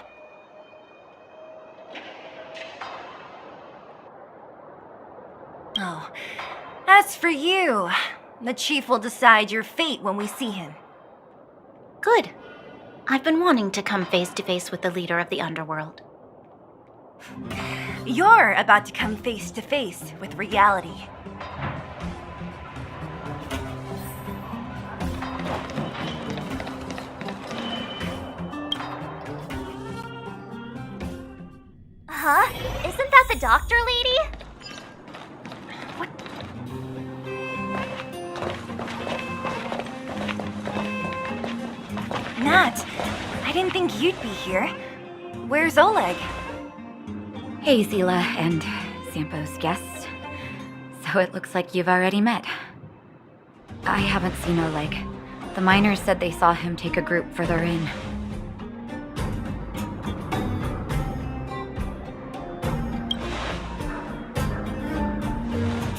Oh, as for you, the chief will decide your fate when we see him. Good. I've been wanting to come face to face with the leader of the underworld. You're about to come face to face with reality. Huh? Isn't that the doctor lady? Nat, I didn't think you'd be here. Where's Oleg? Hey, Zila and Sampo's guests. So it looks like you've already met. I haven't seen Oleg. The miners said they saw him take a group further in.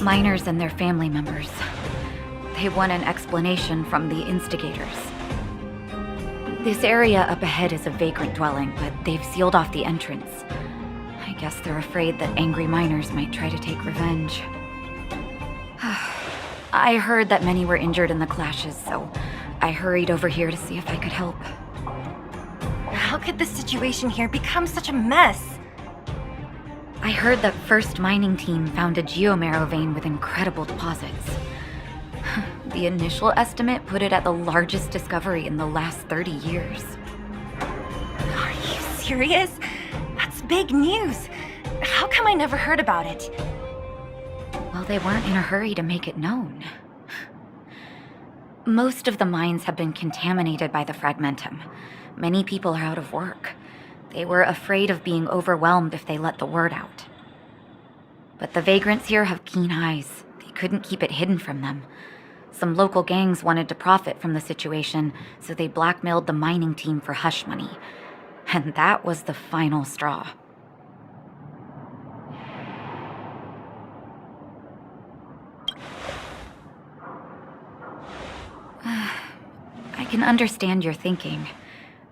Miners and their family members. They want an explanation from the instigators. This area up ahead is a vagrant dwelling, but they've sealed off the entrance. I guess they're afraid that angry miners might try to take revenge. I heard that many were injured in the clashes, so I hurried over here to see if I could help. How could the situation here become such a mess? I heard that First Mining Team found a geomarrow vein with incredible deposits. The initial estimate put it at the largest discovery in the last 30 years. Are you serious? That's big news. How come I never heard about it? Well, they weren't in a hurry to make it known. Most of the mines have been contaminated by the fragmentum. Many people are out of work. They were afraid of being overwhelmed if they let the word out. But the vagrants here have keen eyes. They couldn't keep it hidden from them. Some local gangs wanted to profit from the situation, so they blackmailed the mining team for hush money. And that was the final straw. I can understand your thinking.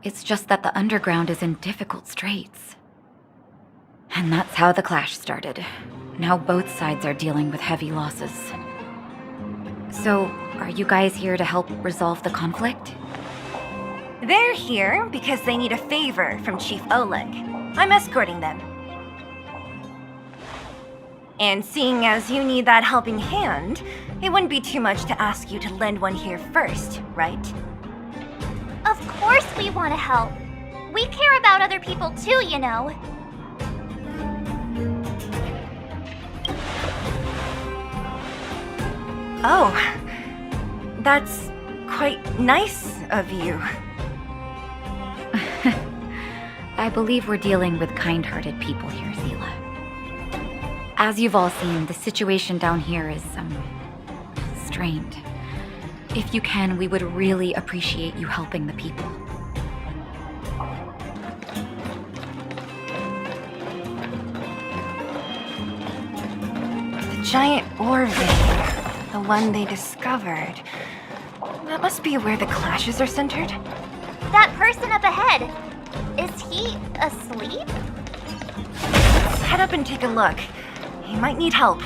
It's just that the underground is in difficult straits. And that's how the clash started. Now both sides are dealing with heavy losses. So, are you guys here to help resolve the conflict? They're here because they need a favor from Chief Oleg. I'm escorting them. And seeing as you need that helping hand, it wouldn't be too much to ask you to lend one here first, right? Of course we want to help. We care about other people too, you know. Oh, that's quite nice of you. I believe we're dealing with kind-hearted people here, Zila. As you've all seen, the situation down here is, strained. If you can, we would really appreciate you helping the people. The giant ore vein, the one they discovered. That must be where the clashes are centered. That person up ahead, is he asleep? Let's head up and take a look. He might need help.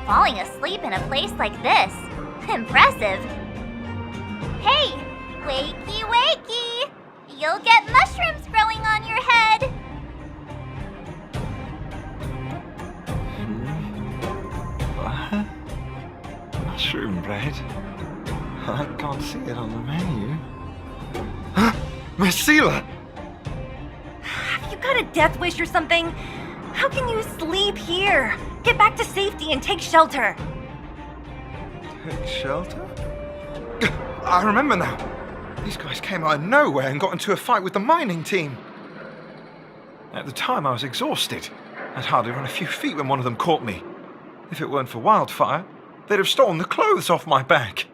Falling asleep in a place like this. Impressive. Hey, wakey wakey! You'll get mushrooms growing on your head. What? Mushroom bread? I can't see it on the menu. Miss Zila! Have you got a death wish or something? How can you sleep here? Get back to safety and take shelter. Take shelter? I remember now. These guys came out of nowhere and got into a fight with the mining team. At the time, I was exhausted. I'd hardly run a few feet when one of them caught me. If it weren't for Wildfire, they'd have stolen the clothes off my back.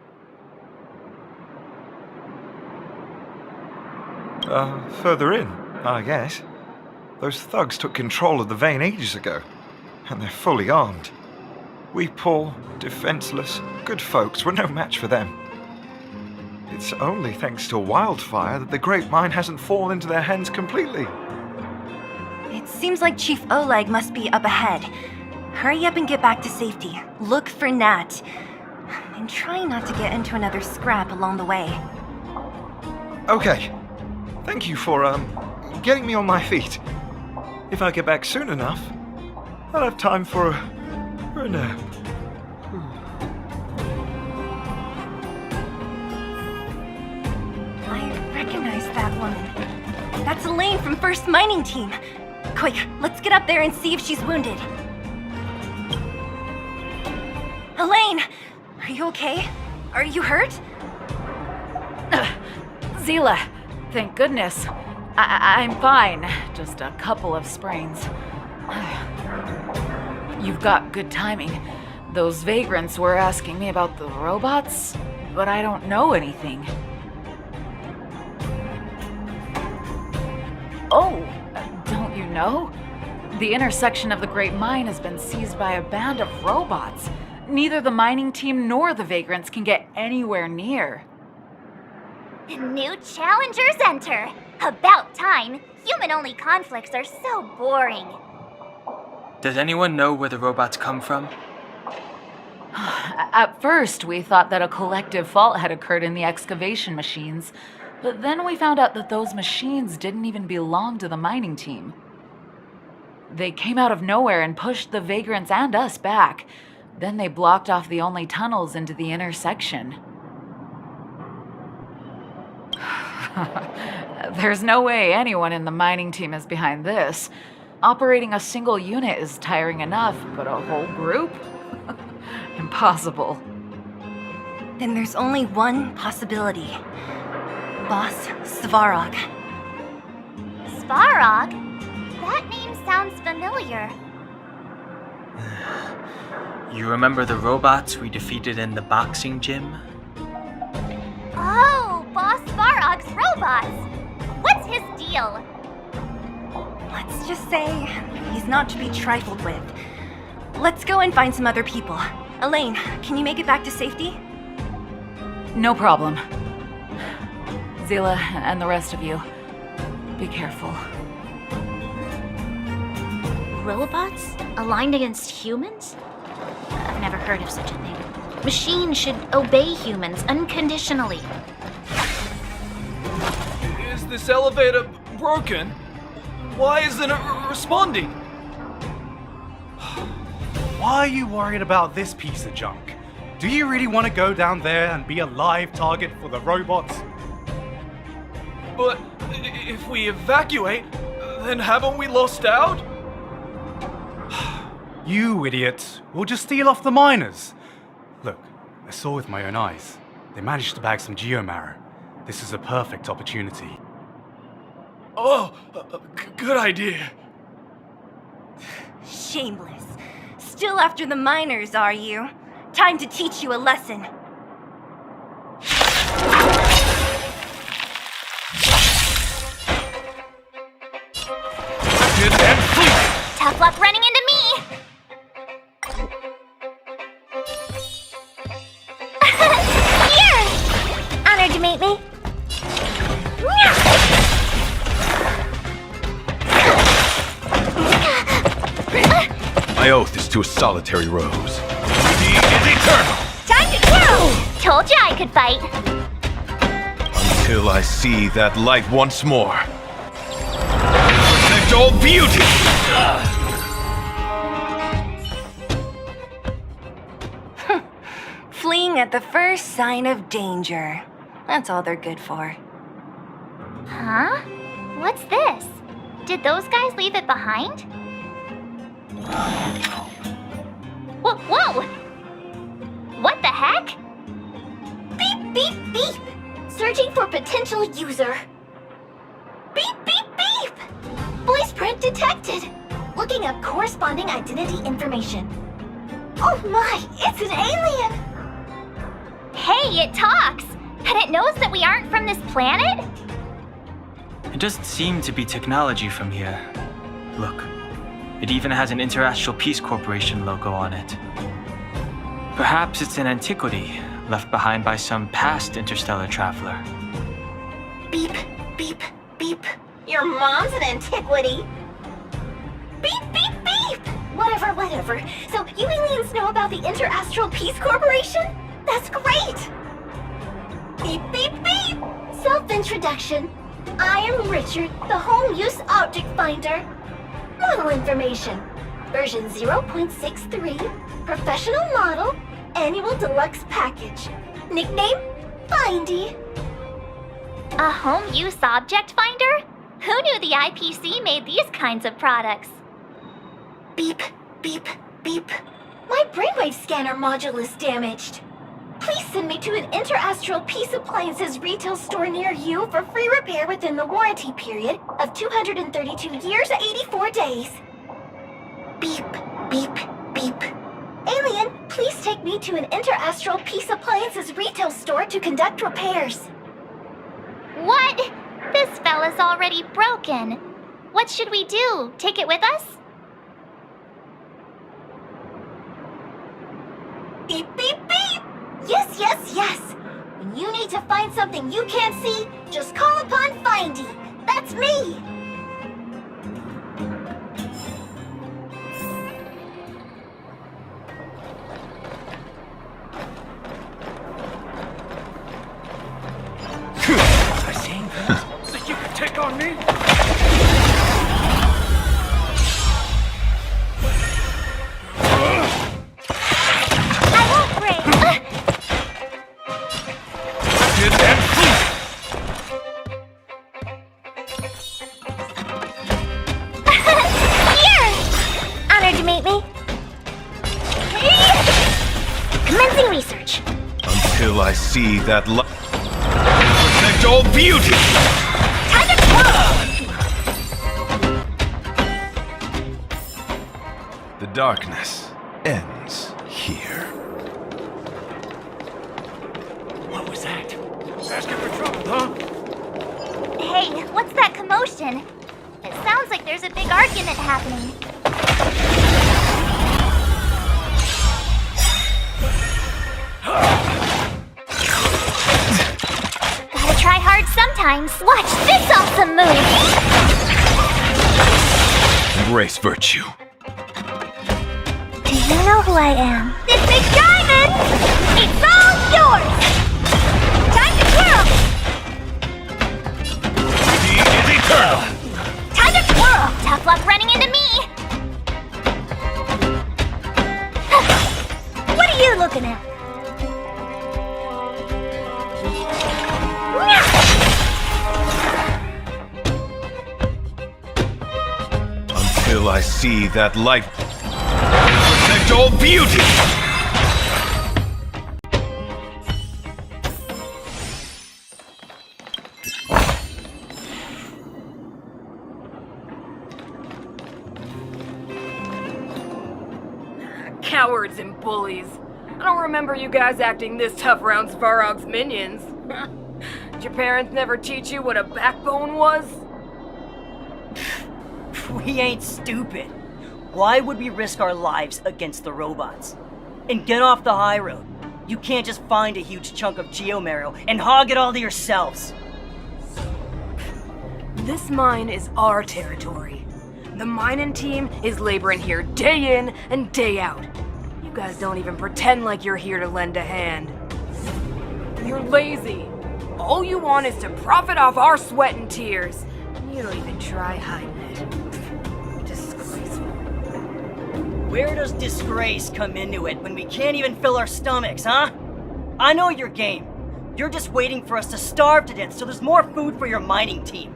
Further in, I guess. Those thugs took control of the vein ages ago, and they're fully armed. We poor, defenseless, good folks were no match for them. It's only thanks to Wildfire that the Great Mine hasn't fallen into their hands completely. It seems like Chief Oleg must be up ahead. Hurry up and get back to safety. Look for Nat. And try not to get into another scrap along the way. Okay. Thank you for, getting me on my feet. If I get back soon enough, I'll have time for a nap. I recognize that woman. That's Elaine from First Mining Team. Quick, let's get up there and see if she's wounded. Elaine! Are you okay? Are you hurt? Zila, thank goodness. I'm fine. Just a couple of sprains. You've got good timing. Those vagrants were asking me about the robots, but I don't know anything. Oh, don't you know? The intersection of the Great Mine has been seized by a band of robots. Neither the mining team nor the vagrants can get anywhere near. New challengers enter. About time. Human-only conflicts are so boring. Does anyone know where the robots come from? At first, we thought that a collective fault had occurred in the excavation machines, but then we found out that those machines didn't even belong to the mining team. They came out of nowhere and pushed the vagrants and us back. Then they blocked off the only tunnels into the intersection. There's no way anyone in the mining team is behind this. Operating a single unit is tiring enough, but a whole group? Impossible. Then there's only one possibility. Boss Svarog. Svarog? That name sounds familiar. You remember the robots we defeated in the boxing gym? Oh, Boss Svarog's robots! What's his deal? Let's just say he's not to be trifled with. Let's go and find some other people. Elaine, can you make it back to safety? No problem. Zila and the rest of you, be careful. Robots? Aligned against humans? I've never heard of such a thing. Machines should obey humans unconditionally. Is this elevator broken? Why isn't it responding? Why are you worried about this piece of junk? Do you really want to go down there and be a live target for the robots? But if we evacuate, then haven't we lost out? You idiot. We'll just steal off the miners. Look, I saw with my own eyes. They managed to bag some geomarrow. This is a perfect opportunity. Oh, good idea. Shameless. Still after the miners, are you? Time to teach you a lesson. Tough luck running into me! Here! Honored to meet me. My oath is to a solitary rose. Duty is eternal! Time to go! Told you I could fight. Until I see that light once more. Protect all beauty! Fleeing at the first sign of danger. That's all they're good for. Huh? What's this? Did those guys leave it behind? Whoa! Whoa! What the heck? Beep, beep, beep! Searching for potential user. Beep, beep, beep! Voice print detected. Looking up corresponding identity information. Oh my, it's an alien! Hey, it talks! And it knows that we aren't from this planet? It doesn't seem to be technology from here. Look, it even has an Interastral Peace Corporation logo on it. Perhaps it's an antiquity left behind by some past interstellar traveler. Beep, beep, beep. Your mom's an antiquity. Beep, beep, beep! Whatever, whatever. So you aliens know about the Interastral Peace Corporation? That's great! Beep, beep, beep! Self-introduction. I am Richard, the Home Use Object Finder. Model information. Version 0.63. Professional model. Annual deluxe package. Nickname? Findy. A Home Use Object Finder? Who knew the IPC made these kinds of products? Beep, beep, beep. My brainwave scanner module is damaged. Please send me to an Interastral Peace Appliances retail store near you for free repair within the warranty period of 232 years, 84 days. Beep, beep, beep. Alien, please take me to an Interastral Peace Appliances retail store to conduct repairs. What? This fella's already broken. What should we do? Take it with us? Beep, beep, beep! Yes, yes, yes! When you need to find something you can't see, just call upon Findy. That's me! Think you can take on me? I won't break! Here! Honored to meet me. Commencing research. Until I see that light. Protect all beauty! Time to The darkness ends here. What was that? Asking for trouble, huh? Hey, what's that commotion? It sounds like there's a big argument happening. Gotta try hard sometimes. Watch this awesome move! Embrace virtue. Do you know who I am? This big diamond! It's all yours! Time to twirl! He is eternal! Time to twirl! Tough luck running into me! What are you looking at? Until I see that light. Protect all beauty! Cowards and bullies. I don't remember you guys acting this tough around Svarog's minions. Did your parents never teach you what a backbone was? We ain't stupid. Why would we risk our lives against the robots? And get off the high road. You can't just find a huge chunk of geomarrow and hog it all to yourselves. This mine is our territory. The mining team is laboring here day in and day out. You guys don't even pretend like you're here to lend a hand. You're lazy. All you want is to profit off our sweat and tears. And you don't even try hiding it. Disgraceful. Where does disgrace come into it when we can't even fill our stomachs, huh? I know your game. You're just waiting for us to starve to death so there's more food for your mining team.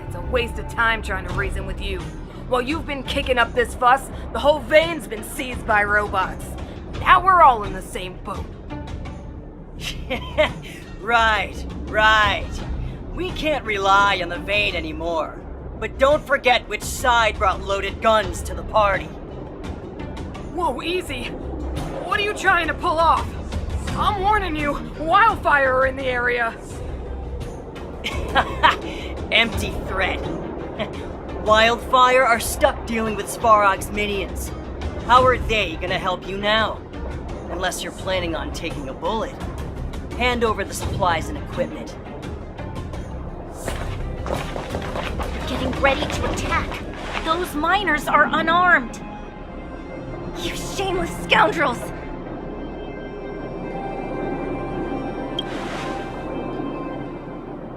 It's a waste of time trying to reason with you. While you've been kicking up this fuss, the whole vein's been seized by robots. Now we're all in the same boat. Right. We can't rely on the vein anymore. But don't forget which side brought loaded guns to the party. Whoa, easy. What are you trying to pull off? I'm warning you, wildfire are in the area. Empty threat. Wildfire are stuck dealing with Svarog's minions. How are they gonna help you now? Unless you're planning on taking a bullet. Hand over the supplies and equipment. Getting ready to attack. Those miners are unarmed. You shameless scoundrels!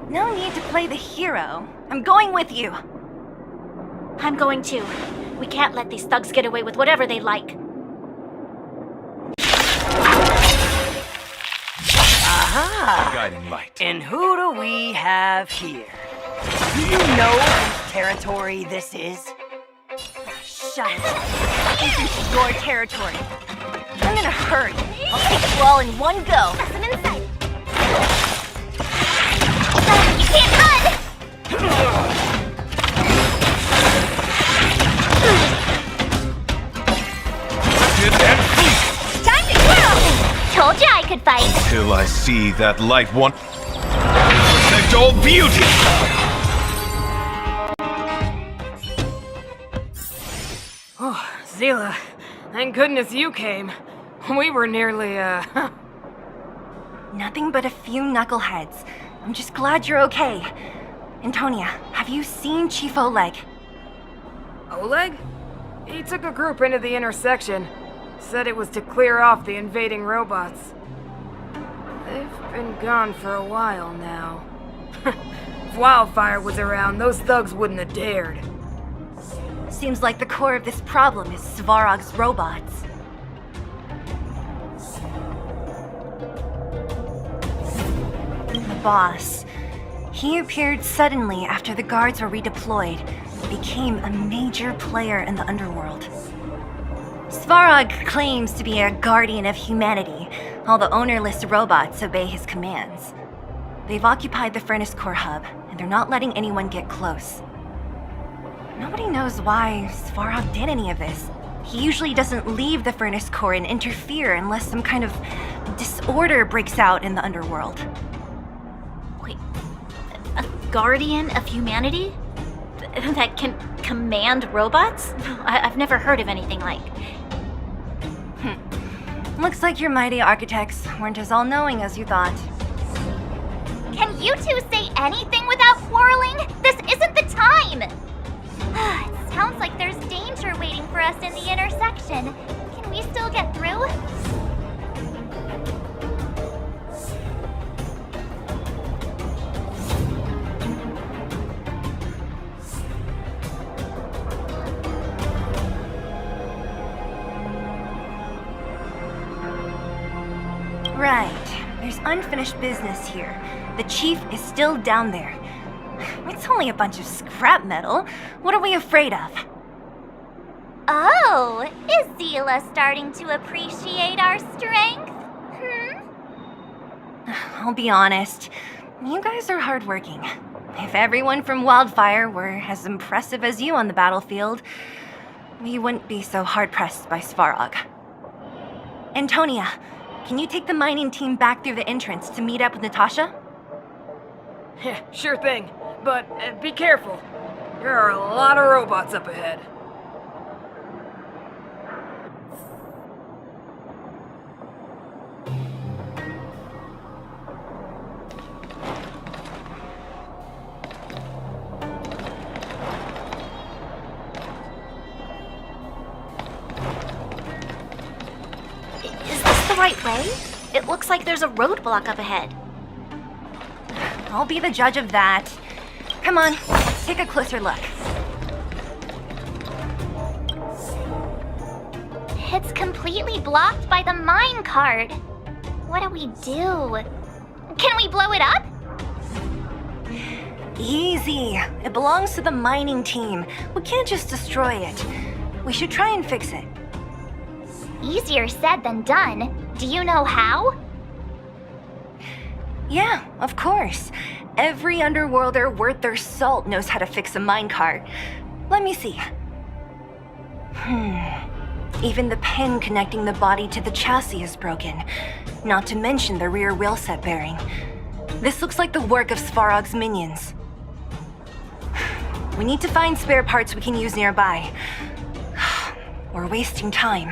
No need to play the hero. I'm going with you. I'm going too. We can't let these thugs get away with whatever they like. Aha! Guiding light. And who do we have here? Do you know whose territory this is? Shut it. This is your territory. I'm gonna hurry. I'll take you all in one go. Press him inside. You can't run! Time to kill! Told you I could fight. Till I see that light one. Protect all beauty! Oh, Zila, thank goodness you came. We were nearly, Nothing but a few knuckleheads. I'm just glad you're okay. Antonia, have you seen Chief Oleg? Oleg? He took a group into the intersection. Said it was to clear off the invading robots. They've been gone for a while now. If Wildfire was around, those thugs wouldn't have dared. Seems like the core of this problem is Svarog's robots. The boss. He appeared suddenly after the guards were redeployed and became a major player in the underworld. Svarog claims to be a guardian of humanity. All the ownerless robots obey his commands. They've occupied the Furnace Core hub, and they're not letting anyone get close. Nobody knows why Svarog did any of this. He usually doesn't leave the Furnace Core and interfere unless some kind of disorder breaks out in the underworld. Wait, a guardian of humanity? That can command robots? I've never heard of anything like. Looks like your mighty architects weren't as all-knowing as you thought. Can you two say anything without quarreling? This isn't the time! It sounds like there's danger waiting for us in the intersection. Can we still get through? Right. There's unfinished business here. The chief is still down there. It's only a bunch of scrap metal. What are we afraid of? Oh, is Zila starting to appreciate our strength? I'll be honest. You guys are hardworking. If everyone from Wildfire were as impressive as you on the battlefield, we wouldn't be so hard-pressed by Svarog. Antonia, can you take the mining team back through the entrance to meet up with Natasha? Sure thing, but be careful. There are a lot of robots up ahead. Is this the right way? It looks like there's a roadblock up ahead. I'll be the judge of that. Come on, let's take a closer look. It's completely blocked by the mine cart. What do we do? Can we blow it up? Easy. It belongs to the mining team. We can't just destroy it. We should try and fix it. Easier said than done. Do you know how? Yeah, of course. Every underworlder worth their salt knows how to fix a minecart. Let me see. Even the pin connecting the body to the chassis is broken. Not to mention the rear wheel set bearing. This looks like the work of Svarog's minions. We need to find spare parts we can use nearby. We're wasting time.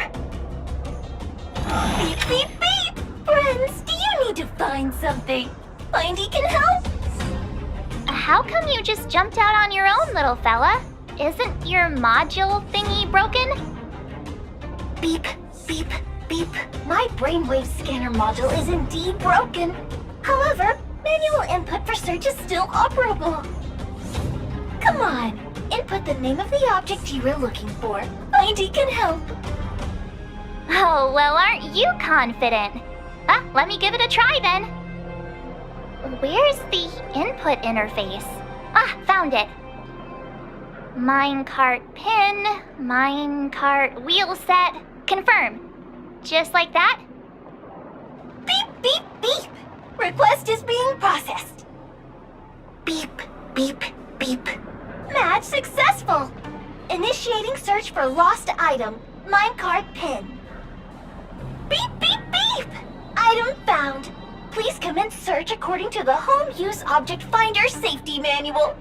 Beep, beep, beep! Friends, do you need to find something? Mindy can help? How come you just jumped out on your own, little fella? Isn't your module thingy broken? Beep, beep, beep. My brainwave scanner module is indeed broken. However, manual input for search is still operable. Come on, input the name of the object you were looking for. Mindy can help. Oh, well, aren't you confident? Let me give it a try then. Where's the input interface? Ah, found it. Minecart pin, minecart wheel set, confirm. Just like that? Beep, beep, beep. Request is being processed. Beep, beep, beep. Match successful. Initiating search for lost item, minecart pin. Beep, beep, beep. Item found. Please commence search according to the Home Use Object Finder Safety Manual.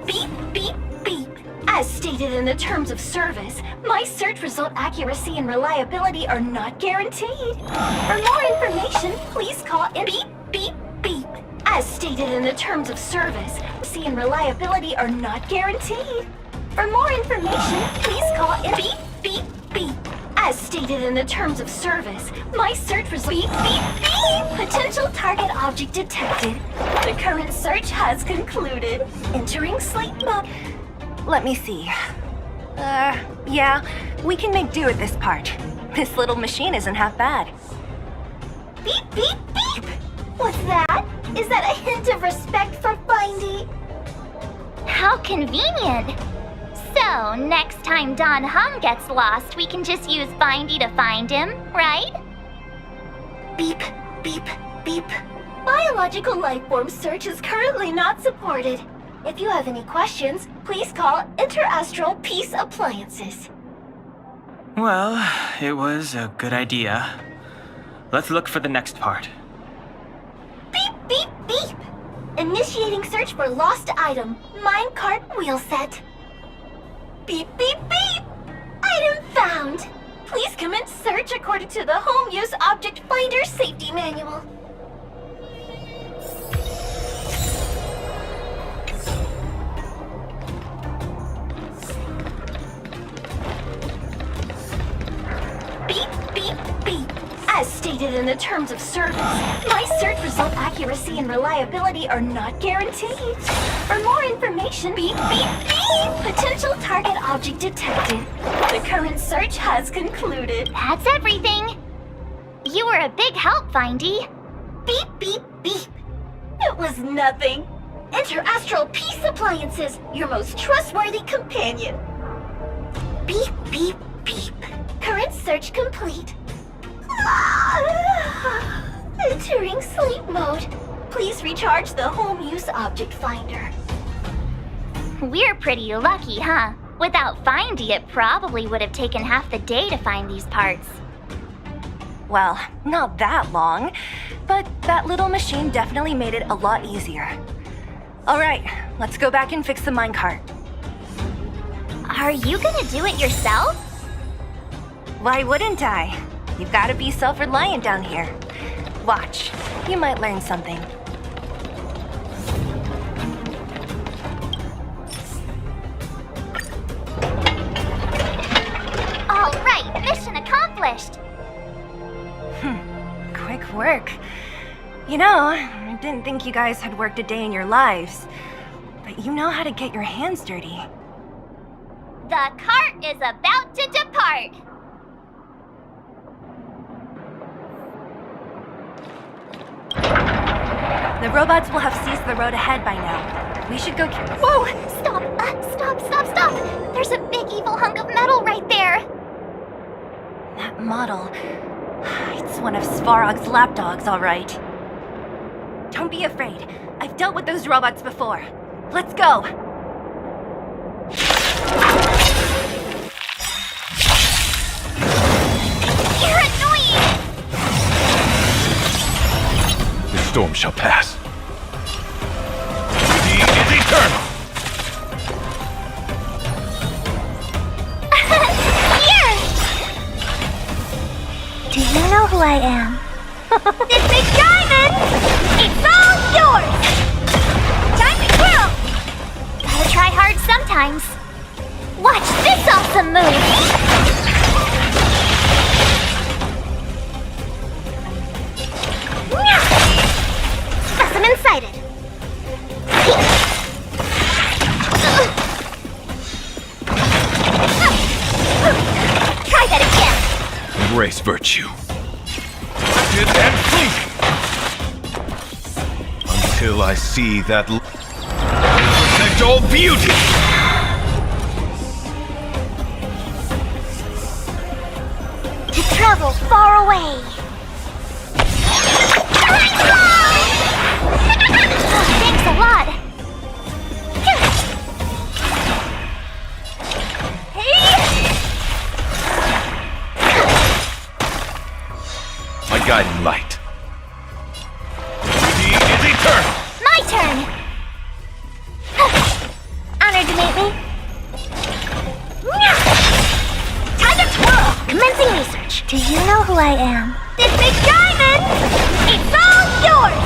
Beep, beep, beep. As stated in the terms of service, my search result accuracy and reliability are not guaranteed. For more information, please call in beep, beep, beep. As stated in the terms of service, accuracy and reliability are not guaranteed. For more information, please call in beep, beep, beep. As stated in the terms of service, my search result beep, beep, beep. Potential target object detected. The current search has concluded. Entering sleep mode. Let me see. Yeah, we can make do with this part. This little machine isn't half bad. Beep, beep, beep! What's that? Is that a hint of respect for Findy? How convenient. So, next time Don Hum gets lost, we can just use Findy to find him, right? Beep, beep, beep. Biological life form search is currently not supported. If you have any questions, please call Interastral Peace Appliances. Well, it was a good idea. Let's look for the next part. Beep, beep, beep! Initiating search for lost item, minecart wheel set. Beep, beep, beep! Item found! Please commence search according to the Home Use Object Finder Safety Manual. Beep, beep, beep. As stated in the terms of service, my search result accuracy and reliability are not guaranteed. For more information, beep, beep, beep. Potential target object detected. The current search has concluded. That's everything. You were a big help, Findy. Beep, beep, beep. It was nothing. Interastral Peace Appliances, your most trustworthy companion. Beep, beep, beep. Current search complete. Entering sleep mode. Please recharge the Home Use Object Finder. We're pretty lucky, huh? Without Findy, it probably would have taken half the day to find these parts. Well, not that long, but that little machine definitely made it a lot easier. All right, let's go back and fix the minecart. Are you gonna do it yourself? Why wouldn't I? You've got to be self-reliant down here. Watch, you might learn something. All right, mission accomplished. Quick work. You know, I didn't think you guys had worked a day in your lives, but you know how to get your hands dirty. The cart is about to depart. The robots will have seized the road ahead by now. We should go. Whoa! Stop! There's a big evil hunk of metal right there. That model. It's one of Svarog's lapdogs, all right. Don't be afraid. I've dealt with those robots before. Let's go. You're annoying! The storm shall pass. He is eternal! Here! Do you know who I am? This big diamond! It's all yours! Time to grow! Gotta try hard sometimes. Watch this awesome move! embrace virtue. Rugged and fleeting. Until I see that protect all beauty. To travel far away. Thanks a lot. My guiding light. Beauty is eternal. My turn. Honored to meet me. Time to twirl. Commencing research. Do you know who I am? This big diamond! It's all yours!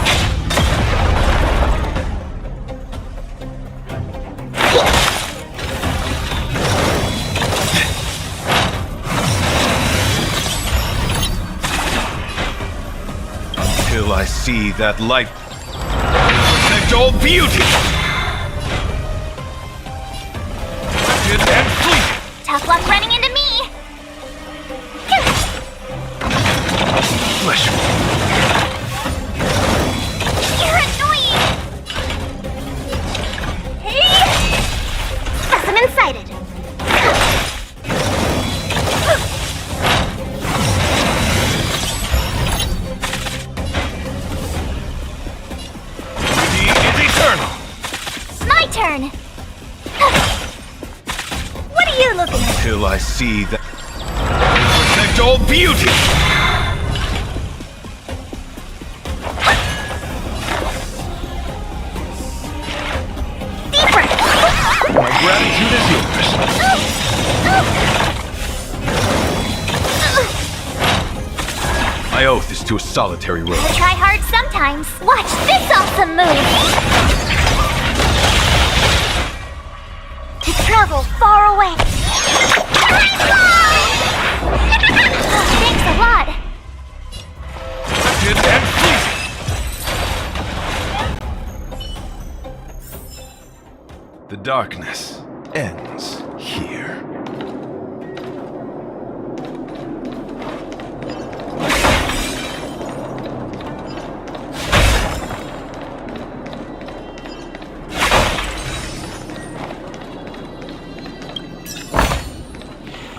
Until I see that light protect all beauty. Rugged and fleeting. Tough luck running into me. Flesh. You're annoying. Hey! Specimen sighted. Beauty is eternal. My turn. What are you looking at? Till I see that protect all beauty. Deep breath. My gratitude is yours. My oath is to a solitary road. I try hard sometimes. Watch this awesome move. To travel far away. Thanks a lot. Rugged and fleeting. The darkness ends here.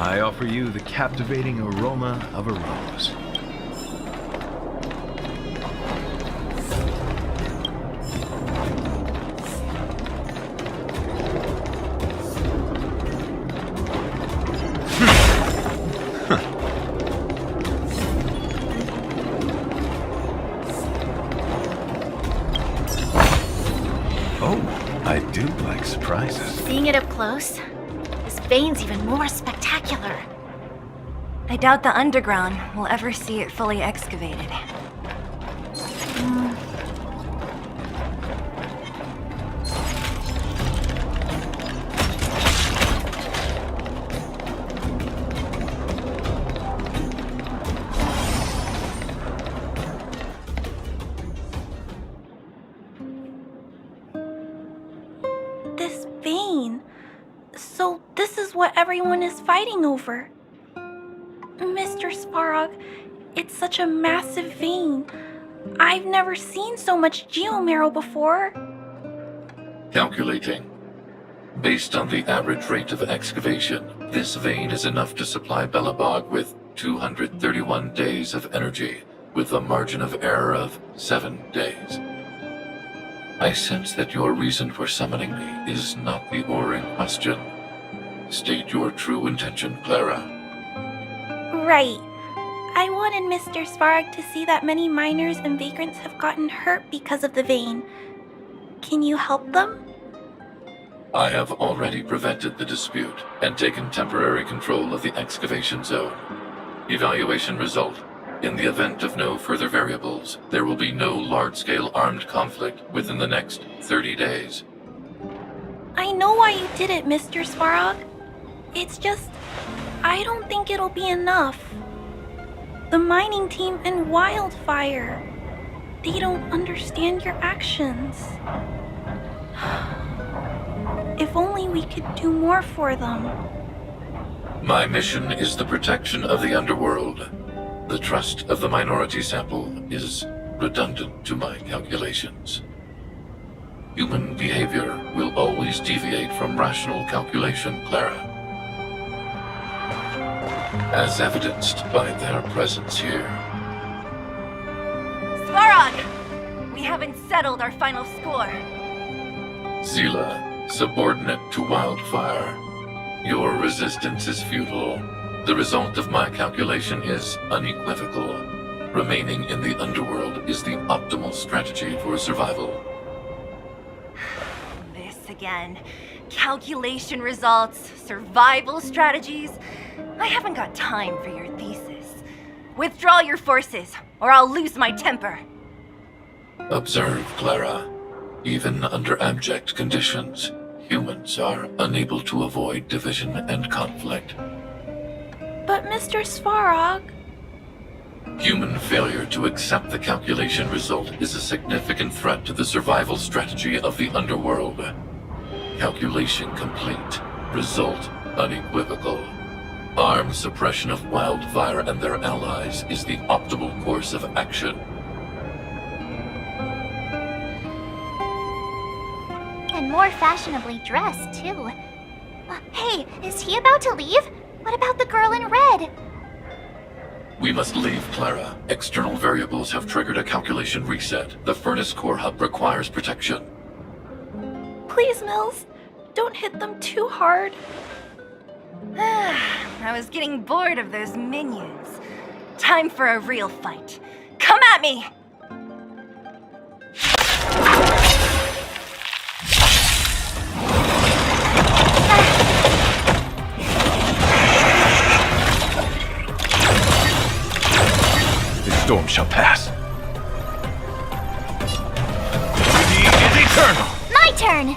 I offer you the captivating aroma of a rose. Oh, I do like surprises. Seeing it up close, this vein's even more spectacular. I doubt the underground will ever see it fully excavated. This vein. So this is what everyone is fighting over. Mr. Svarog, it's such a massive vein. I've never seen so much geomarrow before. Calculating. Based on the average rate of excavation, this vein is enough to supply Belobog with 231 days of energy, with a margin of error of 7 days. I sense that your reason for summoning me is not the ore in question. State your true intention, Clara. Right. I wanted Mr. Svarog to see that many miners and vagrants have gotten hurt because of the vein. Can you help them? I have already prevented the dispute and taken temporary control of the excavation zone. Evaluation result. In the event of no further variables, there will be no large-scale armed conflict within the next 30 days. I know why you did it, Mr. Svarog. It's just, I don't think it'll be enough. The mining team and Wildfire, they don't understand your actions. If only we could do more for them. My mission is the protection of the underworld. The trust of the minority sample is redundant to my calculations. Human behavior will always deviate from rational calculation, Clara. As evidenced by their presence here. Svarog! We haven't settled our final score. Zila, subordinate to Wildfire. Your resistance is futile. The result of my calculation is unequivocal. Remaining in the underworld is the optimal strategy for survival. This again. Calculation results, survival strategies. I haven't got time for your thesis. Withdraw your forces, or I'll lose my temper. Observe, Clara. Even under abject conditions, humans are unable to avoid division and conflict. But Mr. Svarog... Human failure to accept the calculation result is a significant threat to the survival strategy of the underworld. Calculation complete. Result unequivocal. Armed suppression of Wildfire and their allies is the optimal course of action. And more fashionably dressed, too. Hey, is he about to leave? What about the girl in red? We must leave, Clara. External variables have triggered a calculation reset. The furnace core hub requires protection. Please, Mills, don't hit them too hard. I was getting bored of those minions. Time for a real fight. Come at me! This storm shall pass. He is eternal! My turn!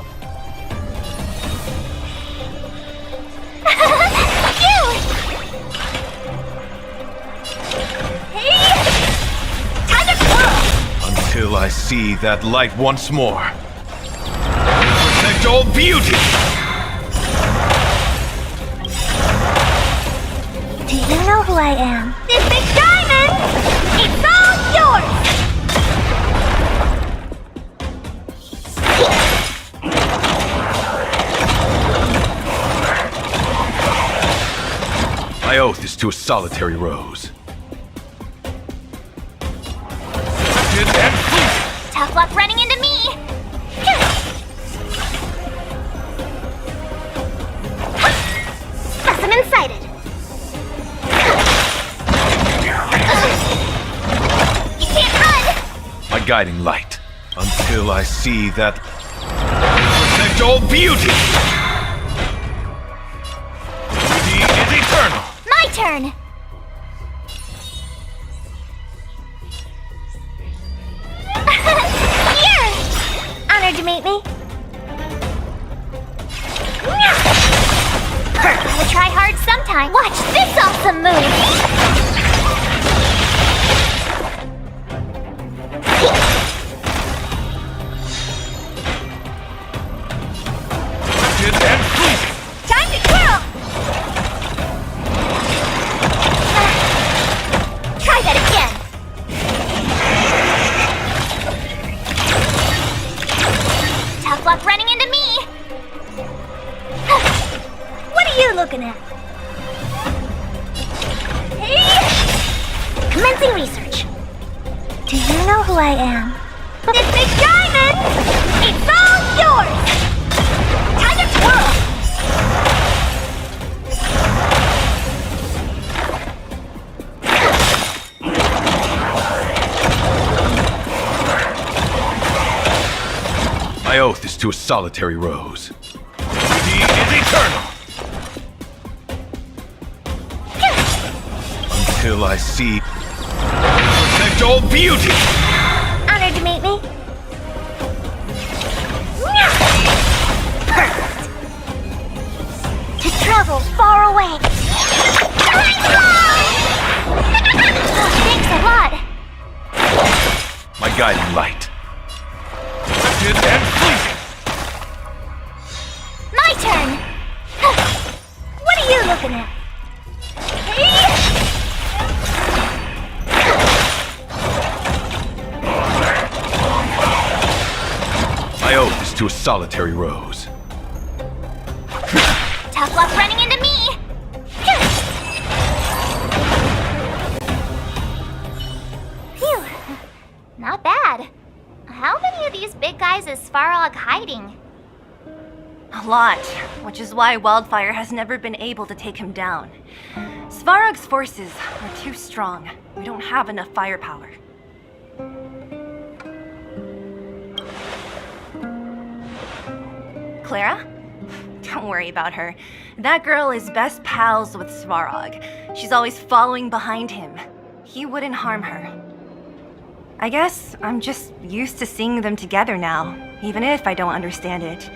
Until I see that light once more. Protect all beauty! Do you know who I am? This big diamond! It's all yours! My oath is to a solitary rose. Tough luck running into me! Specimen sighted! You can't run! My guiding light. Until I see that... Protect all beauty! He is eternal! My turn! Honored to meet me. Gotta try hard sometime. Watch this awesome move! Time to twirl! Try that again! Tough luck running into me! What are you looking at? Hey! Commencing research. Do you know who I am? This big diamond! It's all yours! Time to twirl! My oath is to a solitary rose. He is eternal! Until I see... Protect all beauty! Honored to meet me. Perfect. To travel far away. Oh, thanks a lot. My guiding light. My turn! What are you looking at? to a solitary rose. Tough luck running into me! Phew. Not bad. How many of these big guys is Svarog hiding? A lot, which is why Wildfire has never been able to take him down. Svarog's forces are too strong. We don't have enough firepower. Clara? Don't worry about her. That girl is best pals with Svarog. She's always following behind him. He wouldn't harm her. I guess I'm just used to seeing them together now, even if I don't understand it.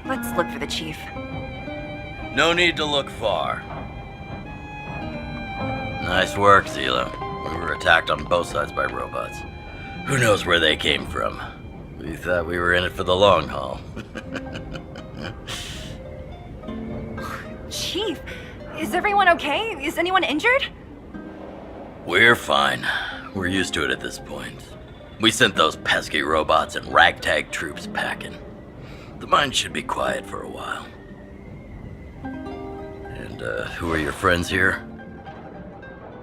Let's look for the chief. No need to look far. Nice work, Zila. We were attacked on both sides by robots. Who knows where they came from? We thought we were in it for the long haul. Chief, is everyone okay? Is anyone injured? We're fine. We're used to it at this point. We sent those pesky robots and ragtag troops packing. The mine should be quiet for a while. And, who are your friends here?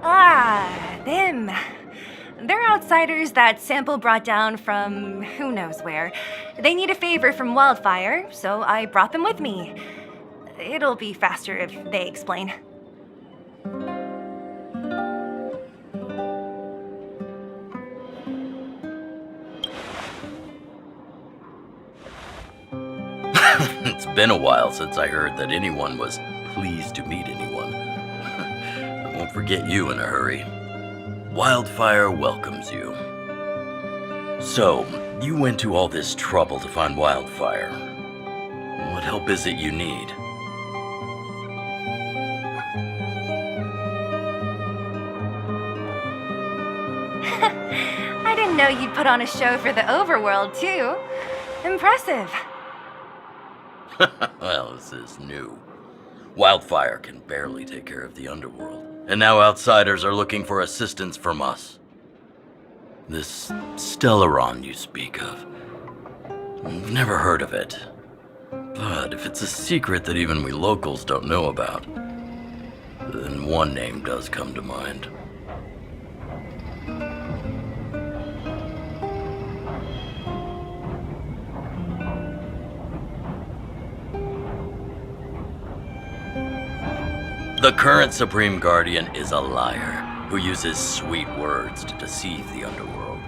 Ah, them. They're outsiders that Sample brought down from who knows where. They need a favor from Wildfire, so I brought them with me. It'll be faster if they explain. It's been a while since I heard that anyone was pleased to meet anyone. I won't forget you in a hurry. Wildfire welcomes you. So, you went to all this trouble to find Wildfire. What help is it you need? I didn't know you'd put on a show for the overworld, too. Impressive. Well, this is new. Wildfire can barely take care of the underworld, and now outsiders are looking for assistance from us. This Stellaron you speak of, I've never heard of it. But if it's a secret that even we locals don't know about, then one name does come to mind. The current Supreme Guardian is a liar who uses sweet words to deceive the underworld.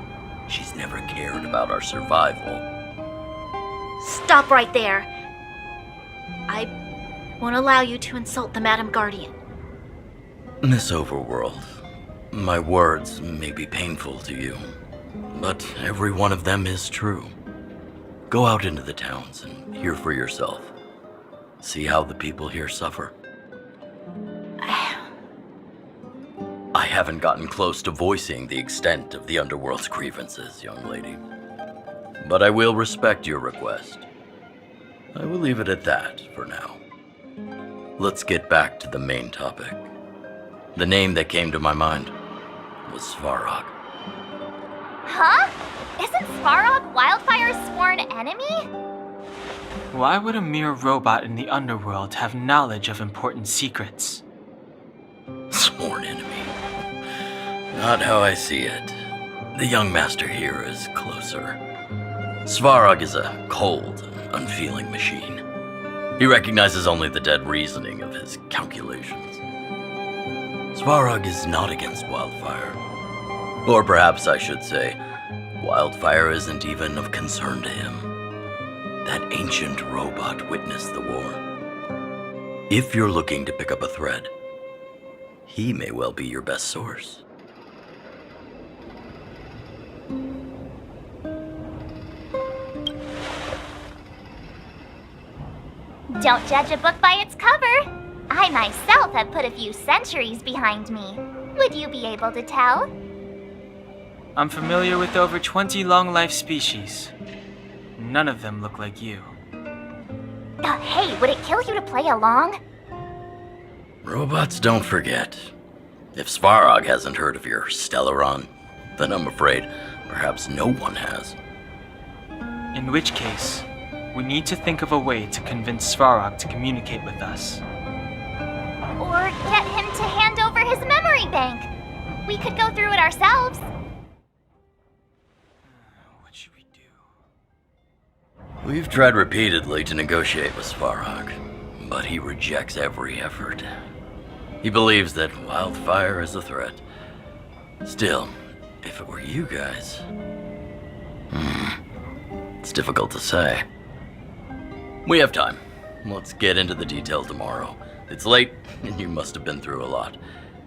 She's never cared about our survival. Stop right there. I won't allow you to insult the Madam Guardian. Miss Overworld, my words may be painful to you, but every one of them is true. Go out into the towns and hear for yourself. See how the people here suffer. I haven't gotten close to voicing the extent of the underworld's grievances, young lady. But I will respect your request. I will leave it at that for now. Let's get back to the main topic. The name that came to my mind was Svarog. Huh? Isn't Svarog Wildfire's sworn enemy? Why would a mere robot in the underworld have knowledge of important secrets? Sworn enemy. Not how I see it. The young master here is closer. Svarog is a cold and unfeeling machine. He recognizes only the dead reasoning of his calculations. Svarog is not against Wildfire. Or perhaps I should say, Wildfire isn't even of concern to him. That ancient robot witnessed the war. If you're looking to pick up a thread, he may well be your best source. Don't judge a book by its cover. I myself have put a few centuries behind me. Would you be able to tell? I'm familiar with over 20 long-life species. None of them look like you. Hey, would it kill you to play along? Robots don't forget. If Svarog hasn't heard of your Stellaron, then I'm afraid perhaps no one has. In which case, we need to think of a way to convince Svarog to communicate with us. Or get him to hand over his memory bank. We could go through it ourselves. What should we do? We've tried repeatedly to negotiate with Svarog, but he rejects every effort. He believes that wildfire is a threat. Still, if it were you guys... it's difficult to say. We have time. Let's get into the details tomorrow. It's late, and you must have been through a lot.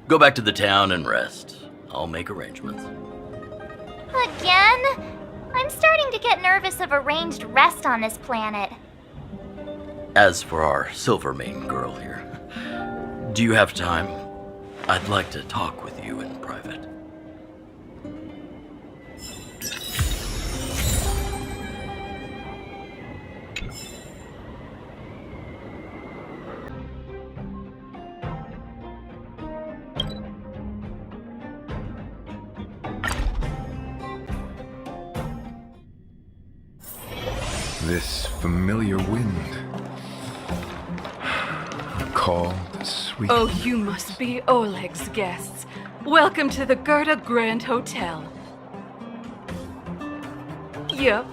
Go back to the town and rest. I'll make arrangements. Again? I'm starting to get nervous of arranged rest on this planet. As for our Silvermane girl here, do you have time? I'd like to talk with you in private. This familiar wind. Cold, sweet. Oh, you must be Oleg's guests. Welcome to the Gerda Grand Hotel. Yep,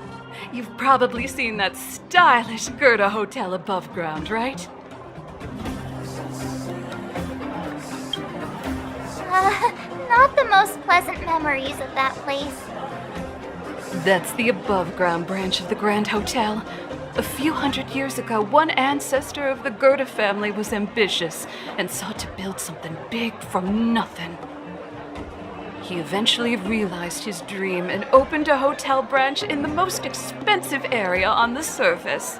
you've probably seen that stylish Gerda Hotel above ground, right? Not the most pleasant memories of that place. That's the above-ground branch of the Grand Hotel. A few hundred years ago, one ancestor of the Gerda family was ambitious and sought to build something big from nothing. He eventually realized his dream and opened a hotel branch in the most expensive area on the surface.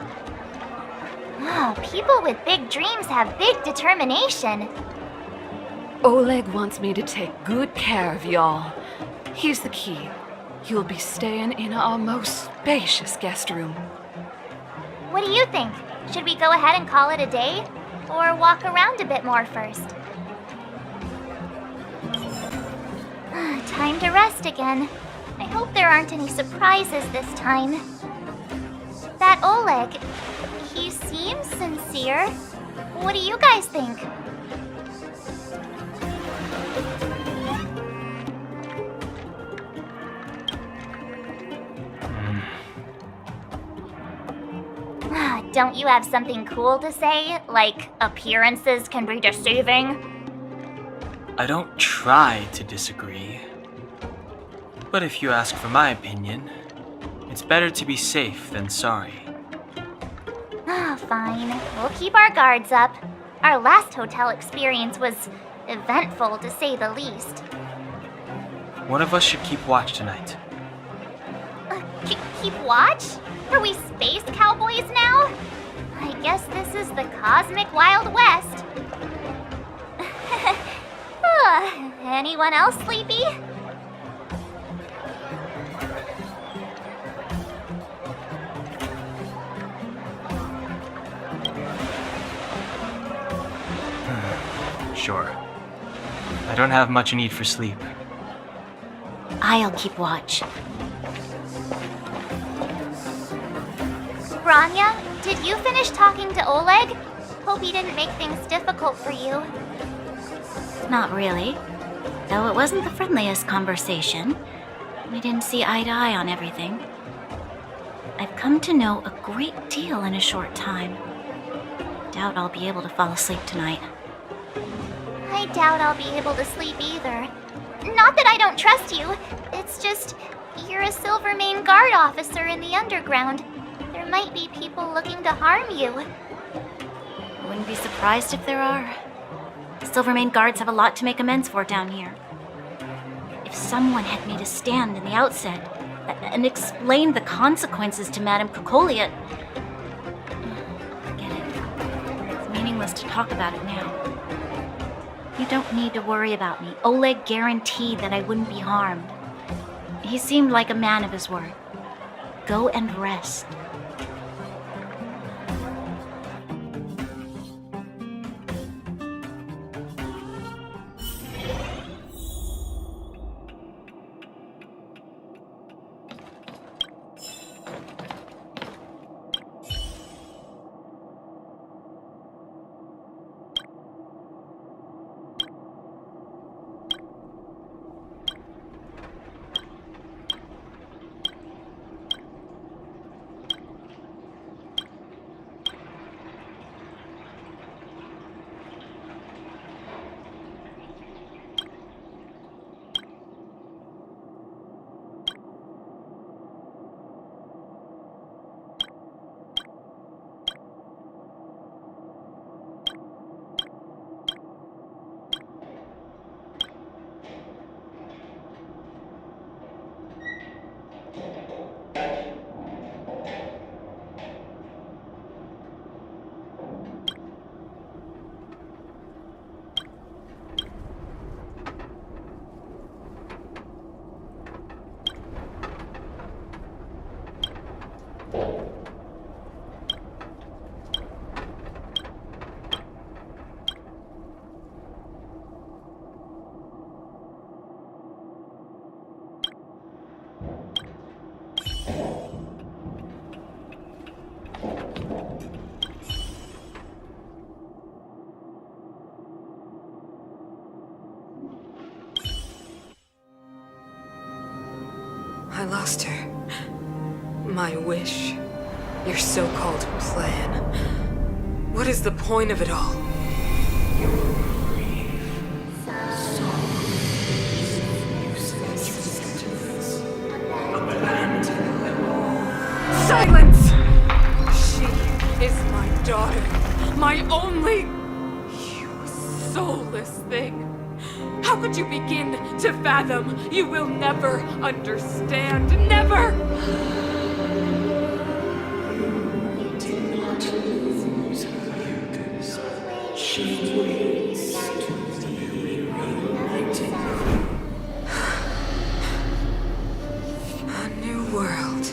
Oh, people with big dreams have big determination. Oleg wants me to take good care of y'all. Here's the key. You'll be staying in our most spacious guest room. What do you think? Should we go ahead and call it a day? Or walk around a bit more first? Time to rest again. I hope there aren't any surprises this time. That Oleg, he seems sincere. What do you guys think? Don't you have something cool to say? Like, appearances can be deceiving? I don't try to disagree. But if you ask for my opinion, it's better to be safe than sorry. Fine. We'll keep our guards up. Our last hotel experience was eventful, to say the least. One of us should keep watch tonight. Keep watch? Are we space cowboys now? I guess this is the cosmic Wild West. Anyone else sleepy? Sure. I don't have much need for sleep. I'll keep watch. Branya, did you finish talking to Oleg? Hope he didn't make things difficult for you. Not really. Though it wasn't the friendliest conversation. We didn't see eye to eye on everything. I've come to know a great deal in a short time. Doubt I'll be able to fall asleep tonight. I doubt I'll be able to sleep either. Not that I don't trust you. It's just, you're a Silvermane guard officer in the underground. There might be people looking to harm you. I wouldn't be surprised if there are. The Silvermane guards have a lot to make amends for down here. If someone had made a stand in the outset and explained the consequences to Madame Cocolia... Forget it. It's meaningless to talk about it now. You don't need to worry about me. Oleg guaranteed that I wouldn't be harmed. He seemed like a man of his word. Go and rest. I lost her. My wish. Your so-called plan. What is the point of it all? Silence! She is my daughter. My only... You soulless thing. How could you begin to fathom? You will never understand. Never! A new world.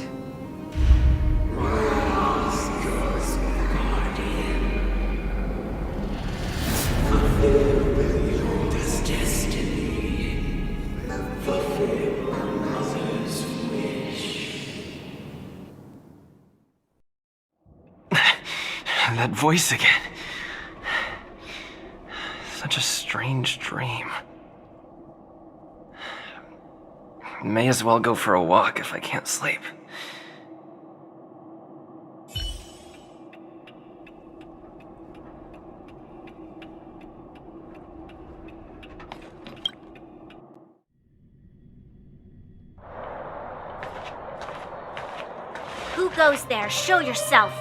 That voice again. Such a strange dream. May as well go for a walk if I can't sleep. Who goes there? Show yourself.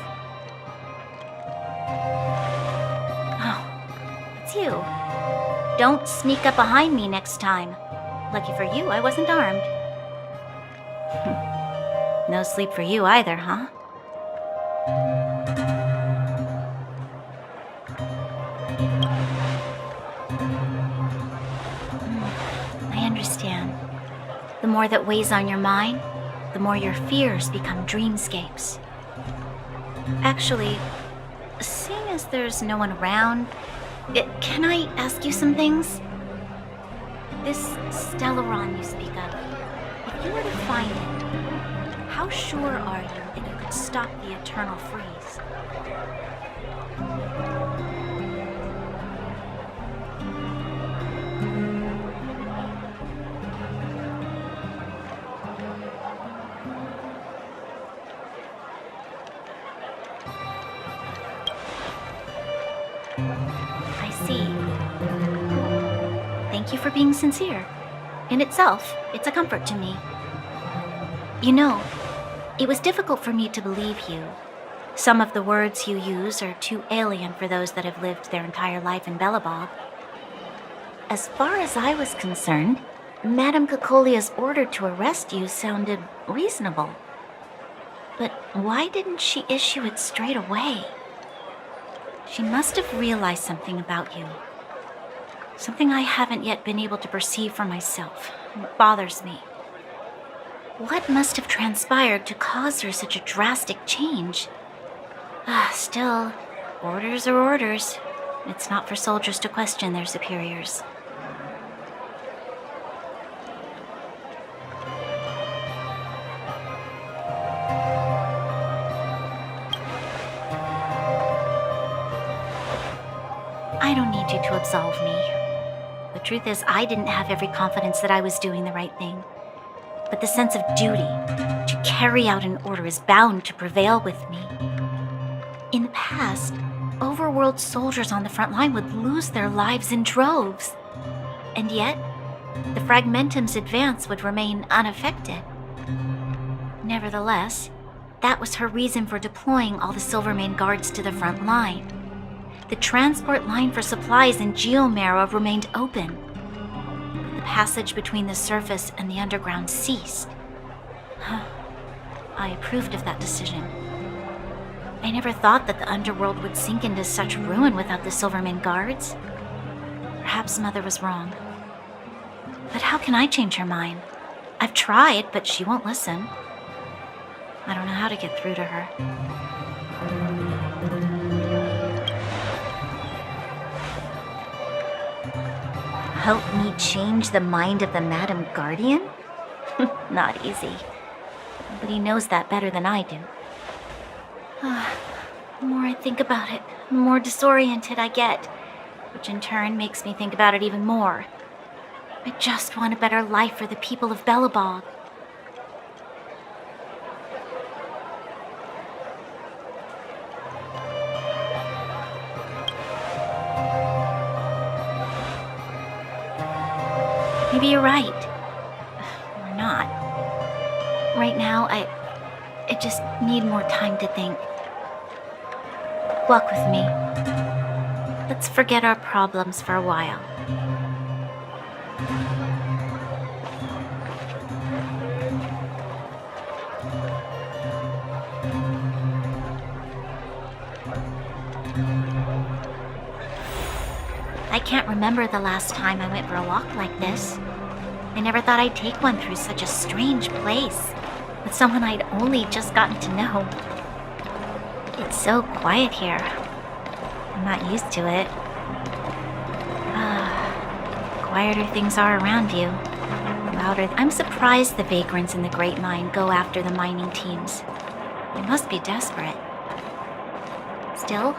You. Don't sneak up behind me next time. Lucky for you, I wasn't armed. No sleep for you either, huh? I understand. The more that weighs on your mind, the more your fears become dreamscapes. Actually, seeing as there's no one around, can I ask you some things? This Stellaron you speak of, if you were to find it, how sure are you that you could stop the eternal freeze? Thank you for being sincere. In itself, it's a comfort to me. You know, it was difficult for me to believe you. Some of the words you use are too alien for those that have lived their entire life in Belobog. As far as I was concerned, Madame Cocolia's order to arrest you sounded reasonable. But why didn't she issue it straight away? She must have realized something about you. Something I haven't yet been able to perceive for myself. It bothers me. What must have transpired to cause her such a drastic change? Still, orders are orders. It's not for soldiers to question their superiors. I don't need you to absolve me. The truth is, I didn't have every confidence that I was doing the right thing. But the sense of duty to carry out an order is bound to prevail with me. In the past, overworld soldiers on the front line would lose their lives in droves. And yet, the Fragmentum's advance would remain unaffected. Nevertheless, that was her reason for deploying all the Silvermane guards to the front line. The transport line for supplies in Geomera remained open. The passage between the surface and the underground ceased. I approved of that decision. I never thought that the underworld would sink into such ruin without the Silvermane guards. Perhaps Mother was wrong. But how can I change her mind? I've tried, but she won't listen. I don't know how to get through to her. Help me change the mind of the Madam Guardian? Not easy. But he knows that better than I do. The more I think about it, the more disoriented I get, which in turn makes me think about it even more. I just want a better life for the people of Belobog. Maybe you're right. Or not. Right now, I just need more time to think. Walk with me. Let's forget our problems for a while. I can't remember the last time I went for a walk like this. I never thought I'd take one through such a strange place, with someone I'd only just gotten to know. It's so quiet here. I'm not used to it. Quieter things are around you, the louder. I'm surprised the vagrants in the Great Mine go after the mining teams. They must be desperate. Still,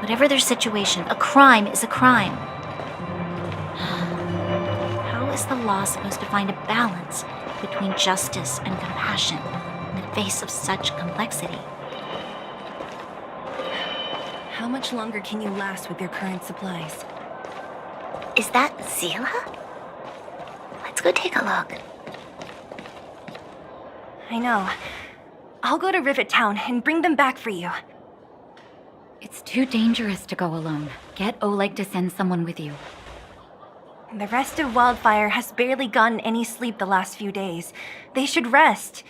whatever their situation, a crime is a crime. How is the law supposed to find a balance between justice and compassion in the face of such complexity? How much longer can you last with your current supplies? Is that Zila? Let's go take a look. I know. I'll go to Rivet Town and bring them back for you. It's too dangerous to go alone. Get Oleg to send someone with you. The rest of Wildfire has barely gotten any sleep the last few days. They should rest.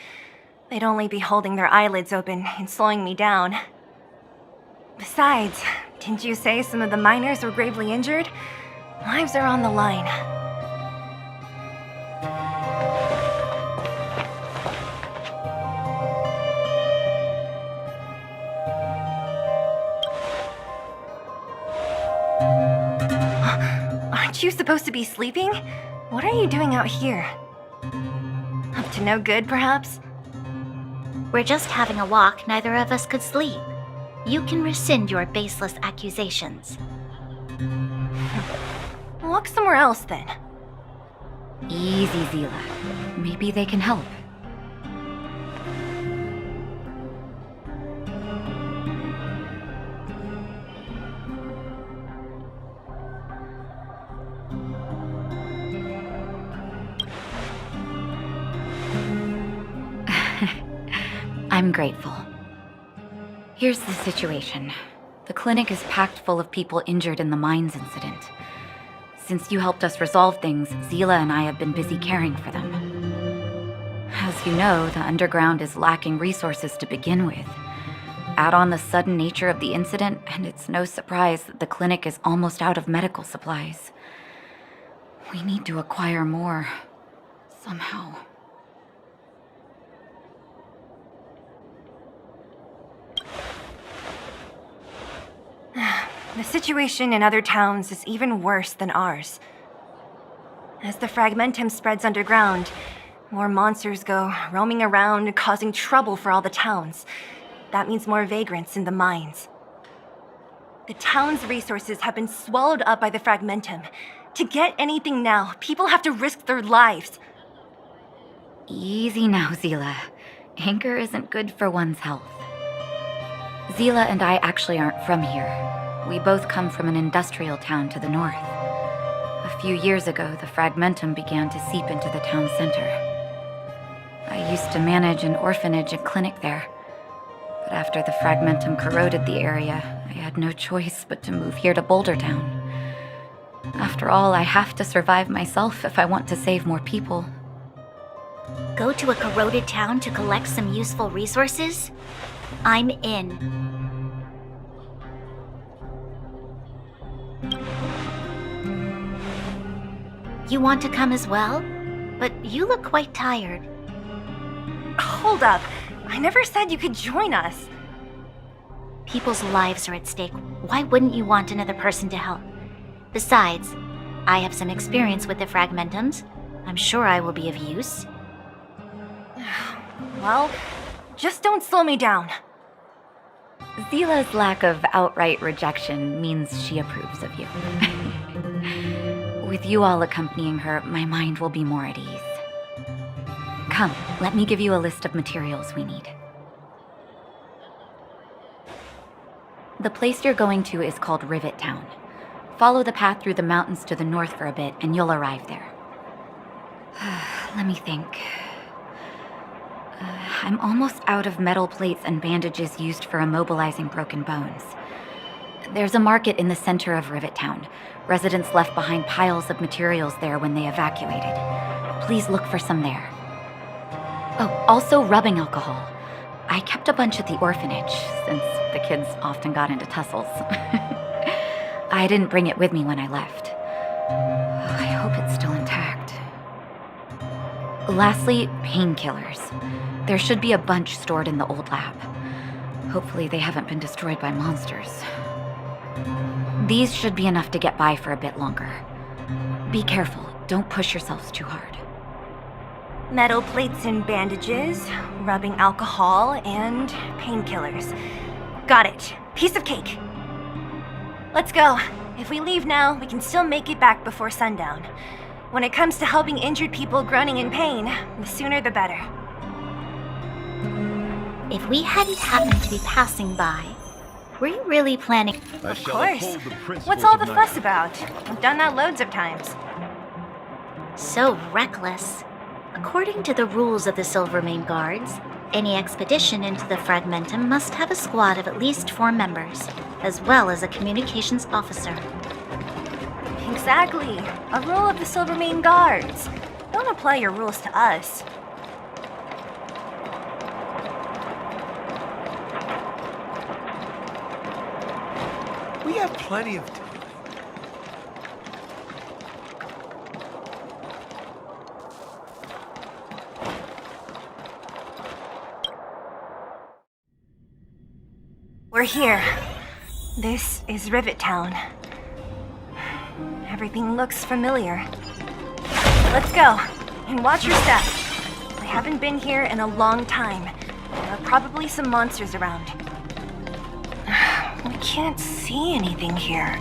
They'd only be holding their eyelids open and slowing me down. Besides, didn't you say some of the miners were gravely injured? Lives are on the line. Aren't you supposed to be sleeping? What are you doing out here? Up to no good, perhaps? We're just having a walk. Neither of us could sleep. You can rescind your baseless accusations. Walk somewhere else, then. Easy, Zila. Maybe they can help. I'm grateful. Here's the situation. The clinic is packed full of people injured in the mines incident. Since you helped us resolve things, Zila and I have been busy caring for them. As you know, the underground is lacking resources to begin with. Add on the sudden nature of the incident, and it's no surprise that the clinic is almost out of medical supplies. We need to acquire more, somehow. The situation in other towns is even worse than ours. As the fragmentum spreads underground, more monsters go roaming around, causing trouble for all the towns. That means more vagrants in the mines. The town's resources have been swallowed up by the fragmentum. To get anything now, people have to risk their lives. Easy now, Zila. Anger isn't good for one's health. Zila and I actually aren't from here. We both come from an industrial town to the north. A few years ago, the fragmentum began to seep into the town center. I used to manage an orphanage and clinic there. But after the fragmentum corroded the area, I had no choice but to move here to Boulder Town. After all, I have to survive myself if I want to save more people. Go to a corroded town to collect some useful resources? I'm in. You want to come as well? But you look quite tired. Hold up. I never said you could join us. People's lives are at stake. Why wouldn't you want another person to help? Besides, I have some experience with the fragmentums. I'm sure I will be of use. Well, just don't slow me down. Zila's lack of outright rejection means she approves of you. With you all accompanying her, my mind will be more at ease. Come, let me give you a list of materials we need. The place you're going to is called Rivet Town. Follow the path through the mountains to the north for a bit, and you'll arrive there. Let me think. I'm almost out of metal plates and bandages used for immobilizing broken bones. There's a market in the center of Rivet Town. Residents left behind piles of materials there when they evacuated. Please look for some there. Oh, also rubbing alcohol. I kept a bunch at the orphanage, since the kids often got into tussles. I didn't bring it with me when I left. I hope it's still intact. Lastly, painkillers. There should be a bunch stored in the old lab. Hopefully they haven't been destroyed by monsters. These should be enough to get by for a bit longer. Be careful, don't push yourselves too hard. Metal plates and bandages, rubbing alcohol, and painkillers. Got it. Piece of cake. Let's go. If we leave now, we can still make it back before sundown. When it comes to helping injured people groaning in pain, the sooner the better. If we hadn't happened to be passing by, were you really planning? Of course. What's all the fuss about? I've done that loads of times. So reckless. According to the rules of the Silvermane Guards, any expedition into the Fragmentum must have a squad of at least 4 members, as well as a communications officer. Exactly. A rule of the Silvermane Guards. Don't apply your rules to us. We have plenty of time. We're here. This is Rivet Town. Everything looks familiar. Let's go, and watch your step. We haven't been here in a long time. There are probably some monsters around. We can't see anything here.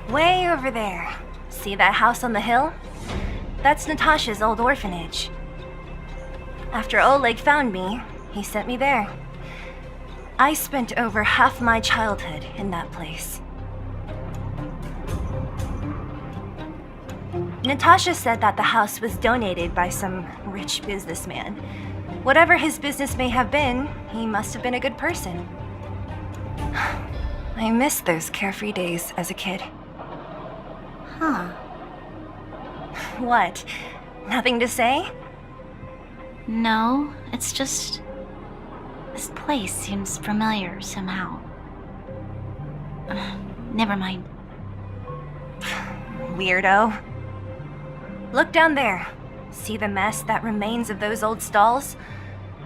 Way over there. See that house on the hill? That's Natasha's old orphanage. After Oleg found me, he sent me there. I spent over half my childhood in that place. Natasha said that the house was donated by some rich businessman. Whatever his business may have been, he must have been a good person. I miss those carefree days as a kid. Huh. What? Nothing to say? No, it's just... this place seems familiar somehow. Never mind. Weirdo. Look down there. See the mess that remains of those old stalls?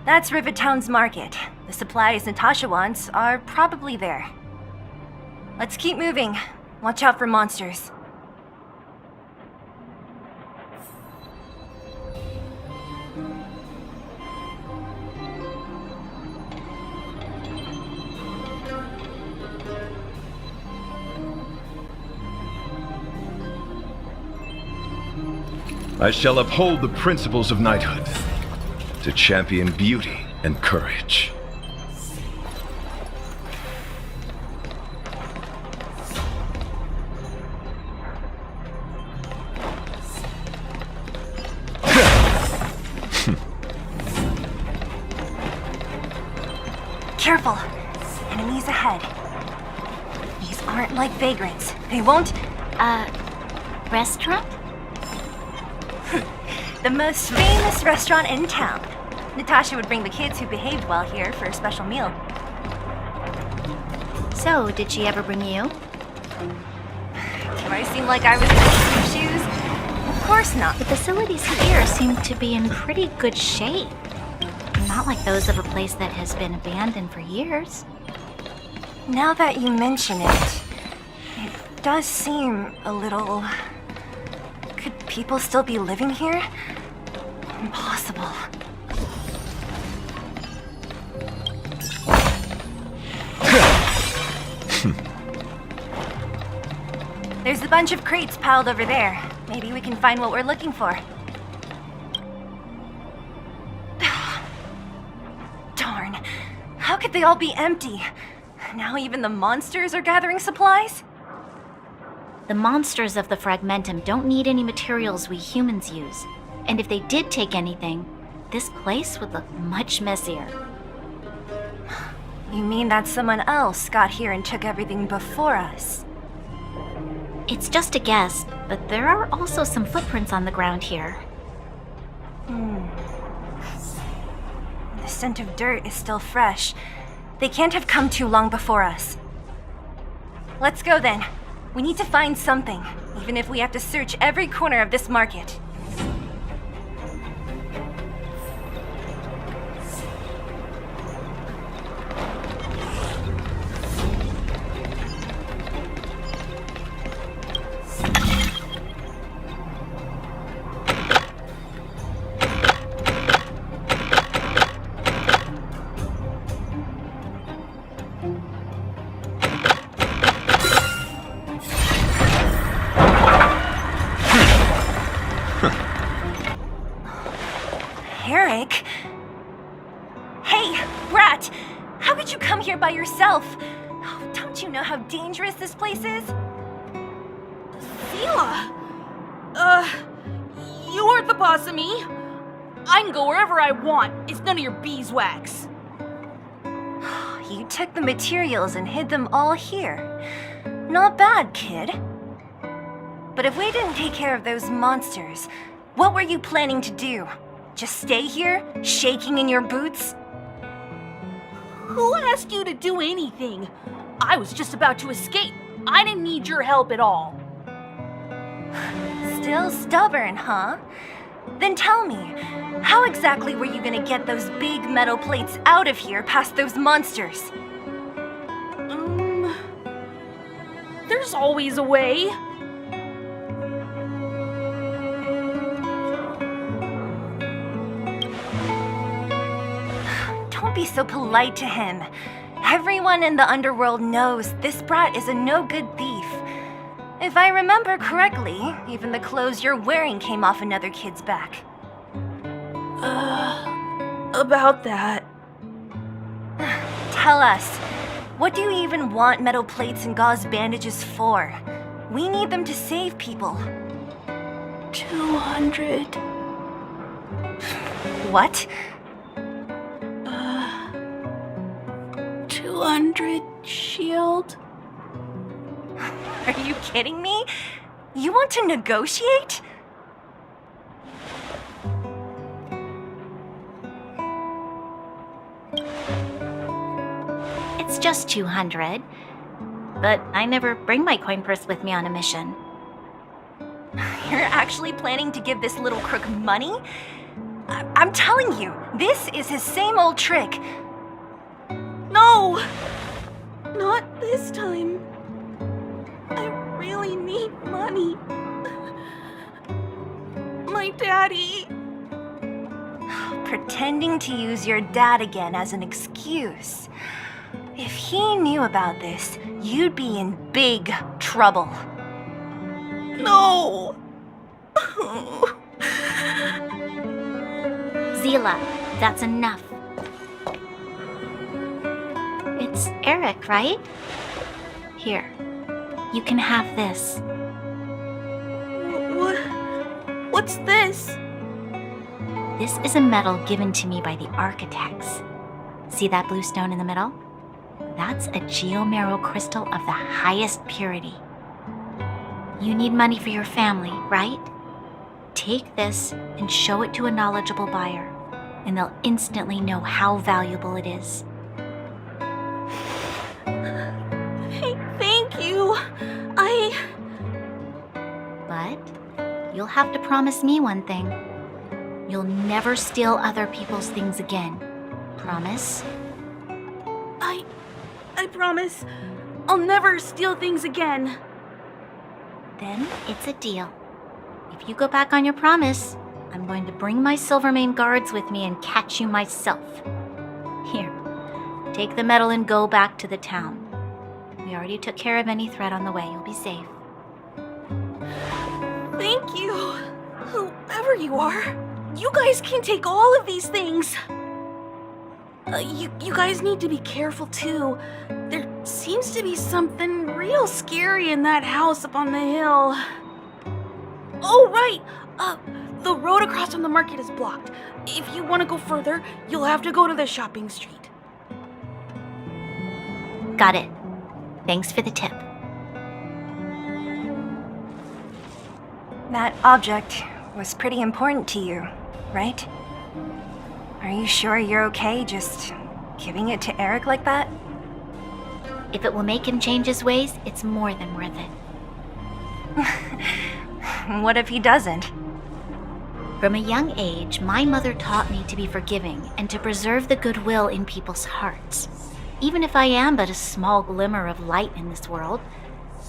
That's Rivet Town's market. The supplies Natasha wants are probably there. Let's keep moving. Watch out for monsters. I shall uphold the principles of knighthood, to champion beauty and courage. Careful! Enemies ahead. These aren't like vagrants. They won't... Restaurant? The most famous restaurant in town. Natasha would bring the kids who behaved well here for a special meal. So, did she ever bring you? Do I seem like I was in her shoes? Of course not. The facilities here seem to be in pretty good shape. Not like those of a place that has been abandoned for years. Now that you mention it, it does seem a little... Could people still be living here? Impossible. There's a bunch of crates piled over there. Maybe we can find what we're looking for. Darn. How could they all be empty? Now even the monsters are gathering supplies? The monsters of the Fragmentum don't need any materials we humans use. And if they did take anything, this place would look much messier. You mean that someone else got here and took everything before us? It's just a guess, but there are also some footprints on the ground here. The scent of dirt is still fresh. They can't have come too long before us. Let's go then. We need to find something, even if we have to search every corner of this market. By yourself. Oh, don't you know how dangerous this place is? Zila! You aren't the boss of me. I can go wherever I want. It's none of your beeswax. You took the materials and hid them all here. Not bad, kid. But if we didn't take care of those monsters, what were you planning to do? Just stay here, shaking in your boots? Who asked you to do anything? I was just about to escape. I didn't need your help at all. Still stubborn, huh? Then tell me, how exactly were you gonna get those big metal plates out of here past those monsters? There's always a way. Don't be so polite to him. Everyone in the underworld knows this brat is a no-good thief. If I remember correctly, even the clothes you're wearing came off another kid's back. About that. Tell us, what do you even want metal plates and gauze bandages for? We need them to save people. 200. What? 200 shield. Are you kidding me? You want to negotiate? It's just 200. But I never bring my coin purse with me on a mission. You're actually planning to give this little crook money? I'm telling you, this is his same old trick. No! Not this time. I really need money. My daddy. Pretending to use your dad again as an excuse. If he knew about this, you'd be in big trouble. No! Zila, that's enough. It's Eric, right? Here, you can have this. What's this? This is a medal given to me by the architects. See that blue stone in the middle? That's a geomarrow crystal of the highest purity. You need money for your family, right? Take this and show it to a knowledgeable buyer, and they'll instantly know how valuable it is. Thank you. But you'll have to promise me one thing. You'll never steal other people's things again. Promise? I promise. I'll never steal things again. Then it's a deal. If you go back on your promise, I'm going to bring my Silvermane guards with me and catch you myself. Here, take the medal and go back to the town. We already took care of any threat on the way. You'll be safe. Thank you. Whoever you are, you guys can take all of these things. You guys need to be careful too. There seems to be something real scary in that house up on the hill. Oh, right. The road across from the market is blocked. If you want to go further, you'll have to go to the shopping street. Got it. Thanks for the tip. That object was pretty important to you, right? Are you sure you're okay just giving it to Eric like that? If it will make him change his ways, it's more than worth it. What if he doesn't? From a young age, my mother taught me to be forgiving and to preserve the goodwill in people's hearts. Even if I am but a small glimmer of light in this world,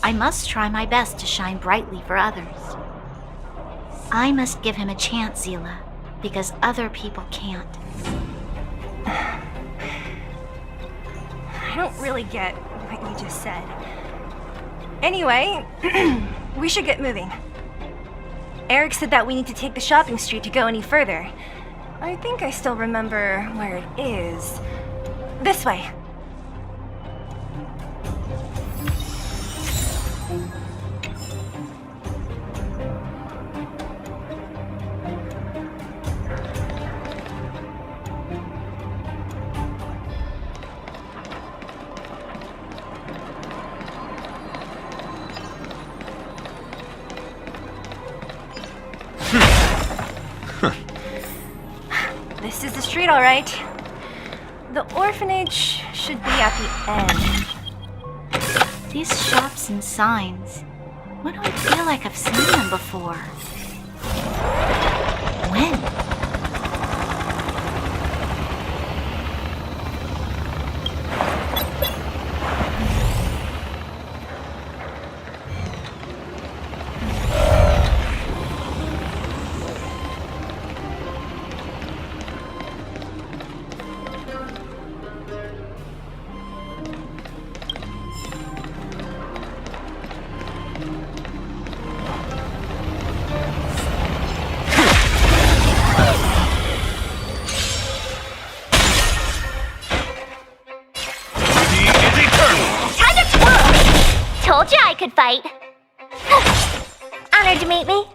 I must try my best to shine brightly for others. I must give him a chance, Zila, because other people can't. I don't really get what you just said. Anyway, we should get moving. Eric said that we need to take the shopping street to go any further. I think I still remember where it is. This way. This is the street, all right. The orphanage should be at the end. These shops and signs. Why do I feel like I've seen them before? When? Told you I could fight. Honored to meet me.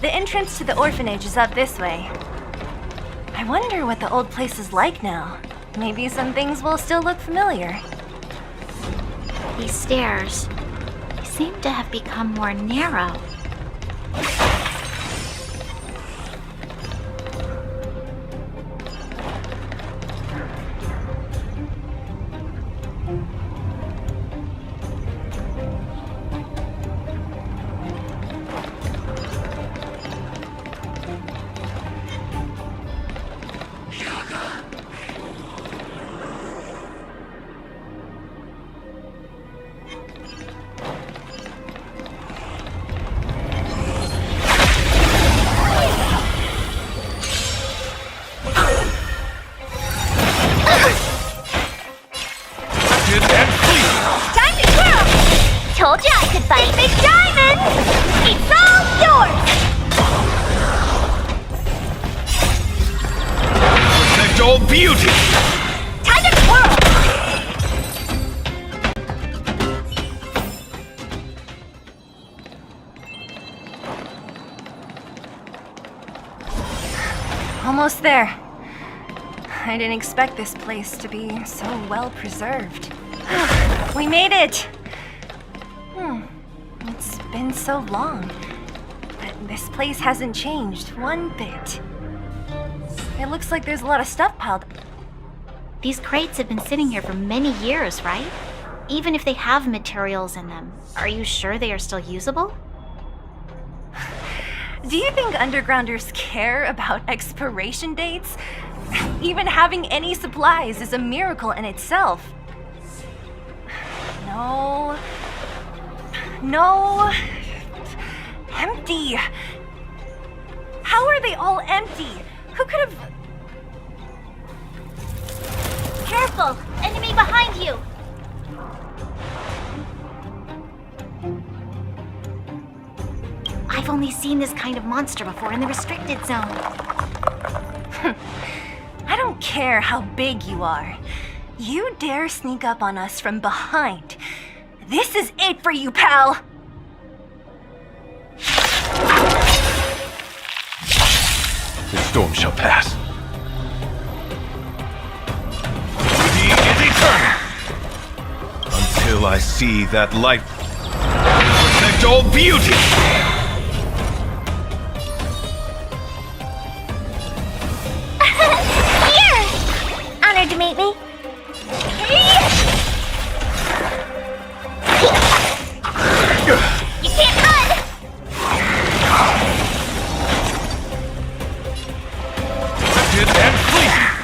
The entrance to the orphanage is up this way. I wonder what the old place is like now. Maybe some things will still look familiar. These stairs, they seem to have become more narrow. Told you I could fight. Big diamond! It's all yours! Protect all beauty! Time to twirl! Almost there. I didn't expect this place to be so well preserved. We made it! It's been so long, but this place hasn't changed one bit. It looks like there's a lot of stuff piled. These crates have been sitting here for many years, right? Even if they have materials in them, are you sure they are still usable? Do you think undergrounders care about expiration dates? Even having any supplies is a miracle in itself. No. No. Empty. How are they all empty? Who could have... Careful! Enemy behind you! I've only seen this kind of monster before in the restricted zone. I don't care how big you are. You dare sneak up on us from behind. This is it for you, pal! The storm shall pass. Beauty is eternal. Until I see that light protect all beauty. Honored to meet me. You can't run!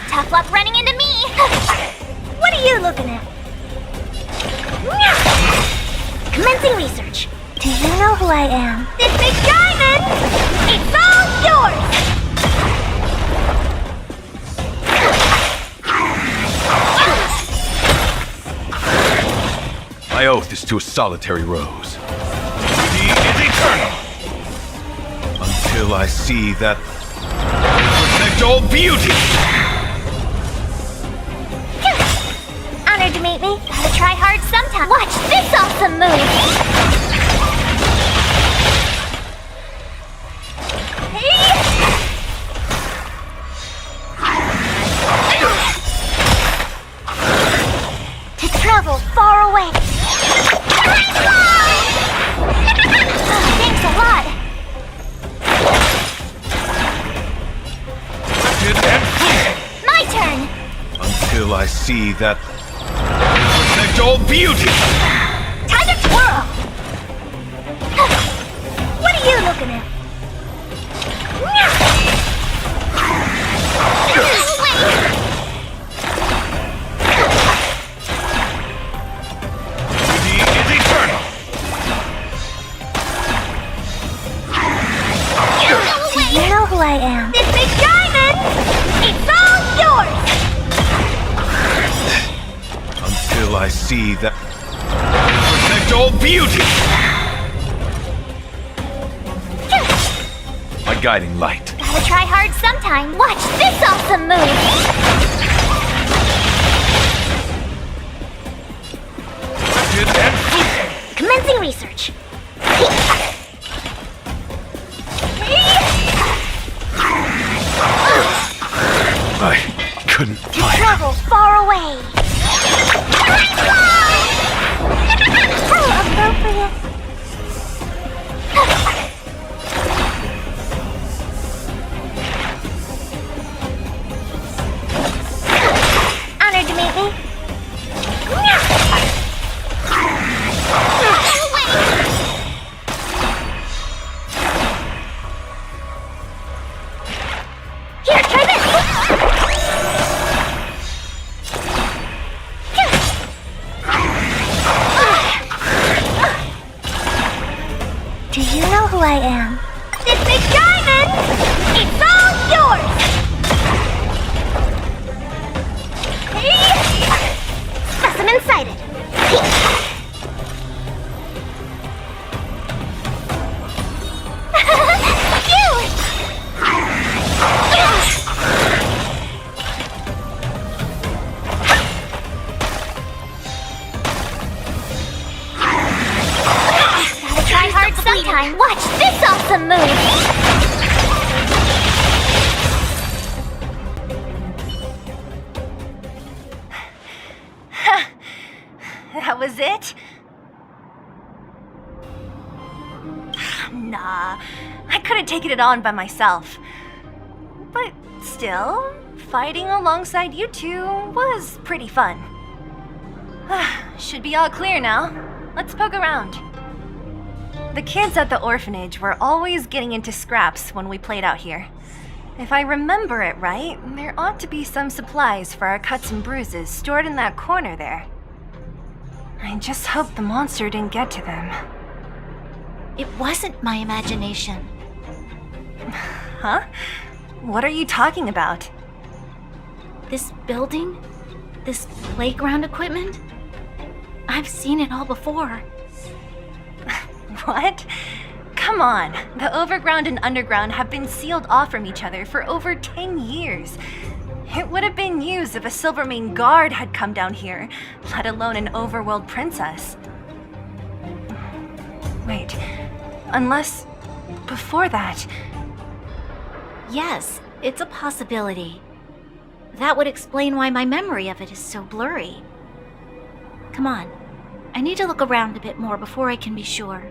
Tough luck running into me! What are you looking at? Commencing research. Do you know who I am? This big diamond! It's all yours! My oath is to a solitary rose. He is eternal. Until I see that protect all beauty. Honored to meet me. Gotta try hard sometime. Watch this awesome move! To travel far away. Thanks a lot. My turn. Until I see that protect all beauty. Time to twirl. What are you looking at? He is eternal. Do you know who I am? This big diamond! It's all yours! Until I see that protect all beauty. My guiding light. Gotta try hard sometime. Watch this awesome move! Commencing research. I couldn't To find travel far away. How appropriate. Honored to meet me. Here, try this. Do you know who I am? This big diamond! It's all yours! Specimen sighted. Gotta try hard sometime. Watch this awesome move! That was it? Nah, I couldn't have taken it on by myself. But Still, fighting alongside you two was pretty fun. Should be all clear now. Let's poke around. The kids at the orphanage were always getting into scraps when we played out here. If I remember it right, there ought to be some supplies for our cuts and bruises stored in that corner there. I just hope the monster didn't get to them. It wasn't my imagination. Huh? What are you talking about? This building? This playground equipment? I've seen it all before. What? Come on. The overground and underground have been sealed off from each other for over 10 years. It would have been used if a Silvermane guard had come down here, let alone an overworld princess. Wait, unless before that... Yes, it's a possibility. That would explain why my memory of it is so blurry. Come on, I need to look around a bit more before I can be sure.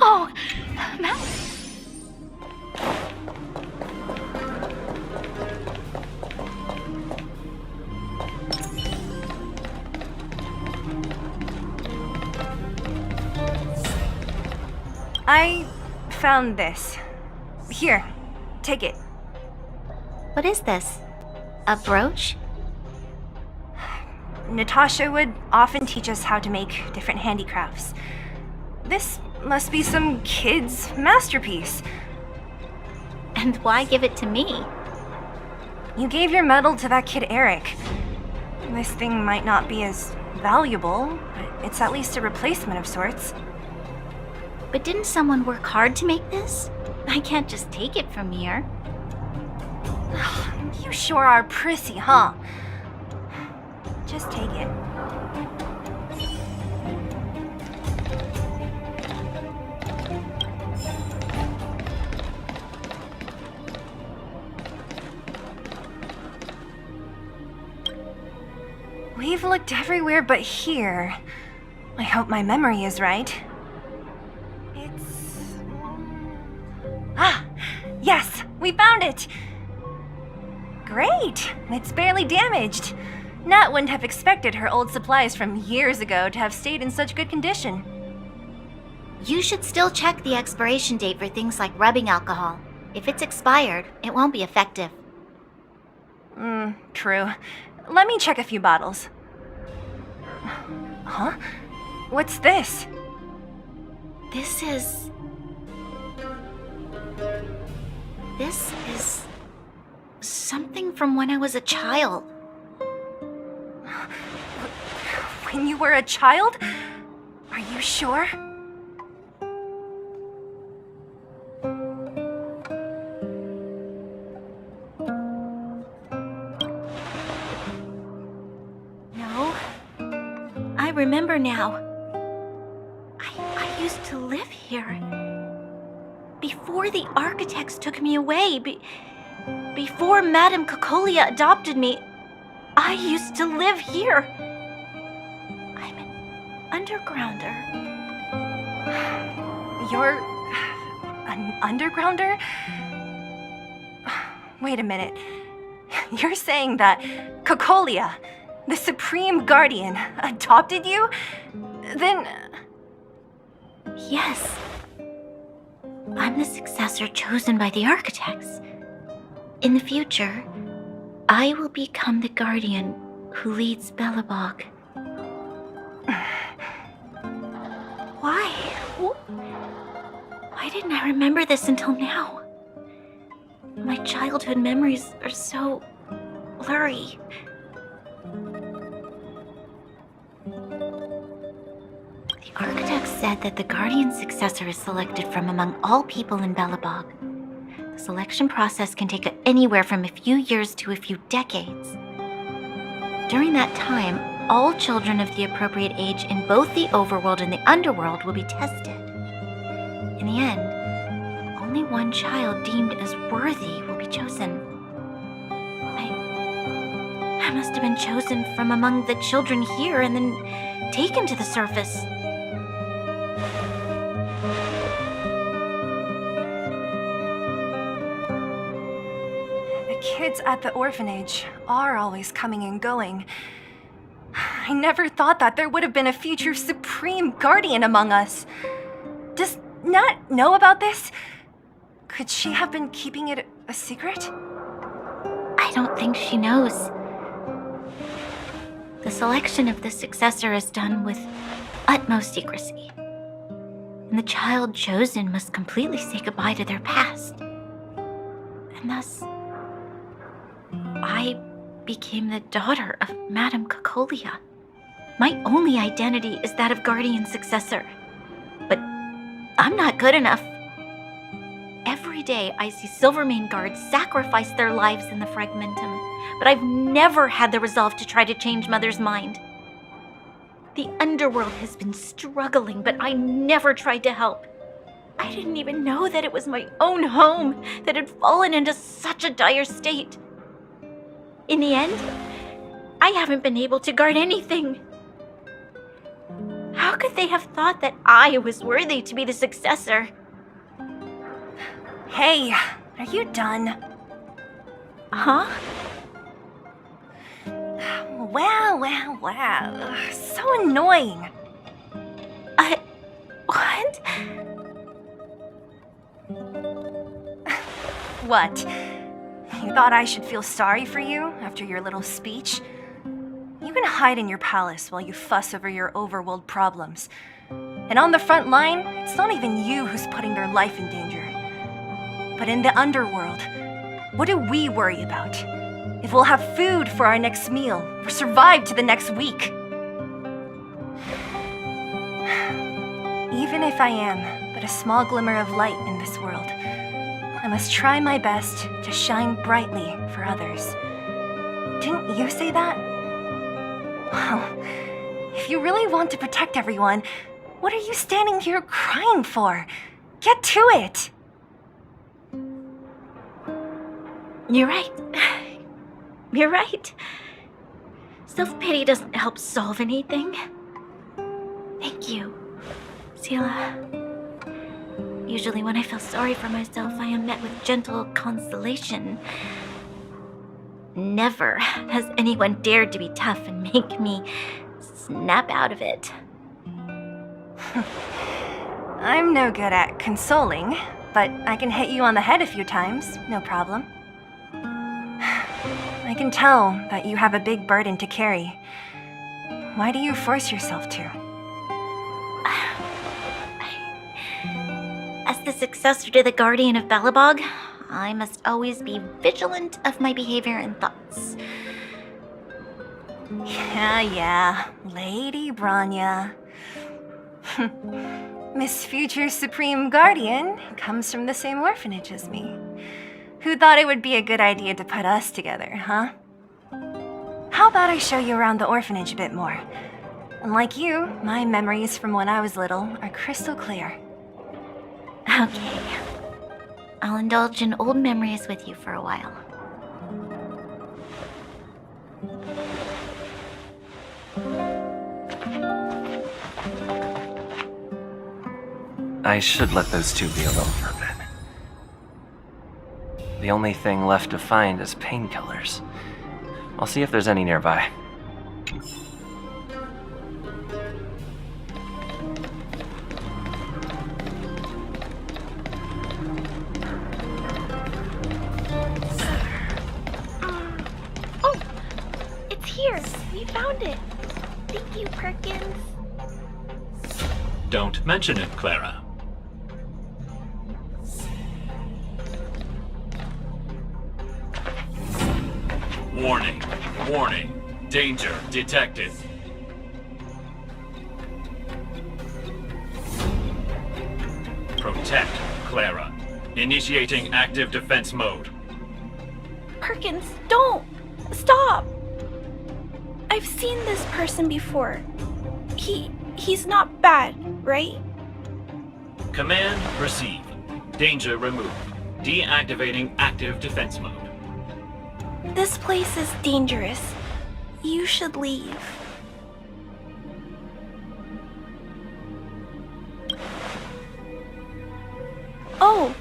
Oh, Matt. I found this. Here, take it. What is this? A brooch? Natasha would often teach us how to make different handicrafts. This must be some kid's masterpiece. And why give it to me? You gave your medal to that kid Eric. This thing might not be as valuable, but it's at least a replacement of sorts. But didn't someone work hard to make this? I can't just take it from here. You sure are prissy, huh? Just take it. We've looked everywhere but here. I hope my memory is right. Ah! Yes! We found it! Great! It's barely damaged. Nat wouldn't have expected her old supplies from years ago to have stayed in such good condition. You should still check the expiration date for things like rubbing alcohol. If it's expired, it won't be effective. True. Let me check a few bottles. Huh? What's this? This is something from when I was a child. When you were a child? Are you sure? No. I remember now. I used to live here. Before the architects took me away, before Madame Cocolia adopted me, I used to live here. I'm an undergrounder. You're an undergrounder? Wait a minute. You're saying that Cocolia, the Supreme Guardian, adopted you? Then... Yes. I'm the successor chosen by the architects. In the future, I will become the guardian who leads Belobog. Why? Why didn't I remember this until now? My childhood memories are so blurry. The architects said that the guardian successor is selected from among all people in Belobog. The selection process can take anywhere from a few years to a few decades. During that time, all children of the appropriate age in both the overworld and the underworld will be tested. In the end, only one child deemed as worthy will be chosen. I must have been chosen from among the children here and then taken to the surface. The kids at the orphanage are always coming and going. I never thought that there would have been a future Supreme Guardian among us. Does Nat know about this? Could she have been keeping it a secret? I don't think she knows. The selection of the successor is done with utmost secrecy. And the child chosen must completely say goodbye to their past. And thus, I became the daughter of Madame Cocolia. My only identity is that of guardian successor. But I'm not good enough. Every day I see Silvermane guards sacrifice their lives in the Fragmentum, but I've never had the resolve to try to change Mother's mind. The underworld has been struggling, but I never tried to help. I didn't even know that it was my own home that had fallen into such a dire state. In the end, I haven't been able to guard anything. How could they have thought that I was worthy to be the successor? Hey, are you done? Huh? Wow. So annoying. What? What? You thought I should feel sorry for you after your little speech? You can hide in your palace while you fuss over your overworld problems. And on the front line, it's not even you who's putting their life in danger. But in the underworld, what do we worry about? If we'll have food for our next meal, or survive to the next week. Even if I am but a small glimmer of light in this world, I must try my best to shine brightly for others. Didn't you say that? Well, if you really want to protect everyone, what are you standing here crying for? Get to it! You're right. You're right. Self-pity doesn't help solve anything. Thank you, Sela. Usually when I feel sorry for myself, I am met with gentle consolation. Never has anyone dared to be tough and make me snap out of it. I'm no good at consoling, but I can hit you on the head a few times, no problem. I can tell that you have a big burden to carry. Why do you force yourself to? As the successor to the Guardian of Belobog, I must always be vigilant of my behavior and thoughts. Yeah, Lady Bronya. Miss Future Supreme Guardian comes from the same orphanage as me. Who thought it would be a good idea to put us together, huh? How about I show you around the orphanage a bit more? Unlike you, my memories from when I was little are crystal clear. Okay. I'll indulge in old memories with you for a while. I should let those two be alone for a bit. The only thing left to find is painkillers. I'll see if there's any nearby. Oh, it's here. We found it. Thank you, Perkins. Don't mention it, Clara. Warning. Warning. Danger detected. Protect, Clara. Initiating active defense mode. Perkins, don't! Stop! I've seen this person before. He's not bad, right? Command received. Danger removed. Deactivating active defense mode. This place is dangerous. You should leave. Oh,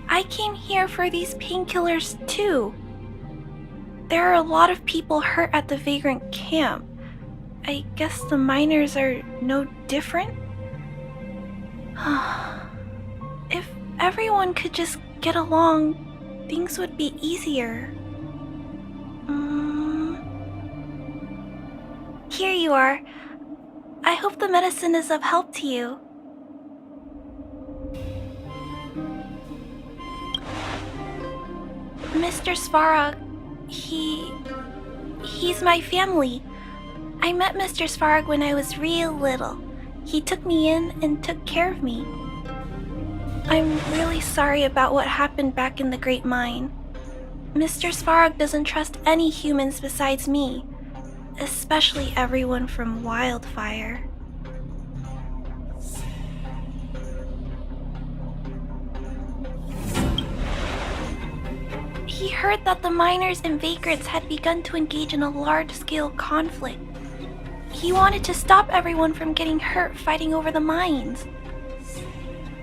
I came here for these painkillers too. There are a lot of people hurt at the Vagrant camp. I guess the miners are no different? If everyone could just get along, things would be easier. Here you are. I hope the medicine is of help to you. Mr. Svarog, he's my family. I met Mr. Svarog when I was real little. He took me in and took care of me. I'm really sorry about what happened back in the Great Mine. Mr. Svarog doesn't trust any humans besides me, especially everyone from Wildfire. He heard that the miners and vagrants had begun to engage in a large-scale conflict. He wanted to stop everyone from getting hurt fighting over the mines.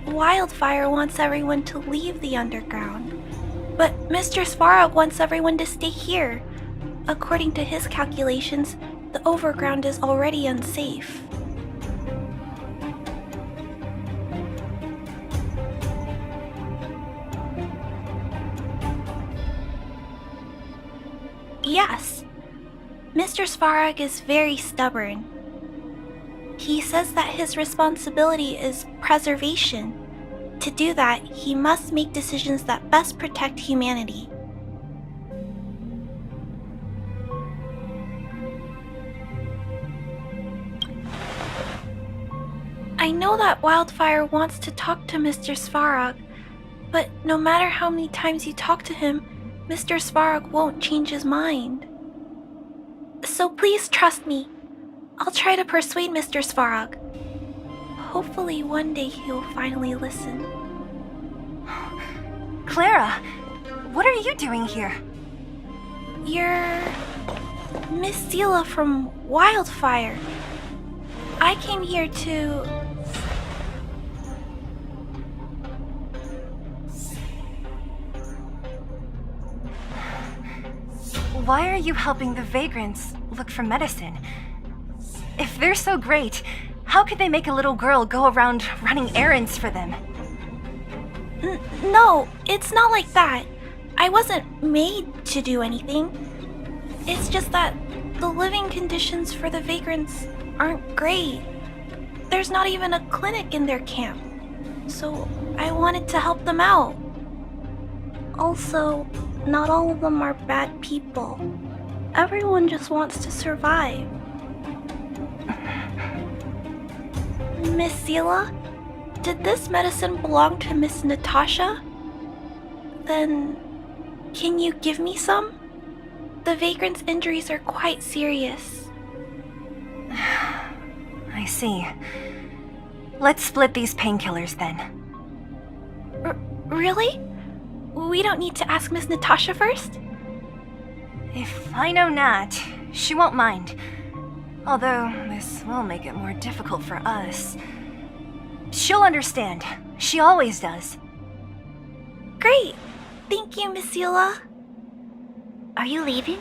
Wildfire wants everyone to leave the underground, but Mr. Svarog wants everyone to stay here. According to his calculations, the overground is already unsafe. Yes, Mr. Svarog is very stubborn. He says that his responsibility is preservation. To do that, he must make decisions that best protect humanity. I know that Wildfire wants to talk to Mr. Svarog, but no matter how many times you talk to him, Mr. Svarog won't change his mind. So please trust me. I'll try to persuade Mr. Svarog. Hopefully one day he'll finally listen. Clara, what are you doing here? You're Miss Seela from Wildfire. I came here to... Why are you helping the vagrants look for medicine? If they're so great, how could they make a little girl go around running errands for them? No, it's not like that. I wasn't made to do anything. It's just that the living conditions for the vagrants aren't great. There's not even a clinic in their camp. So I wanted to help them out. Also, not all of them are bad people. Everyone just wants to survive. Miss Seela, did this medicine belong to Miss Natasha? Then, can you give me some? The vagrant's injuries are quite serious. I see. Let's split these painkillers then. Really? We don't need to ask Miss Natasha first? If I know Nat, she won't mind. Although, this will make it more difficult for us. She'll understand. She always does. Great! Thank you, Miss Seela. Are you leaving?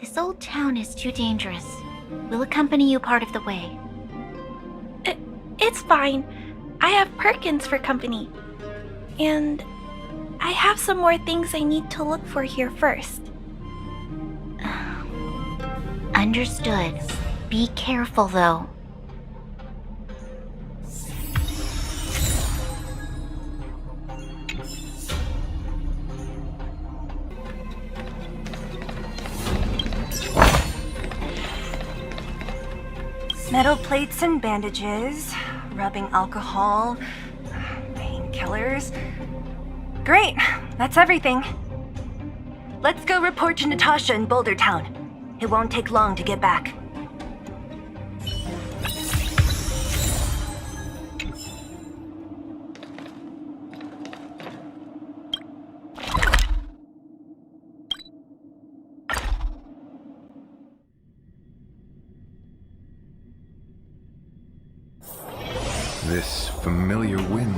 This old town is too dangerous. We'll accompany you part of the way. It's fine. I have Perkins for company. And I have some more things I need to look for here first. Understood. Be careful, though. Metal plates and bandages, rubbing alcohol, painkillers. Great, that's everything. Let's go report to Natasha in Boulder Town. It won't take long to get back. This familiar wind.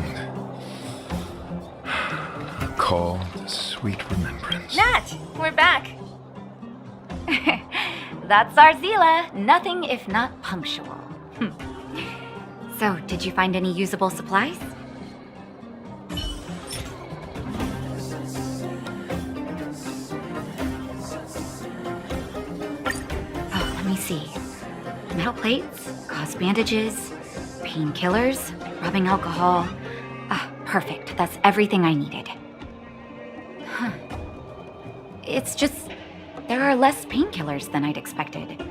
A call to sweet remembrance. Nat, we're back. That's our Zila. Nothing if not punctual. So, did you find any usable supplies? Oh, let me see. Metal plates, gauze bandages, painkillers, rubbing alcohol. Perfect. That's everything I needed. Huh. It's just, there are less painkillers than I'd expected.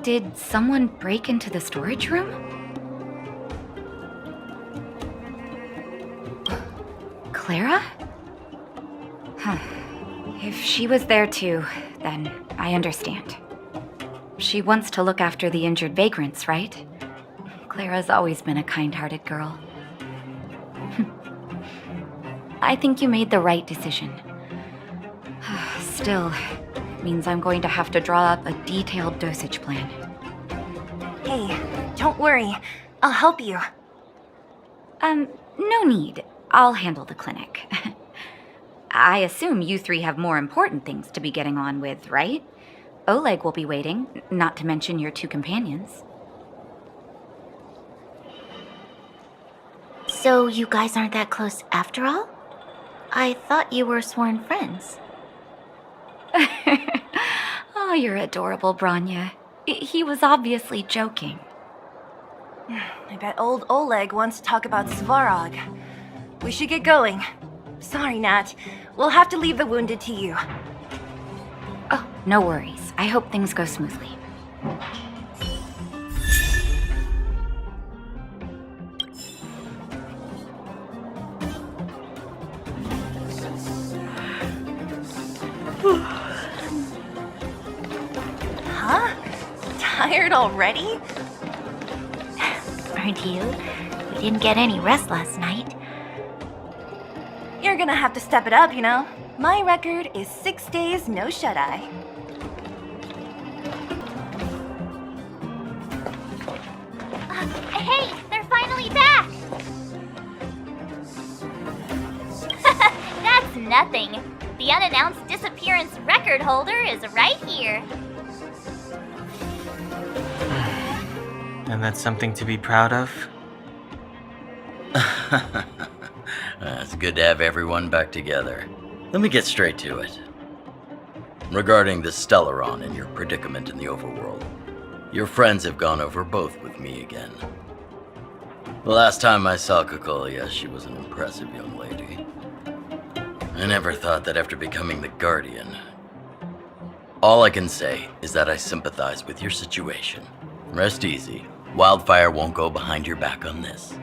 Did someone break into the storage room? Clara? Huh. If she was there too, then I understand. She wants to look after the injured vagrants, right? Clara's always been a kind-hearted girl. I think you made the right decision. Still, it means I'm going to have to draw up a detailed dosage plan. Hey, don't worry. I'll help you. No need. I'll handle the clinic. I assume you three have more important things to be getting on with, right? Oleg will be waiting, not to mention your two companions. So you guys aren't that close after all? I thought you were sworn friends. Oh, you're adorable, Branya. He was obviously joking. I bet old Oleg wants to talk about Svarog. We should get going. Sorry, Nat. We'll have to leave the wounded to you. Oh, no worries. I hope things go smoothly. Huh? Tired already? Aren't you? We didn't get any rest last night. You're gonna have to step it up, you know? My record is 6 days, no shut-eye. Hey, they're finally back! That's nothing. The unannounced disappearance record holder is right here. And that's something to be proud of? It's good to have everyone back together. Let me get straight to it. Regarding the Stellaron and your predicament in the overworld, your friends have gone over both with me again. The last time I saw Kokolia, she was an impressive young lady. I never thought that after becoming the Guardian. All I can say is that I sympathize with your situation. Rest easy. Wildfire won't go behind your back on this.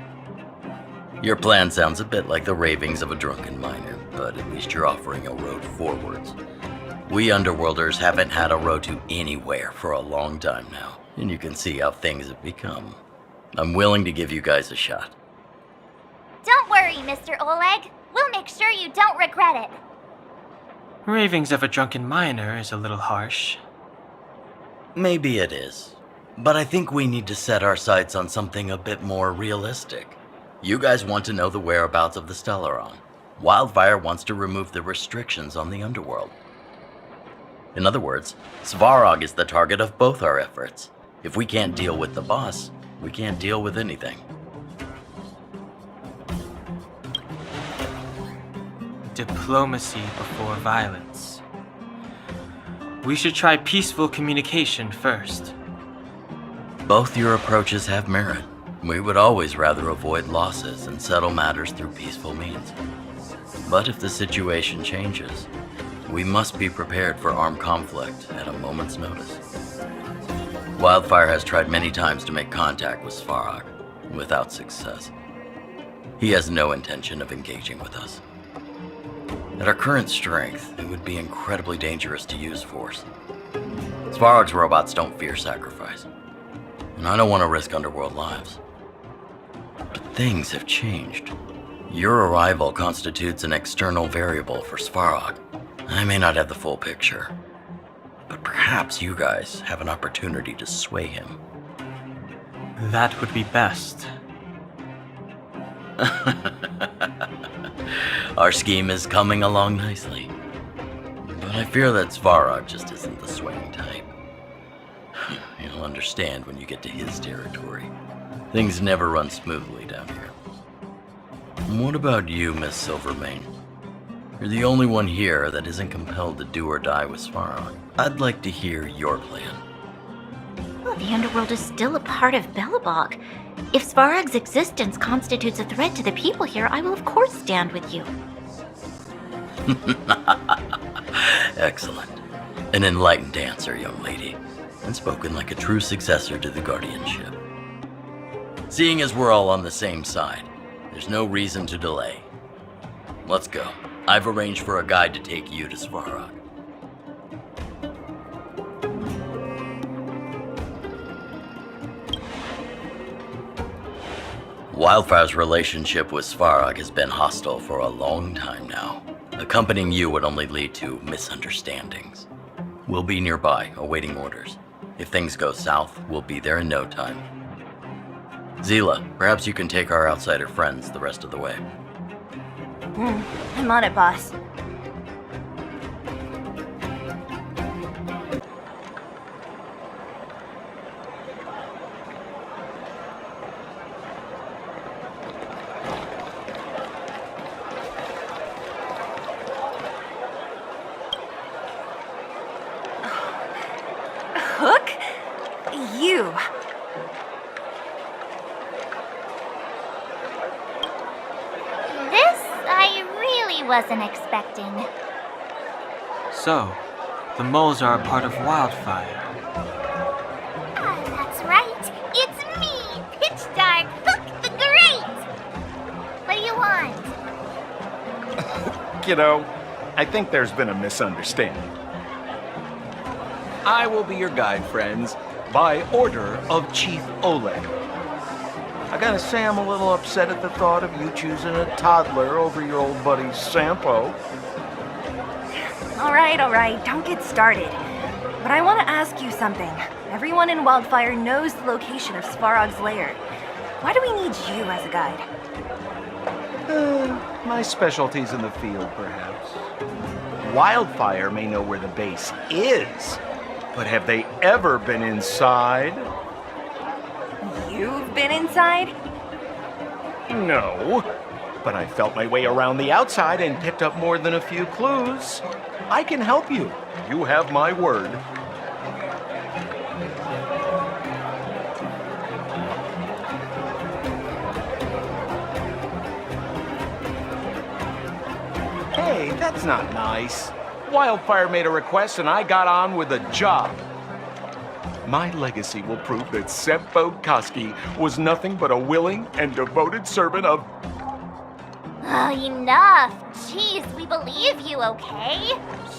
Your plan sounds a bit like the ravings of a drunken miner, but at least you're offering a road forwards. We Underworlders haven't had a road to anywhere for a long time now, and you can see how things have become. I'm willing to give you guys a shot. Don't worry, Mr. Oleg. We'll make sure you don't regret it. Ravings of a drunken miner is a little harsh. Maybe it is, but I think we need to set our sights on something a bit more realistic. You guys want to know the whereabouts of the Stellaron. Wildfire wants to remove the restrictions on the Underworld. In other words, Svarog is the target of both our efforts. If we can't deal with the boss, we can't deal with anything. Diplomacy before violence. We should try peaceful communication first. Both your approaches have merit. We would always rather avoid losses and settle matters through peaceful means. But if the situation changes, we must be prepared for armed conflict at a moment's notice. Wildfire has tried many times to make contact with Svarog, without success. He has no intention of engaging with us. At our current strength, it would be incredibly dangerous to use force. Svarog's robots don't fear sacrifice. And I don't want to risk underworld lives. But things have changed. Your arrival constitutes an external variable for Svarog. I may not have the full picture, but perhaps you guys have an opportunity to sway him. That would be best. Our scheme is coming along nicely. But I fear that Svarog just isn't the swaying type. You'll understand when you get to his territory. Things never run smoothly down here. And what about you, Miss Silvermane? You're the only one here that isn't compelled to do or die with Svarog. I'd like to hear your plan. Well, the underworld is still a part of Belobog. If Svarog's existence constitutes a threat to the people here, I will of course stand with you. Excellent. An enlightened answer, young lady, and spoken like a true successor to the guardianship. Seeing as we're all on the same side, there's no reason to delay. Let's go. I've arranged for a guide to take you to Svarog. Wildfire's relationship with Svarog has been hostile for a long time now. Accompanying you would only lead to misunderstandings. We'll be nearby, awaiting orders. If things go south, we'll be there in no time. Zila, perhaps you can take our outsider friends the rest of the way. I'm on it, boss. Hook? You. This I really wasn't expecting. So, the moles are a part of Wildfire. That's right. It's me, Pitch Dark Hook the Great. What do you want? Kiddo, I think there's been a misunderstanding. I will be your guide, friends, by order of Chief Oleg. I gotta say I'm a little upset at the thought of you choosing a toddler over your old buddy Sampo. All right, don't get started. But I want to ask you something. Everyone in Wildfire knows the location of Svarog's lair. Why do we need you as a guide? My specialty's in the field, perhaps. Wildfire may know where the base is, but have they ever been inside? You've been inside? No, but I felt my way around the outside and picked up more than a few clues. I can help you. You have my word. Hey, that's not nice. Wildfire made a request and I got on with the job. My legacy will prove that Sempo Koski was nothing but a willing and devoted servant of... Oh, enough. Jeez, we believe you, okay?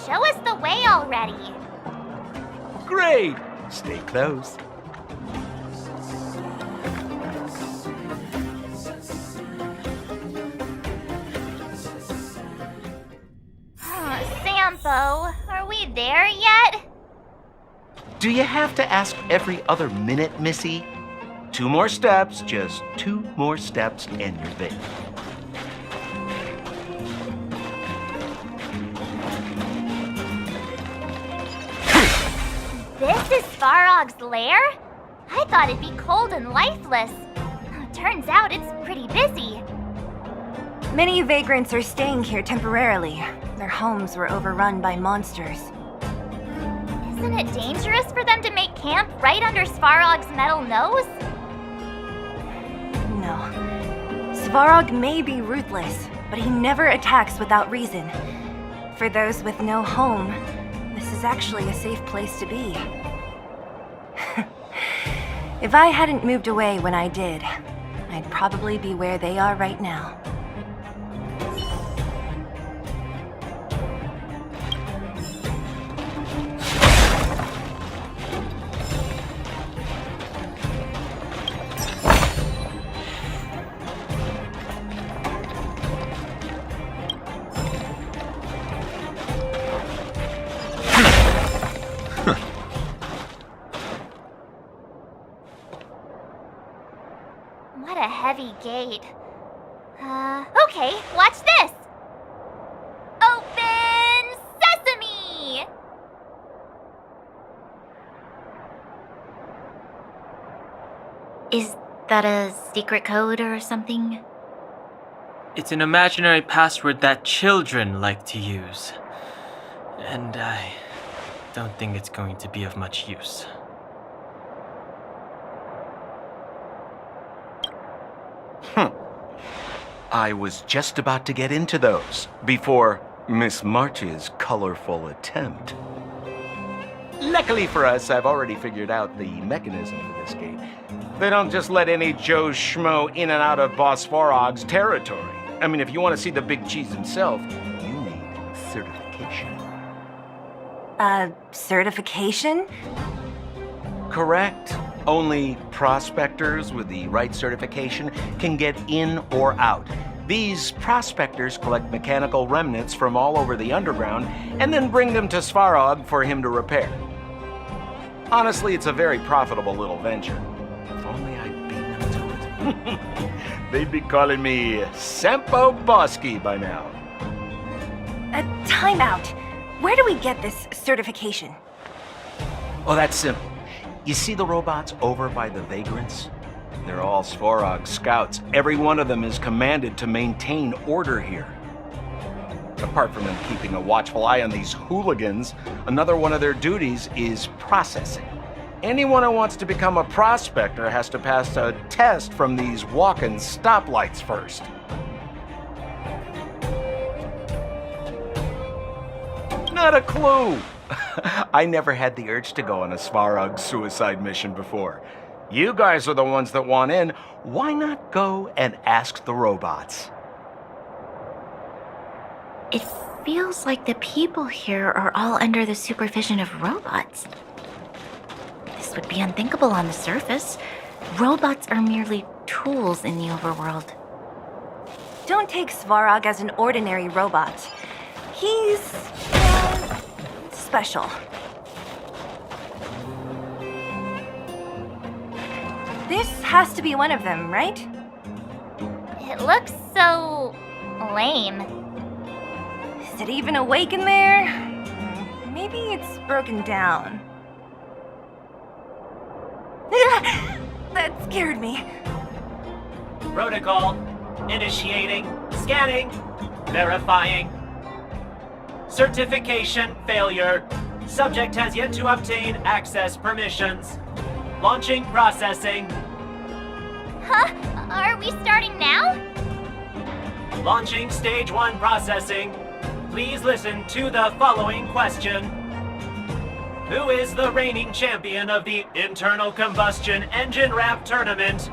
Show us the way already. Great. Stay close. Sampo, are we there yet? Do you have to ask every other minute, Missy? 2 more steps, just 2 more steps, and you're there. This is Svarog's lair? I thought it'd be cold and lifeless. Turns out it's pretty busy. Many vagrants are staying here temporarily. Their homes were overrun by monsters. Isn't it dangerous for them to make camp right under Svarog's metal nose? No. Svarog may be ruthless, but he never attacks without reason. For those with no home, this is actually a safe place to be. If I hadn't moved away when I did, I'd probably be where they are right now. What a heavy gate. Okay, watch this! Open sesame! Is that a secret code or something? It's an imaginary password that children like to use. And I don't think it's going to be of much use. I was just about to get into those before Miss March's colorful attempt. Luckily for us, I've already figured out the mechanism for this gate. They don't just let any Joe Schmo in and out of Boss Farog's territory. I mean, if you want to see the big cheese himself, you need certification. Certification? Correct. Only prospectors with the right certification can get in or out. These prospectors collect mechanical remnants from all over the underground and then bring them to Svarog for him to repair. Honestly, it's a very profitable little venture. If only I'd beat them to it. They'd be calling me Sempo Bosky by now. Time out. Where do we get this certification? Oh, that's simple. You see the robots over by the Vagrants? They're all Svarog scouts. Every one of them is commanded to maintain order here. Apart from them keeping a watchful eye on these hooligans, another one of their duties is processing. Anyone who wants to become a prospector has to pass a test from these walking stoplights first. Not a clue. I never had the urge to go on a Svarog suicide mission before. You guys are the ones that want in. Why not go and ask the robots? It feels like the people here are all under the supervision of robots. This would be unthinkable on the surface. Robots are merely tools in the overworld. Don't take Svarog as an ordinary robot. He's special. This has to be one of them, right? It looks so lame. Is it even awake in there? Maybe it's broken down. That scared me. Protocol. Initiating. Scanning. Verifying. Certification failure. Subject has yet to obtain access permissions. Launching processing. Huh? Are we starting now? Launching stage 1 processing. Please listen to the following question. Who is the reigning champion of the Internal Combustion Engine Rap Tournament?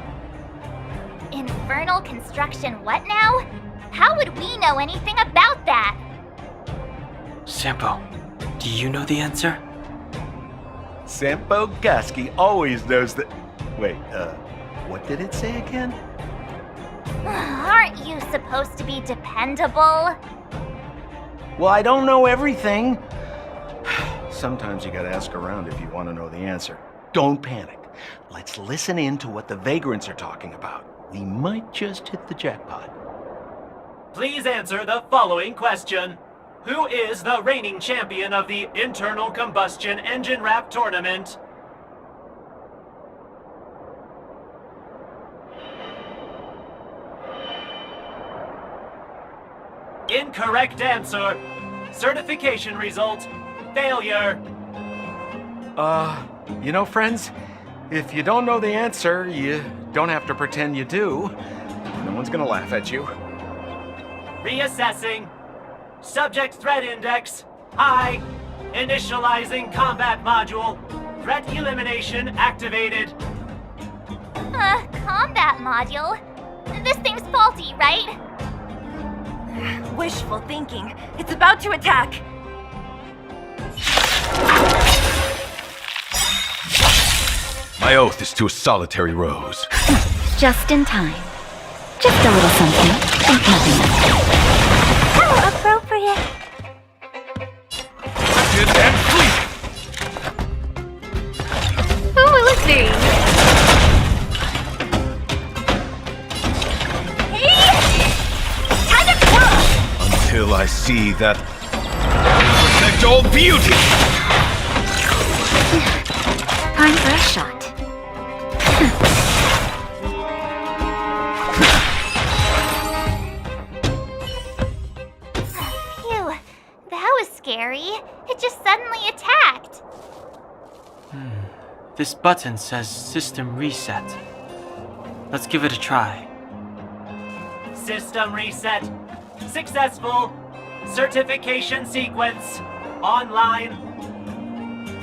Infernal construction what now? How would we know anything about that? Sampo, do you know the answer? Sempo Bosky always knows that... Wait, what did it say again? Aren't you supposed to be dependable? Well, I don't know everything. Sometimes you gotta ask around if you want to know the answer. Don't panic. Let's listen in to what the Vagrants are talking about. We might just hit the jackpot. Please answer the following question. Who is the reigning champion of the Internal Combustion Engine Rap Tournament? Incorrect answer. Certification result. Failure. You know, friends, if you don't know the answer, you don't have to pretend you do. No one's gonna laugh at you. Reassessing. Subject threat index. High. Initializing combat module. Threat elimination activated. Combat module? This thing's faulty, right? Wishful thinking. It's about to attack. My oath is to a solitary rose. Just in time. Just a little something. Think nothing of it. How appropriate. And flee! Ooh, let's see. Until I see that perfect old beauty! Time for a shot. Phew, that was scary. It just suddenly attacked. This button says System Reset. Let's give it a try. System reset. Successful. Certification sequence. Online.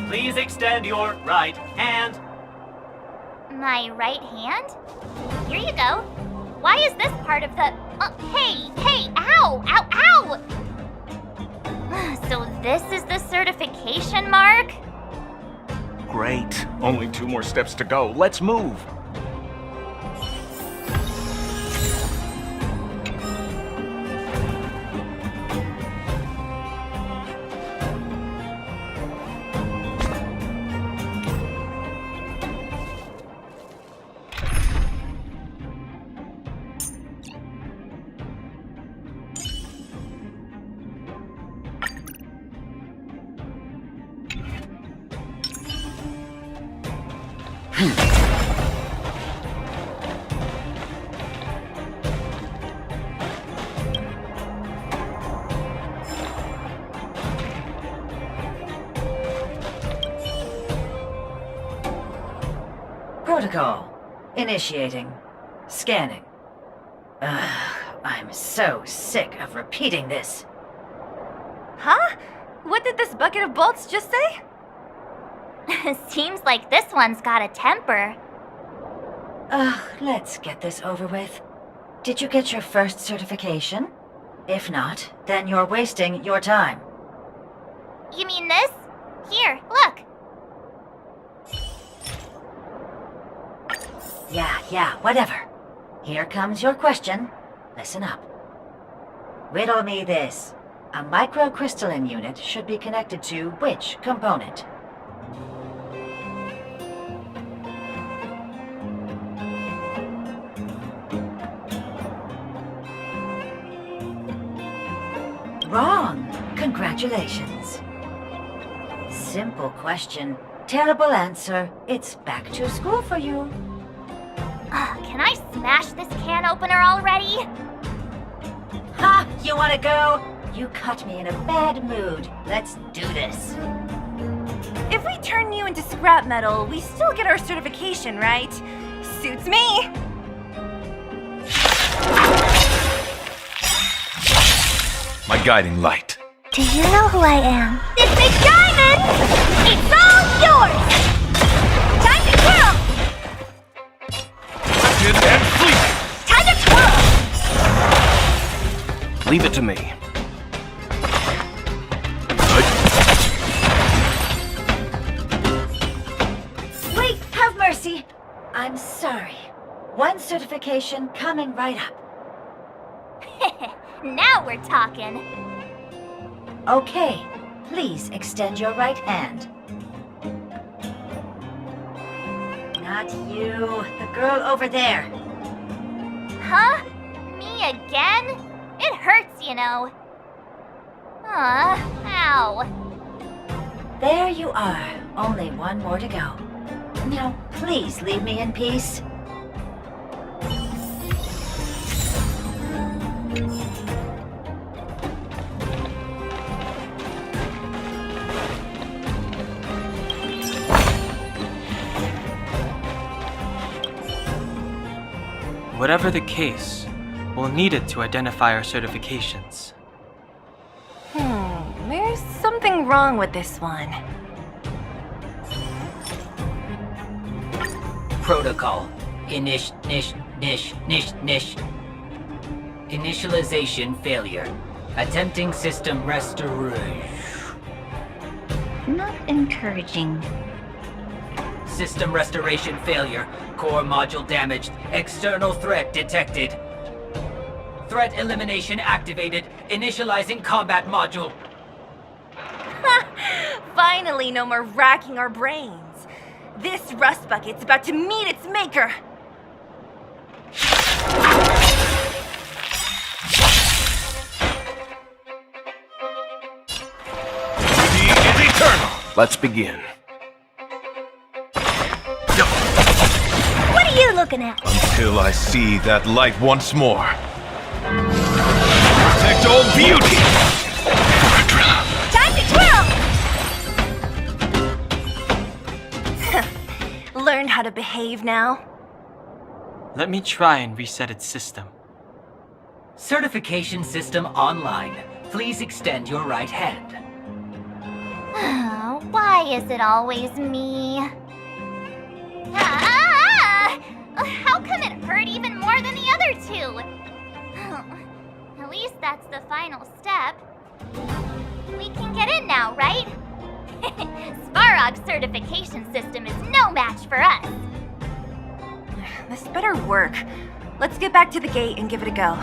Please extend your right hand. My right hand? Here you go. Why is this part of the... hey, ow, ow, ow! So this is the certification mark? Great. Only 2 more steps to go. Let's move. Protocol. Initiating. Scanning. I'm so sick of repeating this. Huh? What did this bucket of bolts just say? Seems like this one's got a temper. Let's get this over with. Did you get your first certification? If not, then you're wasting your time. You mean this? Here, look. Yeah, whatever. Here comes your question. Listen up. Riddle me this. A microcrystalline unit should be connected to which component? Wrong. Congratulations. Simple question. Terrible answer. It's back to school for you. Can I smash this can opener already? Ha! You wanna go? You caught me in a bad mood. Let's do this. If we turn you into scrap metal, we still get our certification, right? Suits me. My guiding light. Do you know who I am? This big diamond! It's all yours! Time to twirl! And flee! Time to twirl! Leave it to me. Wait, have mercy. I'm sorry. One certification coming right up. Now we're talking. Okay, please extend your right hand. Not you, the girl over there. Huh? Me again? It hurts, you know. Ow. There you are. Only one more to go. Now, please leave me in peace. Whatever the case, we'll need it to identify our certifications. There's something wrong with this one. Protocol. Initialization failure. Attempting system restoration. Not encouraging. System restoration failure. Core module damaged. External threat detected. Threat elimination activated. Initializing combat module. Finally, no more racking our brains. This rust bucket's about to meet its maker. Let's begin. What are you looking at? Until I see that light once more. Protect all beauty! Time to twirl! Learned how to behave now? Let me try and reset its system. Certification system online. Please extend your right hand. Why is it always me? How come it hurt even more than the other two? At least that's the final step. We can get in now, right? Svarog's certification system is no match for us. This better work. Let's get back to the gate and give it a go.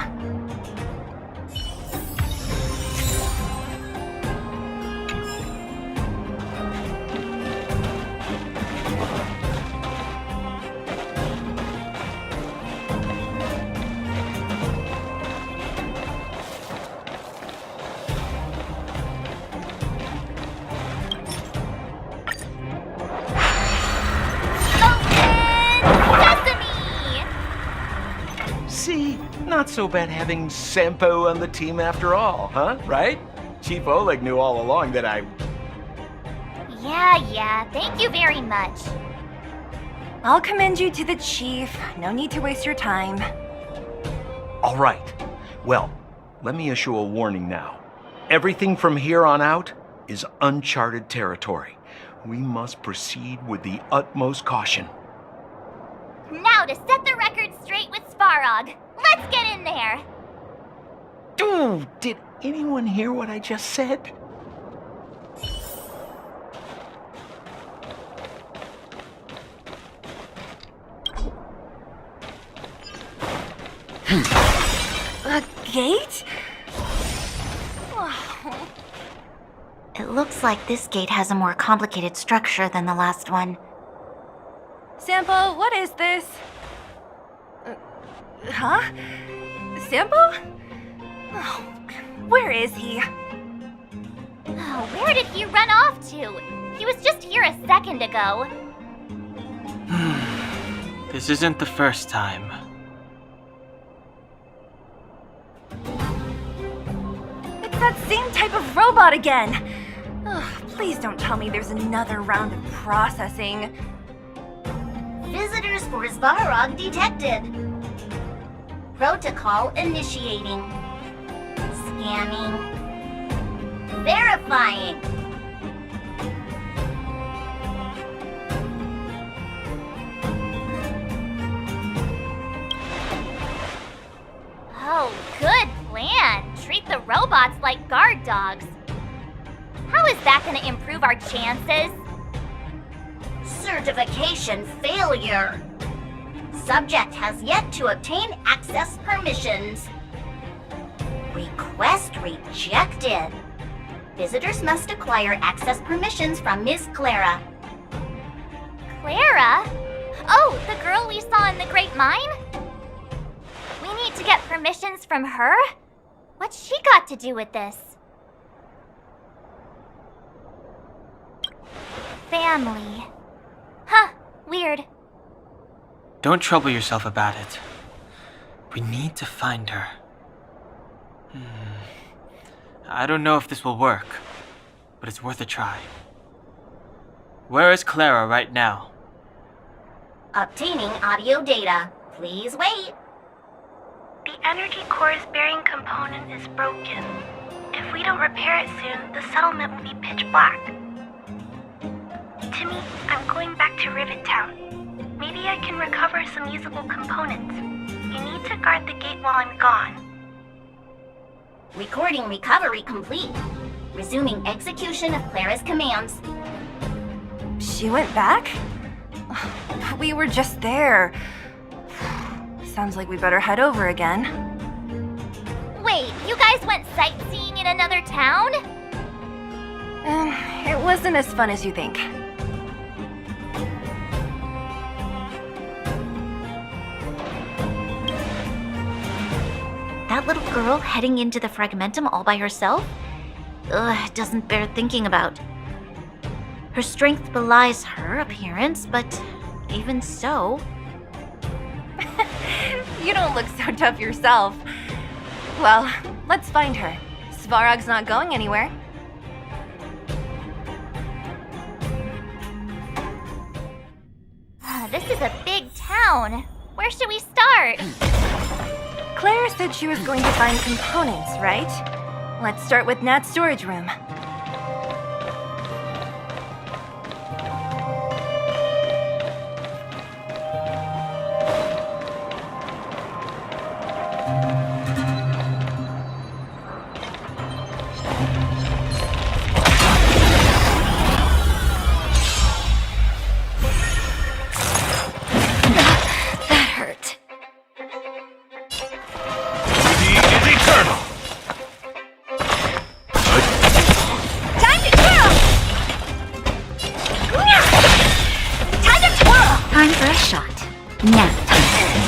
See? Not so bad having Sampo on the team after all, huh? Right? Chief Oleg knew all along that I... Yeah, thank you very much. I'll commend you to the chief. No need to waste your time. All right. Well, let me issue a warning now. Everything from here on out is uncharted territory. We must proceed with the utmost caution. Now to set the record straight with Svarog. Let's get in there. Dude, did anyone hear what I just said? A gate? It looks like this gate has a more complicated structure than the last one. Sampo, what is this? Huh? Sampo? Oh, where is he? Oh, where did he run off to? He was just here a second ago. This isn't the first time. It's that same type of robot again! Ugh, please don't tell me there's another round of processing. Visitors for Svarog detected. Protocol initiating. Scanning. Verifying. Oh, good plan. Treat the robots like guard dogs. How is that going to improve our chances? Certification failure. Subject has yet to obtain access permissions. Request rejected. Visitors must acquire access permissions from Ms. Clara. Clara? Oh, the girl we saw in the Great Mine? We need to get permissions from her? What's she got to do with this? Family. Huh, weird. Don't trouble yourself about it. We need to find her. I don't know if this will work, but it's worth a try. Where is Clara right now? Obtaining audio data. Please wait. The energy core's bearing component is broken. If we don't repair it soon, the settlement will be pitch black. Timmy, I'm going back to Rivet Town. Maybe I can recover some usable components. You need to guard the gate while I'm gone. Recording recovery complete. Resuming execution of Clara's commands. She went back? We were just there. Sounds like we better head over again. Wait, you guys went sightseeing in another town? It wasn't as fun as you think. That little girl heading into the Fragmentum all by herself? Ugh, it doesn't bear thinking about. Her strength belies her appearance, but even so... You don't look so tough yourself. Well, let's find her. Svarog's not going anywhere. This is a big town. Where should we start? Clara said she was going to find components, right? Let's start with Nat's storage room.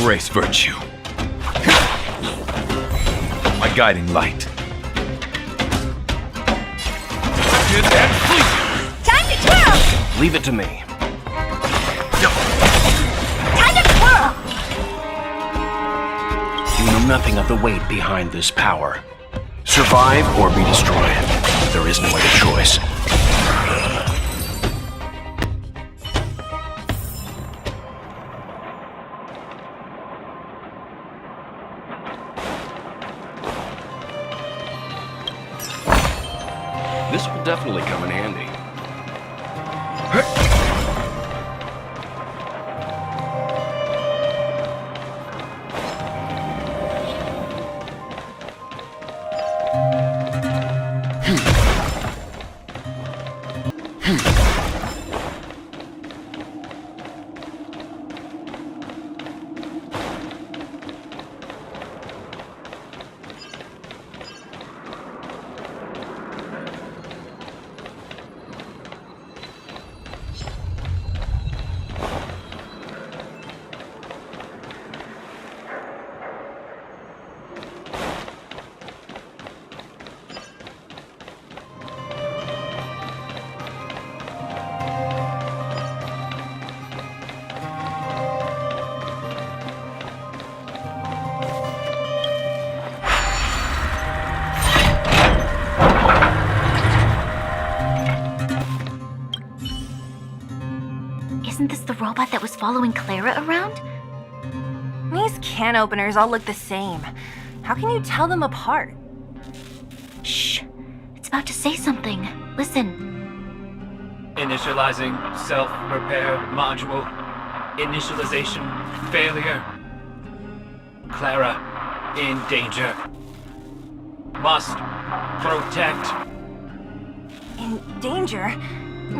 Embrace virtue. My guiding light. Time to twirl! Leave it to me. Time to twirl! You know nothing of the weight behind this power. Survive or be destroyed. There is no other choice. This will definitely come in handy. Isn't this the robot that was following Clara around? These can openers all look the same. How can you tell them apart? Shh! It's about to say something. Listen. Initializing self-repair module. Initialization failure. Clara in danger. Must protect. In danger?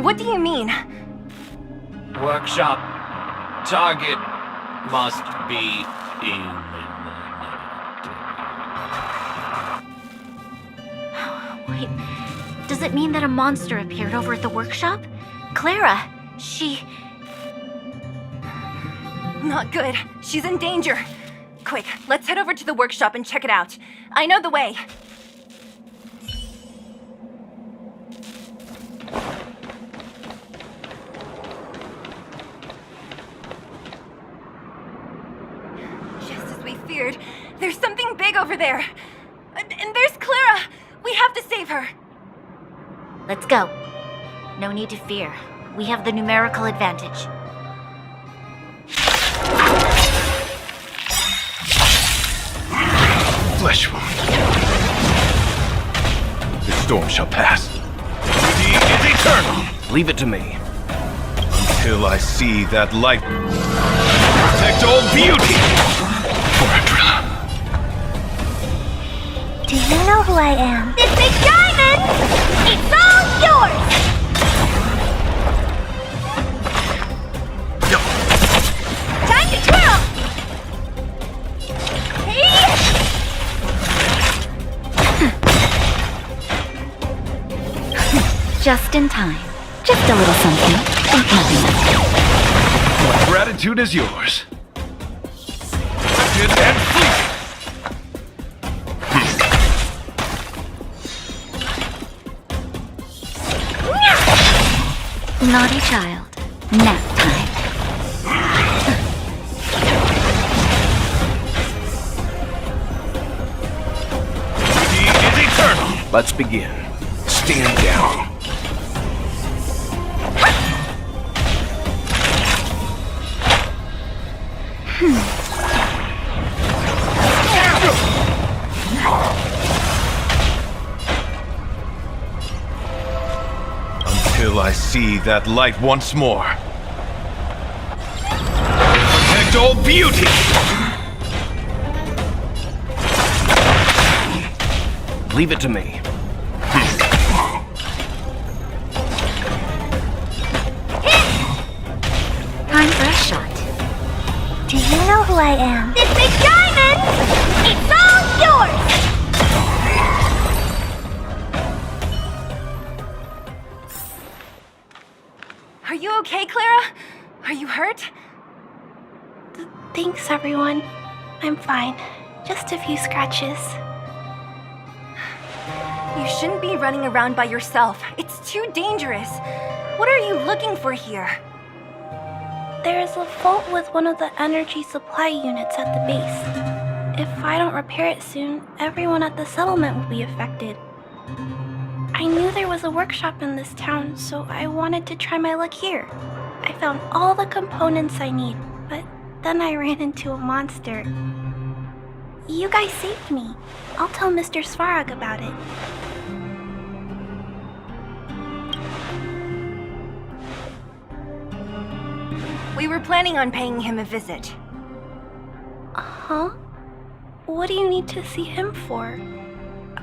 What do you mean? Workshop target must be Wait, does it mean that a monster appeared over at the workshop? Clara, she... Not good. She's in danger. Quick, let's head over to the workshop and check it out. I know the way. Feared. There's something big over there. And there's Clara. We have to save her. Let's go. No need to fear. We have the numerical advantage. Flesh wound. The storm shall pass. He is eternal. Leave it to me. Until I see that light protect all beauty. Do you know who I am? This big diamond! It's all yours! Time to twirl! Just in time. Just a little something. Think nothing of it. My gratitude is yours. And fleet. Naughty child. Nap time. He is eternal! Let's begin. Stand down. Until I see that light once more. Protect all beauty! Leave it to me. Time for a shot. Do you know who I am? This big diamond! It's all yours! Are you okay, Clara? Are you hurt? Thanks, everyone. I'm fine. Just a few scratches. You shouldn't be running around by yourself. It's too dangerous. What are you looking for here? There is a fault with one of the energy supply units at the base. If I don't repair it soon, everyone at the settlement will be affected. I knew there was a workshop in this town, so I wanted to try my luck here. I found all the components I need, but then I ran into a monster. You guys saved me. I'll tell Mr. Svarog about it. We were planning on paying him a visit. Huh? What do you need to see him for?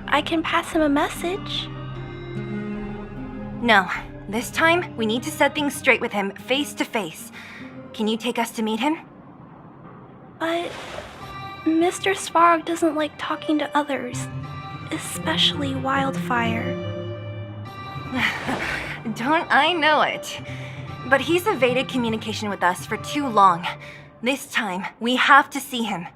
I can pass him a message. No. This time, we need to set things straight with him, face to face. Can you take us to meet him? But Mr. Svarog doesn't like talking to others, especially Wildfire. Don't I know it? But he's evaded communication with us for too long. This time, we have to see him.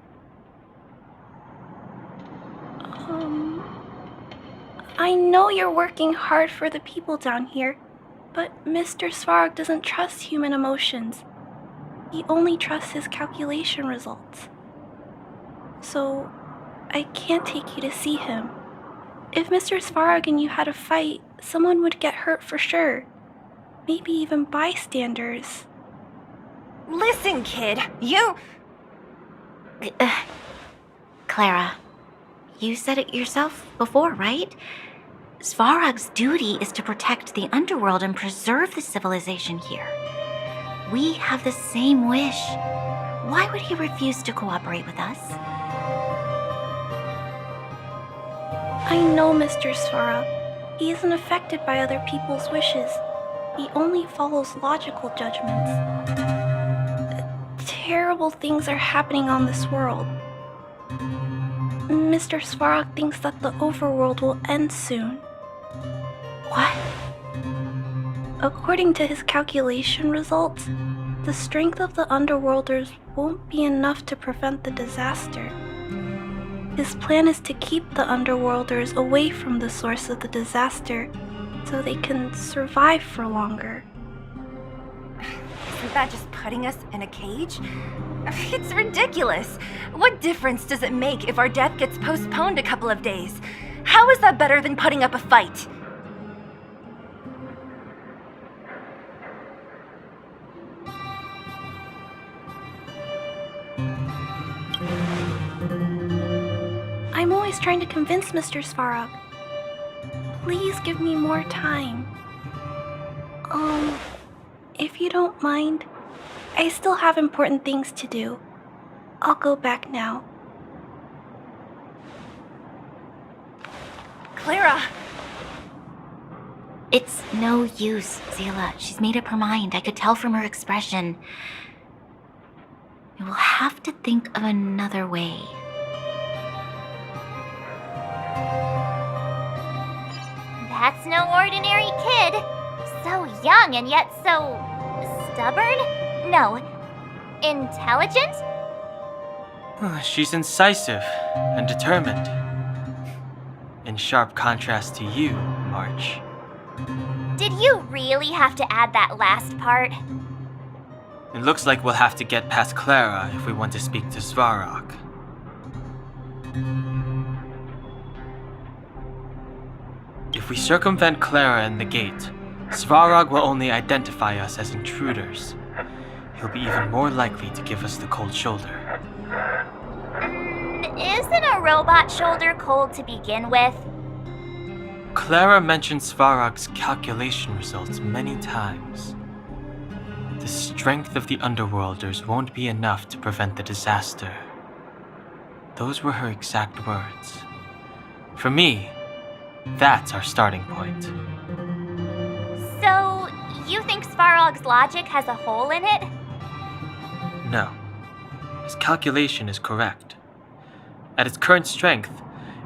I know you're working hard for the people down here, but Mr. Svarog doesn't trust human emotions. He only trusts his calculation results. So, I can't take you to see him. If Mr. Svarog and you had a fight, someone would get hurt for sure. Maybe even bystanders. Listen, kid, you... Clara, you said it yourself before, right? Svarog's duty is to protect the underworld and preserve the civilization here. We have the same wish. Why would he refuse to cooperate with us? I know Mr. Svarog. He isn't affected by other people's wishes. He only follows logical judgments. Terrible things are happening on this world. Mr. Svarog thinks that the overworld will end soon. What? According to his calculation results, the strength of the Underworlders won't be enough to prevent the disaster. His plan is to keep the Underworlders away from the source of the disaster so they can survive for longer. Isn't that just putting us in a cage? It's ridiculous. What difference does it make if our death gets postponed a couple of days? How is that better than putting up a fight? I'm always trying to convince Mr. Svarog. Please give me more time. If you don't mind, I still have important things to do. I'll go back now. Clara! It's no use, Zila. She's made up her mind. I could tell from her expression. You will have to think of another way. That's no ordinary kid. So young and yet so stubborn? No, intelligent? She's incisive and determined. In sharp contrast to you, March. Did you really have to add that last part? It looks like we'll have to get past Clara if we want to speak to Svarog. If we circumvent Clara and the gate, Svarog will only identify us as intruders. He'll be even more likely to give us the cold shoulder. Isn't a robot shoulder cold to begin with? Clara mentioned Svarog's calculation results many times. The strength of the Underworlders won't be enough to prevent the disaster. Those were her exact words. For me, that's our starting point. So, you think Svarog's logic has a hole in it? No. His calculation is correct. At its current strength,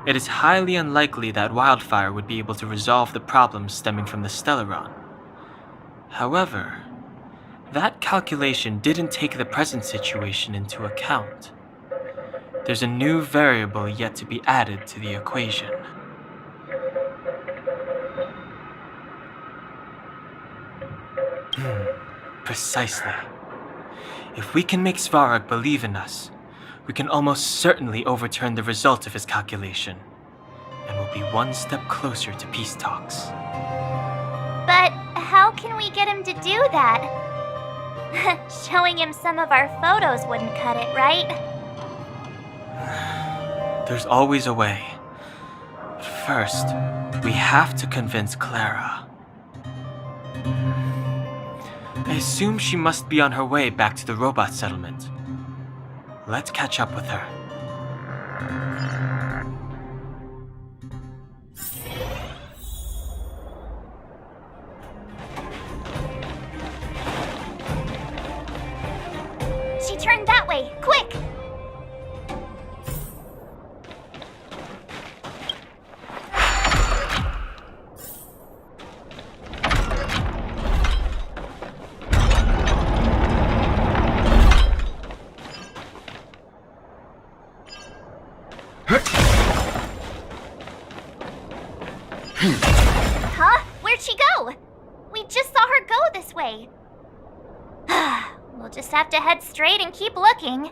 it is highly unlikely that Wildfire would be able to resolve the problems stemming from the Stellaron. However, that calculation didn't take the present situation into account. There's a new variable yet to be added to the equation. Precisely. If we can make Svarog believe in us, we can almost certainly overturn the result of his calculation, and we'll be one step closer to peace talks. But how can we get him to do that? Showing him some of our photos wouldn't cut it, right? There's always a way. But first, we have to convince Clara. I assume she must be on her way back to the robot settlement. Let's catch up with her. She turned that way, quick! Huh? Where'd she go? We just saw her go this way. We'll just have to head straight and keep looking.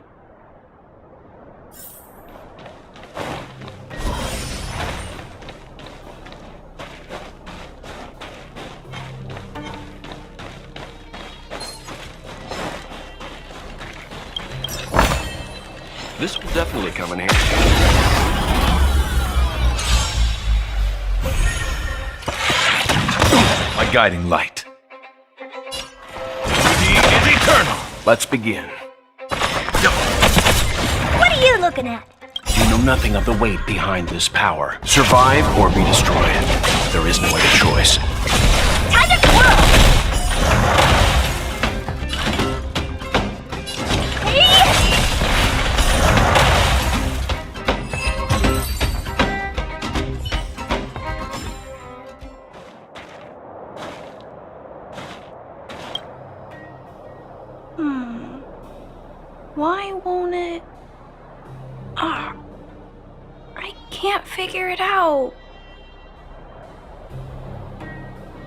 This will definitely come in handy. My guiding light. He is eternal. Let's begin. What are you looking at? You know nothing of the weight behind this power. Survive or be destroyed. There is no other choice. Time to twirl! Why won't it... I can't figure it out.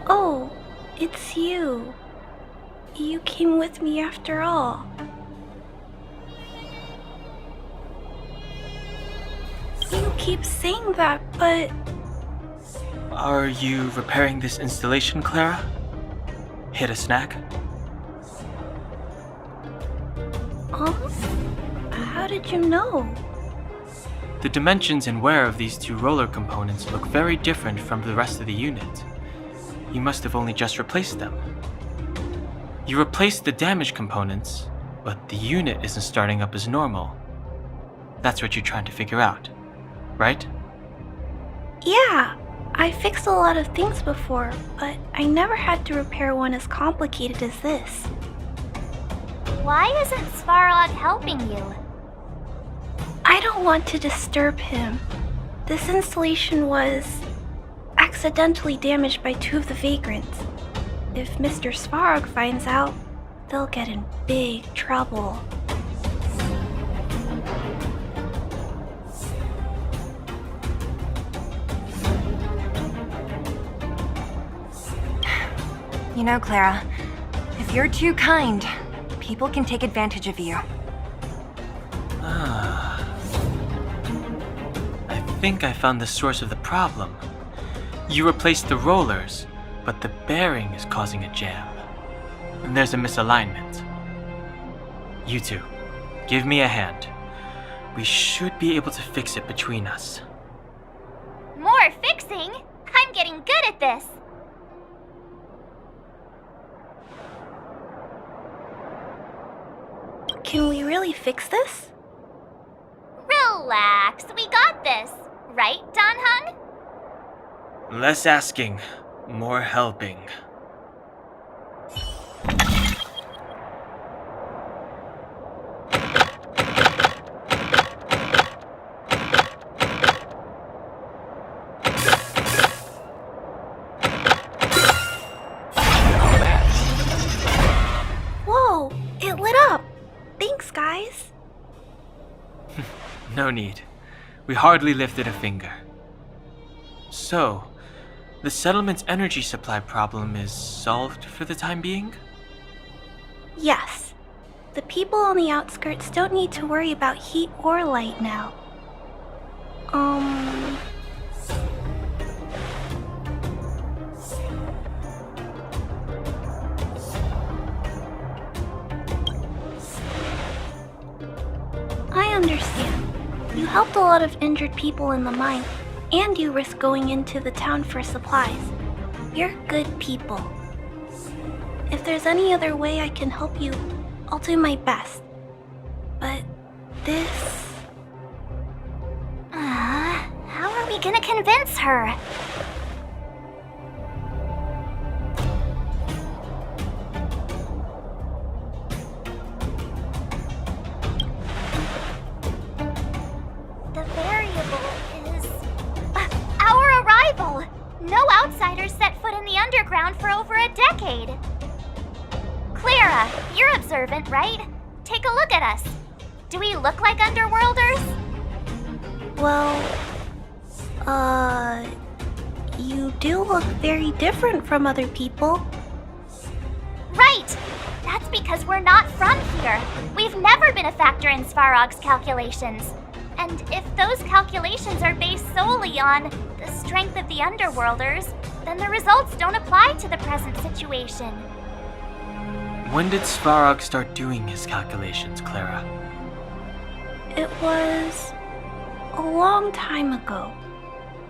Oh, it's you. You came with me after all. You keep saying that, but... Are you repairing this installation, Clara? Hit a snack? Huh? How did you know? The dimensions and wear of these two roller components look very different from the rest of the unit. You must have only just replaced them. You replaced the damaged components, but the unit isn't starting up as normal. That's what you're trying to figure out, right? Yeah, I fixed a lot of things before, but I never had to repair one as complicated as this. Why isn't Svarog helping you? I don't want to disturb him. This installation was accidentally damaged by two of the vagrants. If Mr. Svarog finds out, they'll get in big trouble. You know, Clara, if you're too kind, people can take advantage of you. I think I found the source of the problem. You replaced the rollers, but the bearing is causing a jam. And there's a misalignment. You two, give me a hand. We should be able to fix it between us. More fixing? I'm getting good at this. Can we really fix this? Relax, we got this. Right, Dan Hung? Less asking, more helping. Whoa, it lit up. Thanks, guys. No need. We hardly lifted a finger. So, the settlement's energy supply problem is solved for the time being? Yes. The people on the outskirts don't need to worry about heat or light now. I understand. You helped a lot of injured people in the mine, and you risked going into the town for supplies. You're good people. If there's any other way I can help you, I'll do my best. But this... How are we gonna convince her? The variable is... our arrival! No outsiders set foot in the underground for over a decade. Clara, you're observant, right? Take a look at us. Do we look like underworlders? Well, you do look very different from other people. Right! That's because we're not from here. We've never been a factor in Svarog's calculations. And if those calculations are based solely on the strength of the Underworlders, then the results don't apply to the present situation. When did Svarog start doing his calculations, Clara? It was a long time ago.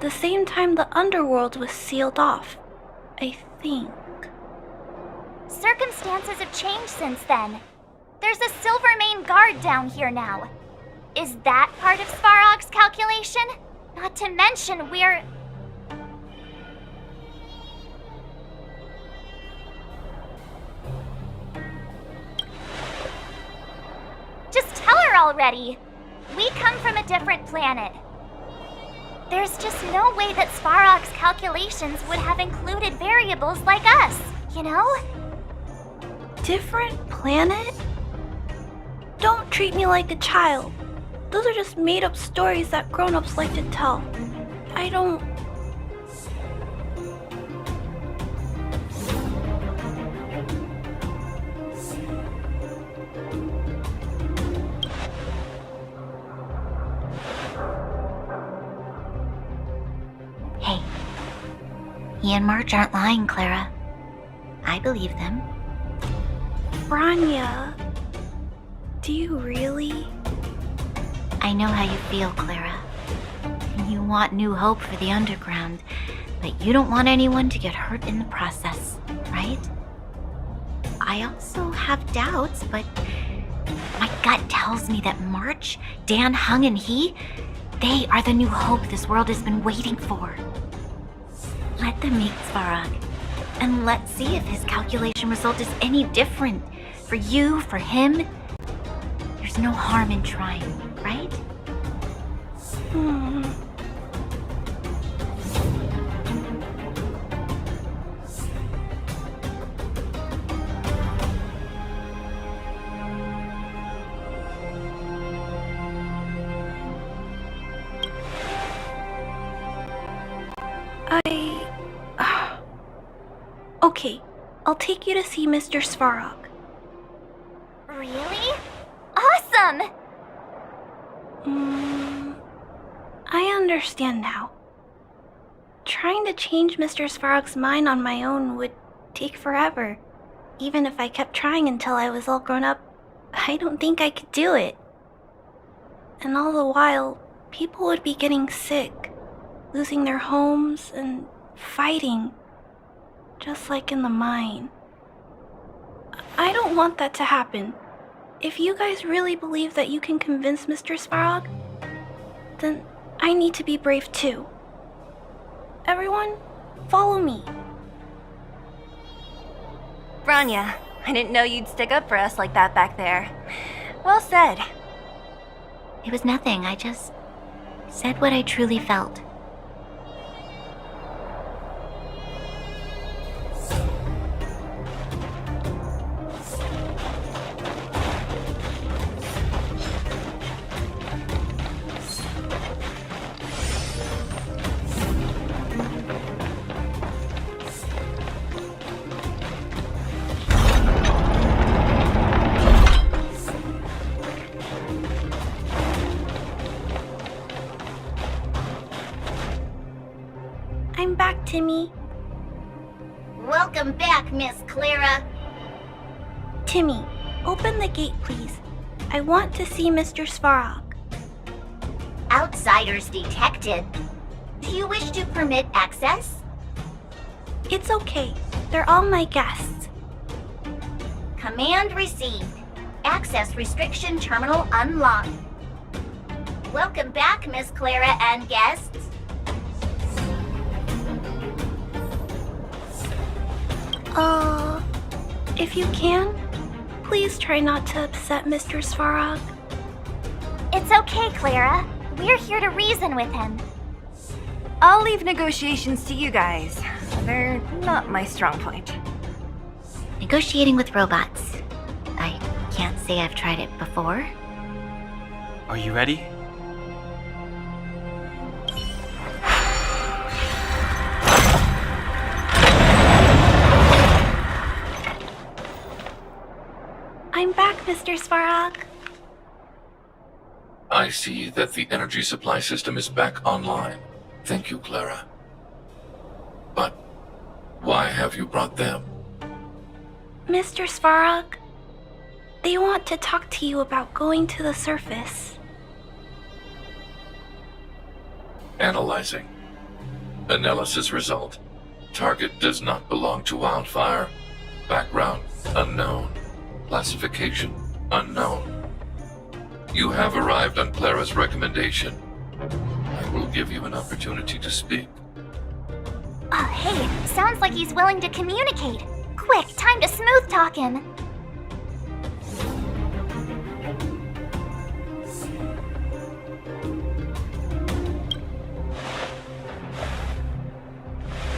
The same time the Underworld was sealed off, I think. Circumstances have changed since then. There's a Silvermane guard down here now. Is that part of Svarog's calculation? Not to mention we're... Just tell her already! We come from a different planet. There's just no way that Svarog's calculations would have included variables like us, you know? Different planet? Don't treat me like a child. Those are just made-up stories that grown-ups like to tell. I don't... Hey, he and March aren't lying, Clara. I believe them. Branya, do you really? I know how you feel, Clara. You want new hope for the underground, but you don't want anyone to get hurt in the process, right? I also have doubts, but my gut tells me that March, Dan Hung, and they are the new hope this world has been waiting for. Let them meet Svarog, and let's see if his calculation result is any different. For you, for him, there's no harm in trying, right? Okay, I'll take you to see Mr. Svarog. Really? Awesome! I understand now. Trying to change Mr. Svarog's mind on my own would take forever. Even if I kept trying until I was all grown up, I don't think I could do it. And all the while, people would be getting sick, losing their homes, and fighting. Just like in the mine. I don't want that to happen. If you guys really believe that you can convince Mr. Svarog, then I need to be brave too. Everyone, follow me. Branya, I didn't know you'd stick up for us like that back there. Well said. It was nothing, I just said what I truly felt. I'm back, Timmy. Welcome back, Miss Clara. Timmy, open the gate, please. I want to see Mr. Svarog. Outsiders detected. Do you wish to permit access? It's okay. They're all my guests. Command received. Access restriction terminal unlocked. Welcome back, Miss Clara and guests. If you can, please try not to upset Mr. Svarog. It's okay, Clara. We're here to reason with him. I'll leave negotiations to you guys. They're not my strong point. Negotiating with robots. I can't say I've tried it before. Are you ready? I'm back, Mr. Svarog. I see that the energy supply system is back online. Thank you, Clara. But why have you brought them? Mr. Svarog, they want to talk to you about going to the surface. Analyzing. Analysis result. Target does not belong to Wildfire. Background unknown. Classification unknown. You have arrived on Clara's recommendation. I will give you an opportunity to speak. Oh, hey, sounds like he's willing to communicate. Quick, time to smooth talk him.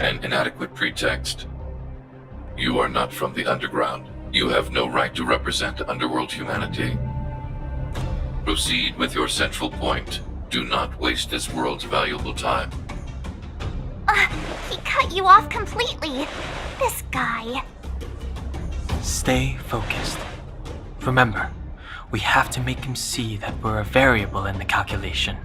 An inadequate pretext. You are not from the underground. You have no right to represent underworld humanity. Proceed with your central point. Do not waste this world's valuable time. He cut you off completely. This guy. Stay focused. Remember, we have to make him see that we're a variable in the calculation.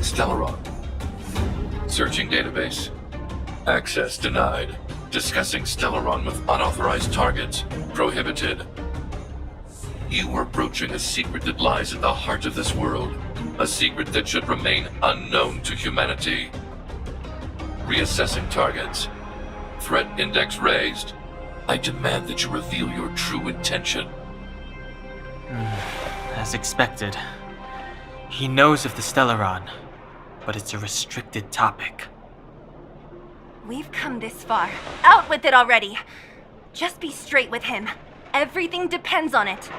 Stellaron. Searching database. Access denied. Discussing Stellaron with unauthorized targets. Prohibited. You are broaching a secret that lies at the heart of this world. A secret that should remain unknown to humanity. Reassessing targets. Threat index raised. I demand that you reveal your true intention. As expected. He knows of the Stellaron, but it's a restricted topic. We've come this far. Out with it already! Just be straight with him. Everything depends on it.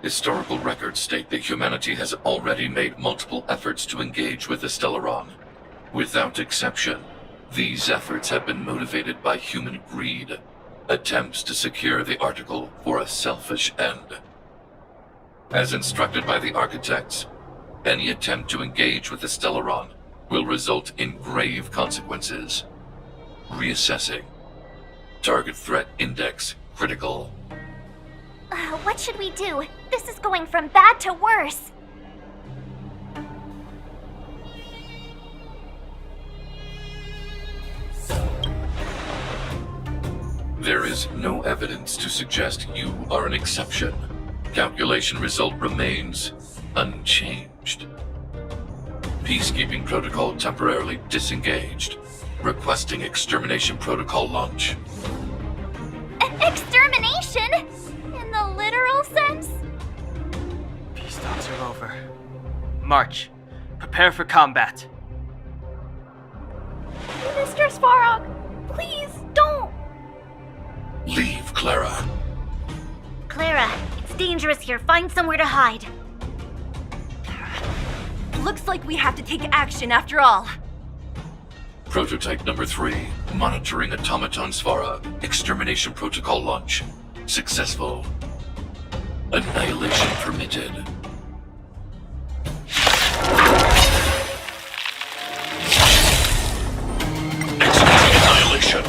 Historical records state that humanity has already made multiple efforts to engage with the Stellaron. Without exception, these efforts have been motivated by human greed, attempts to secure the article for a selfish end. As instructed by the architects, any attempt to engage with the Stellaron will result in grave consequences. Reassessing. Target threat index critical. What should we do? This is going from bad to worse. There is no evidence to suggest you are an exception. Calculation result remains unchanged. Peacekeeping protocol temporarily disengaged. Requesting extermination protocol launch. Extermination? In the literal sense? Peace talks are over. March. Prepare for combat. Mr. Svarog, please don't! Leave, Clara. Clara, it's dangerous here. Find somewhere to hide. Looks like we have to take action after all. Prototype number 3. Monitoring automaton Svarog. Extermination protocol launch. Successful. Annihilation permitted. Executing annihilation.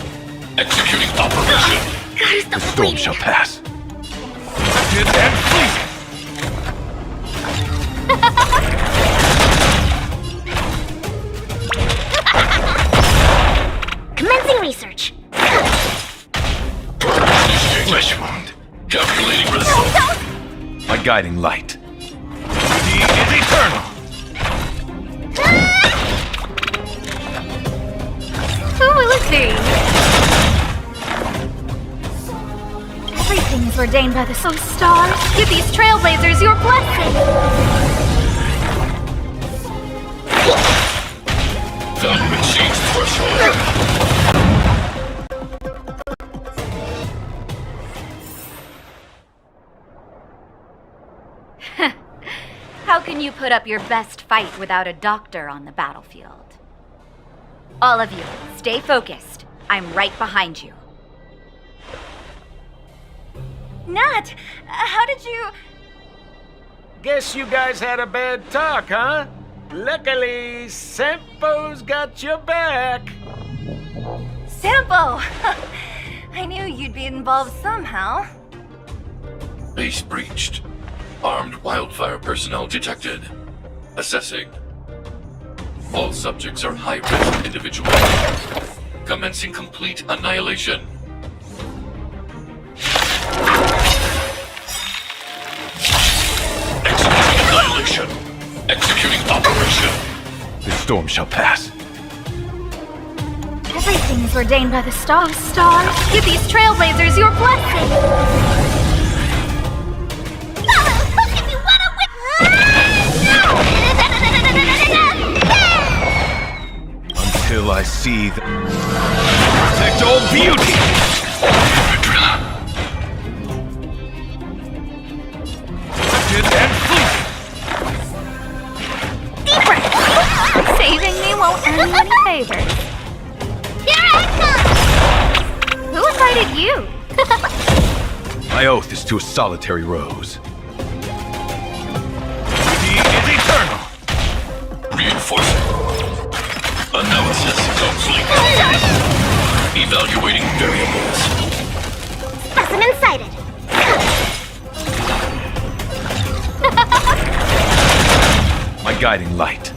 Executing operation. The storm shall pass. Commencing research. Flesh wound. Calculating result. My guiding light. He is eternal. Everything is ordained by the stars. Give these Trailblazers your blessing. Value exceeds threshold. How can you put up your best fight without a doctor on the battlefield? All of you, stay focused. I'm right behind you. Nat, how did you... Guess you guys had a bad talk, huh? Luckily, Sampo's got your back. Sampo! I knew you'd be involved somehow. Base breached. Armed wildfire personnel detected. Assessing. All subjects are high-risk individuals. Commencing complete annihilation. Executing annihilation. Executing operation. The storm shall pass. Everything is ordained by the stars. Give these Trailblazers your blessing. Until I see the... Protect all beauty! Saving me won't earn you any favors. Here I come! Who invited you? My oath is to a solitary rose. He is eternal. Reinforcing. Analysis complete. Evaluating variables. Specimen sighted. My guiding light.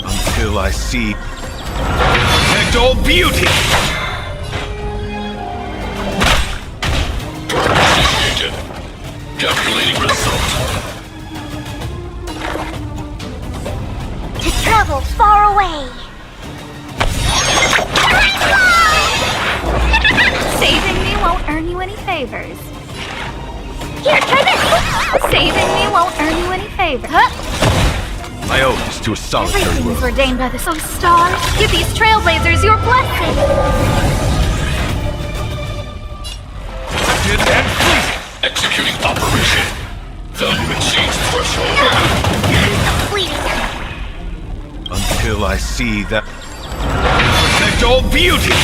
Until I see... Protect all beauty! Initiated. Calculating result. To travel far away. Saving me won't earn you any favors. Here, try this! Saving me won't earn you any favors. My oath is to a solitary Everything is rose. ordained by the stars. Give these Trailblazers your blessing. Executing operation. Value exceeds threshold. Until Until I see that protect all beauty!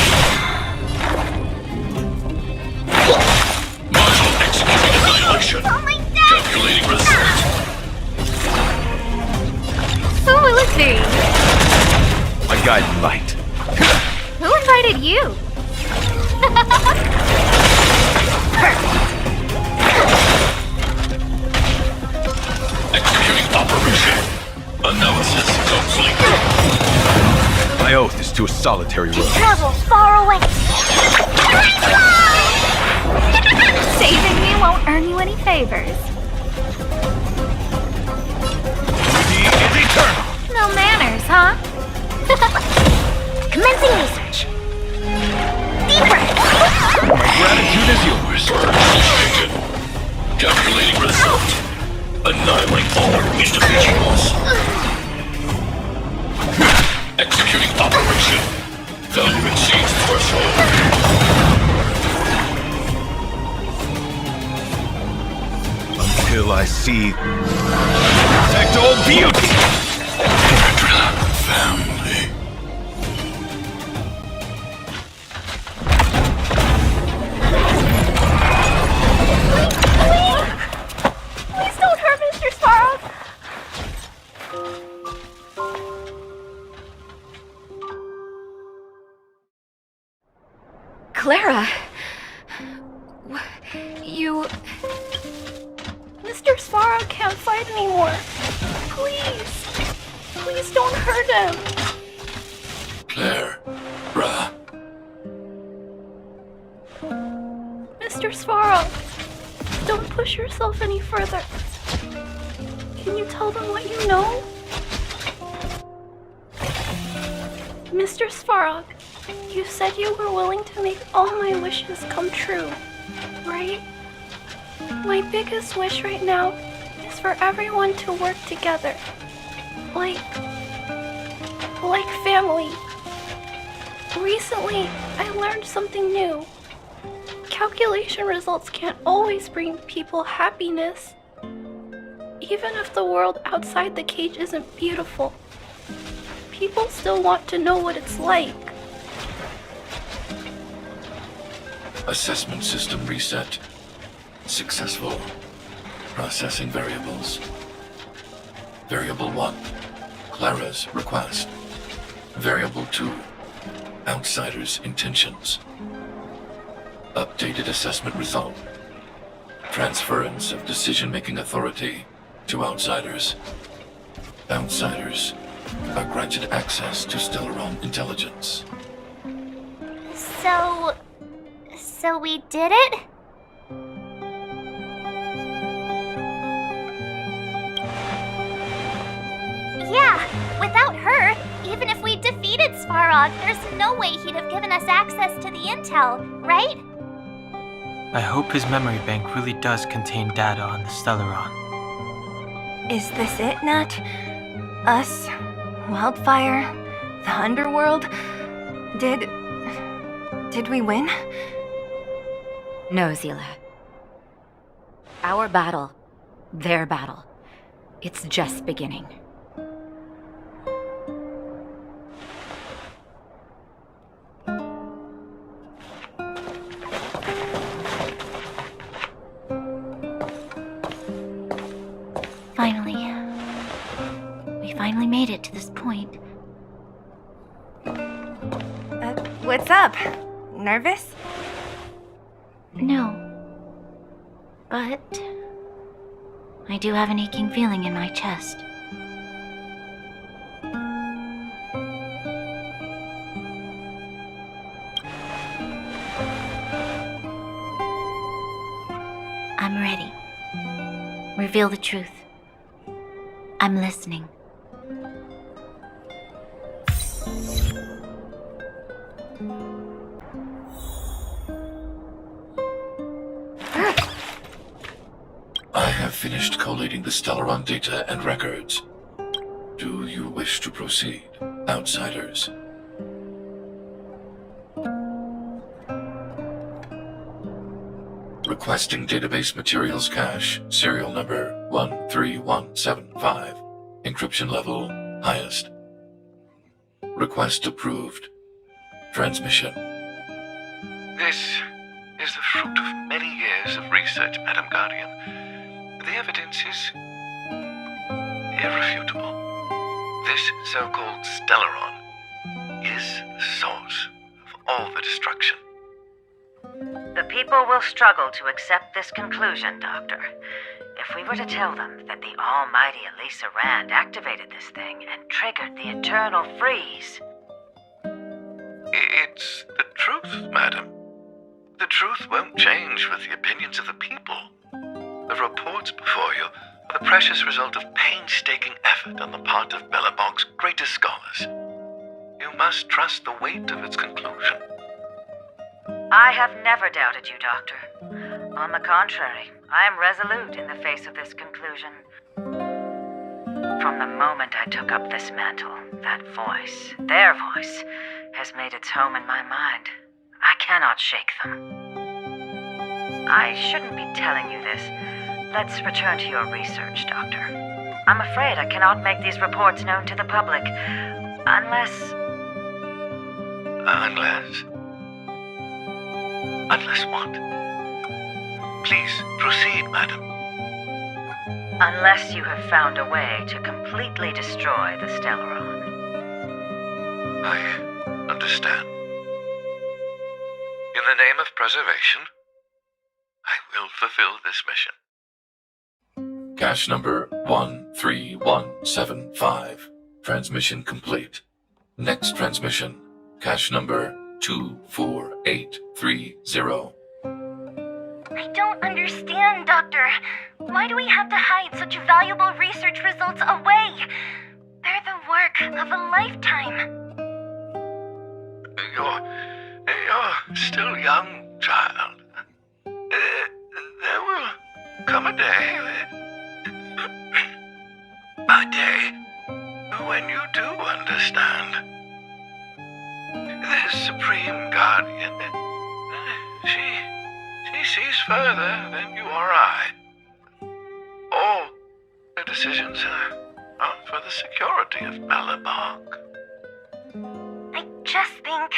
Module executing annihilation. Calculating result. Foolishing! My guiding light. Who invited you? Executing operation. Analysis complete. My oath is to a solitary road. Travels far away. Saving me won't earn you any favors. Beauty is eternal! No manners, huh? Commencing research. Deep breath. My gratitude is yours. Taken. Calculating result. Annihilate all individuals. Executing operation. Value exceeds threshold. Until I see protect all beauty! Family. Please don't hurt Mr. Sparrow! Clara! You... Mr. Sparrow can't fight anymore. Please. Please don't hurt him. Claire. Ra. Mr. Sparrow, don't push yourself any further. Can you tell them what you know? Mr. Svarog, you said you were willing to make all my wishes come true, right? My biggest wish right now is for everyone to work together. Like family. Recently, I learned something new. Calculation results can't always bring people happiness. Even if the world outside the cage isn't beautiful, people still want to know what it's like. Assessment system reset. Successful. Processing variables. Variable 1. Clara's request. Variable 2. Outsider's intentions. Updated assessment result. Transference of decision-making authority to outsiders. Outsiders are granted access to Stellaron intelligence. So we did it? Yeah, without her, even if we defeated Svarog, there's no way he'd have given us access to the intel, right? I hope his memory bank really does contain data on the Stellaron. Is this it, Nat? Us? Wildfire? The underworld? Did we win? No, Zila. Our battle, their battle, it's just beginning. We finally made it to this point. What's up? Nervous? No. But I do have an aching feeling in my chest. I'm ready. Reveal the truth. I'm listening. I have finished collating the Stellaron data and records. Do you wish to proceed, outsiders? Requesting database materials cache, serial number 13175. Encryption level, highest. Request approved. Transmission. This is the fruit of many years of research, Madam Guardian. The evidence is irrefutable. This so-called Stellaron is the source of all the destruction. The people will struggle to accept this conclusion, Doctor. If we were to tell them that the almighty Elisa Rand activated this thing and triggered the eternal freeze... It's the truth, madam. The truth won't change with the opinions of the people. The reports before you are the precious result of painstaking effort on the part of Belobog's greatest scholars. You must trust the weight of its conclusion. I have never doubted you, Doctor. On the contrary, I am resolute in the face of this conclusion. From the moment I took up this mantle, that voice, their voice, has made its home in my mind. I cannot shake them. I shouldn't be telling you this. Let's return to your research, Doctor. I'm afraid I cannot make these reports known to the public, unless... Unless what? Please, proceed, madam. Unless you have found a way to completely destroy the Stellaron. I understand. In the name of preservation, I will fulfill this mission. Cache number 13175. Transmission complete. Next transmission. Cache number 24830. I don't understand, Doctor. Why do we have to hide such valuable research results away? They're the work of a lifetime. You're still young, child. There will come a day, when you do understand. This Supreme Guardian, she sees further than you or I. All her decisions are for the security of Belobog. I just think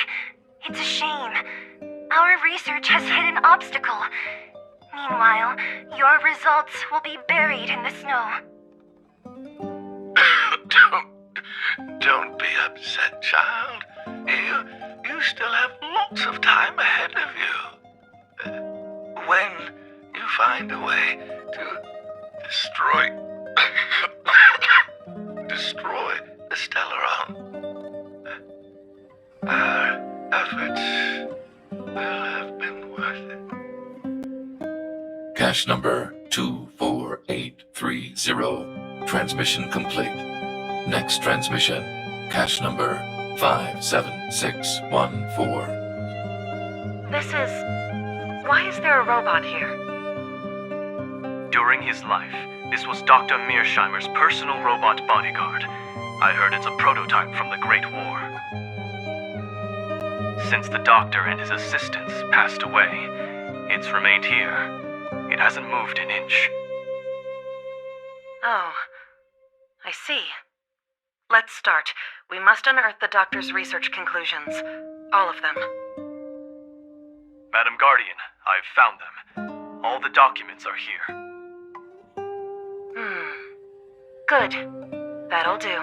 it's a shame. Our research has hit an obstacle. Meanwhile, your results will be buried in the snow. Don't be upset, child. You still have lots of time ahead of you. When you find a way to destroy the Stellaron, our efforts will have been worth it. Cache number 24830. Transmission complete. Next transmission. Cache number 57614. This is... Why is there a robot here? During his life, this was Dr. Mearsheimer's personal robot bodyguard. I heard it's a prototype from the Great War. Since the doctor and his assistants passed away, it's remained here. It hasn't moved an inch. Oh, I see. Let's start. We must unearth the doctor's research conclusions. All of them. Madam Guardian, I've found them. All the documents are here. Good. That'll do.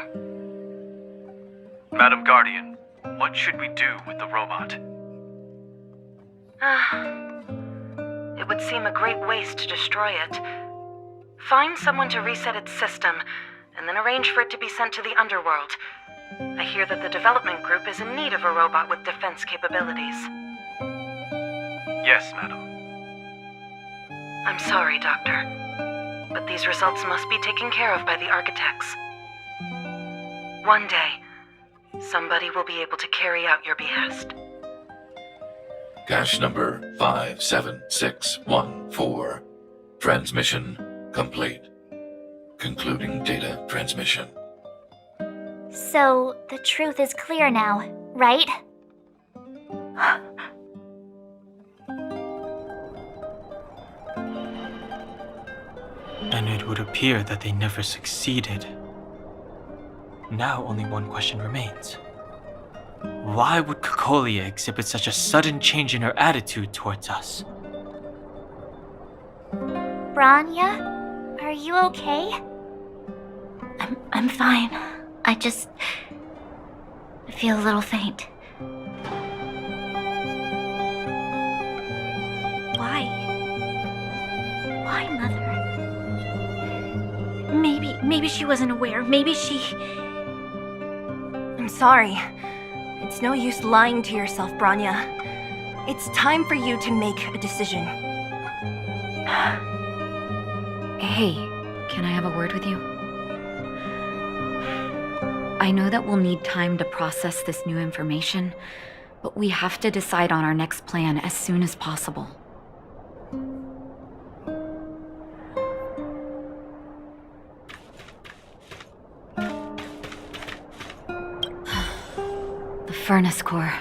Madam Guardian, what should we do with the robot? It would seem a great waste to destroy it. Find someone to reset its system, and then arrange for it to be sent to the underworld. I hear that the development group is in need of a robot with defense capabilities. Yes, madam. I'm sorry, Doctor, but these results must be taken care of by the architects. One day, somebody will be able to carry out your behest. Cache number 57614. Transmission complete. Concluding data transmission. So, the truth is clear now, right? And it would appear that they never succeeded. Now only one question remains. Why would Cocolia exhibit such a sudden change in her attitude towards us? Branya, are you okay? I'm fine. I feel a little faint. Why, Mother? Maybe she wasn't aware. Maybe she... I'm sorry. It's no use lying to yourself, Branya. It's time for you to make a decision. Hey, can I have a word with you? I know that we'll need time to process this new information, but we have to decide on our next plan as soon as possible. The furnace core.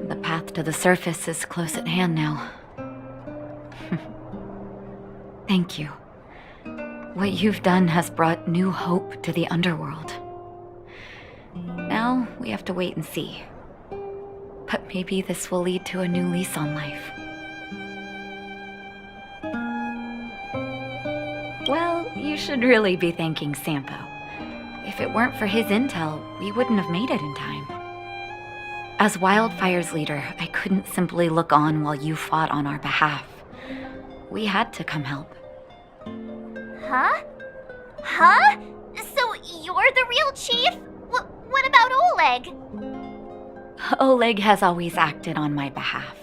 The path to the surface is close at hand now. Thank you. What you've done has brought new hope to the underworld. Now, we have to wait and see. But maybe this will lead to a new lease on life. Well, you should really be thanking Sampo. If it weren't for his intel, we wouldn't have made it in time. As Wildfire's leader, I couldn't simply look on while you fought on our behalf. We had to come help. Huh? Huh? So you're the real chief? What about Oleg? Oleg has always acted on my behalf.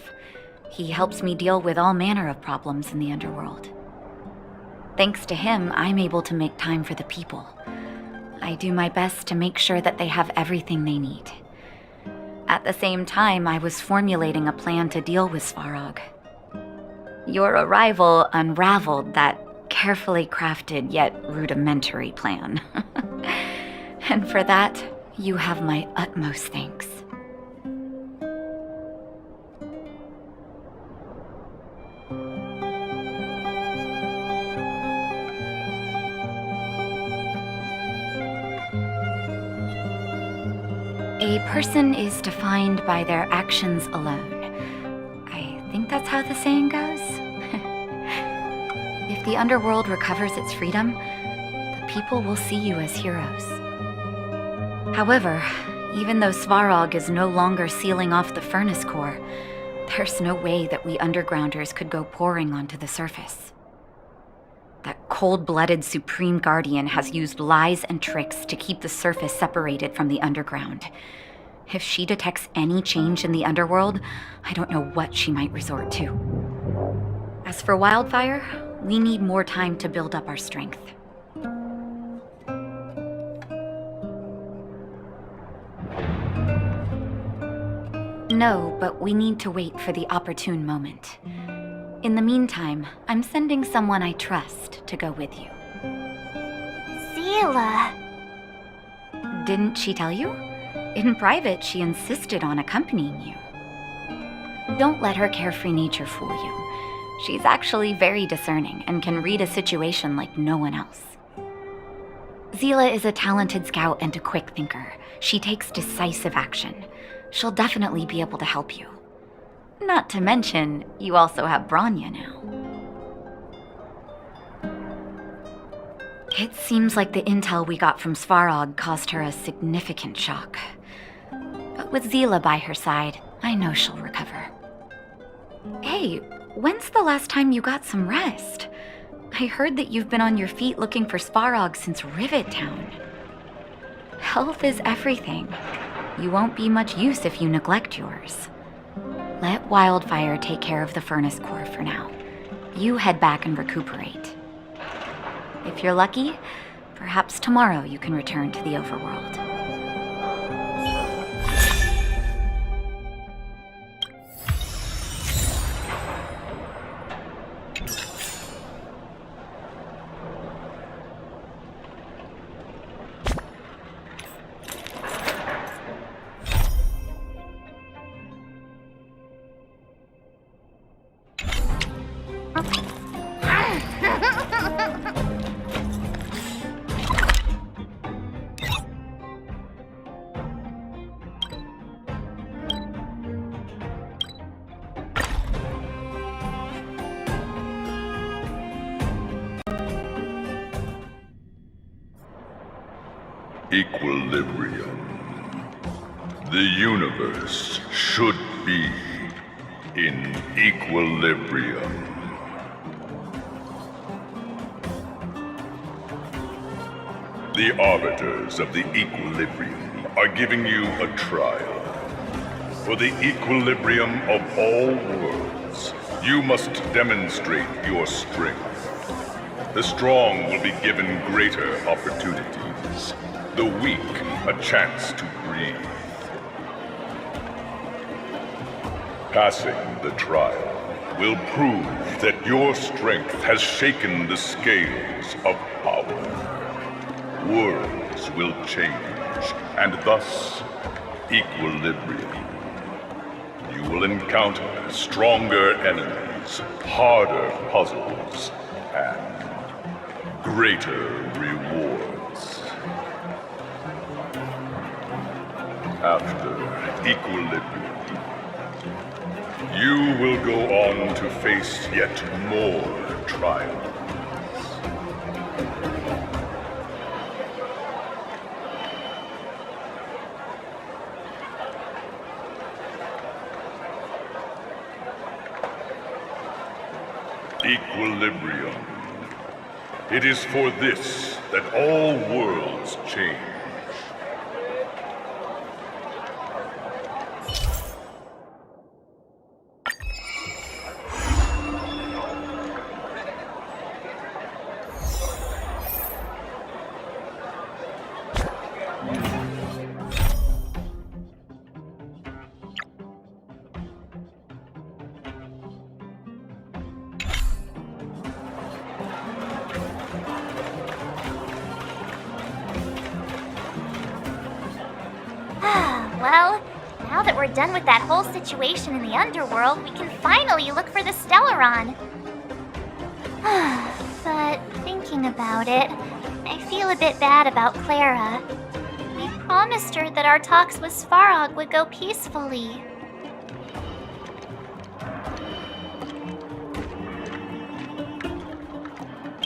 He helps me deal with all manner of problems in the underworld. Thanks to him, I'm able to make time for the people. I do my best to make sure that they have everything they need. At the same time, I was formulating a plan to deal with Svarog. Your arrival unraveled that carefully crafted yet rudimentary plan. And for that, you have my utmost thanks. A person is defined by their actions alone. I think that's how the saying goes. If the underworld recovers its freedom, the people will see you as heroes. However, even though Svarog is no longer sealing off the furnace core, there's no way that we undergrounders could go pouring onto the surface. That cold-blooded Supreme Guardian has used lies and tricks to keep the surface separated from the underground. If she detects any change in the underworld, I don't know what she might resort to. As for Wildfire, we need more time to build up our strength. No, but we need to wait for the opportune moment. In the meantime, I'm sending someone I trust to go with you. Zila. Didn't she tell you? In private, she insisted on accompanying you. Don't let her carefree nature fool you. She's actually very discerning and can read a situation like no one else. Zila is a talented scout and a quick thinker. She takes decisive action. She'll definitely be able to help you. Not to mention, you also have Branya now. It seems like the intel we got from Svarog caused her a significant shock. But with Zila by her side, I know she'll recover. Hey, when's the last time you got some rest? I heard that you've been on your feet looking for Svarog since Rivet Town. Health is everything. You won't be much use if you neglect yours. Let Wildfire take care of the furnace core for now. You head back and recuperate. If you're lucky, perhaps tomorrow you can return to the overworld. Equilibrium. The universe should be in equilibrium. The arbiters of the equilibrium are giving you a trial. For the equilibrium of all worlds, you must demonstrate your strength. The strong will be given greater opportunities. The weak a chance to breathe. Passing the trial will prove that your strength has shaken the scales of power. Worlds will change, and thus equilibrium. You will encounter stronger enemies, harder puzzles, and greater rewards. After equilibrium, you will go on to face yet more trials. Equilibrium. It is for this that all worlds change. Well, now that we're done with that whole situation in the underworld, we can finally look for the Stellaron. But thinking about it, I feel a bit bad about Clara. We promised her that our talks with Svarog would go peacefully.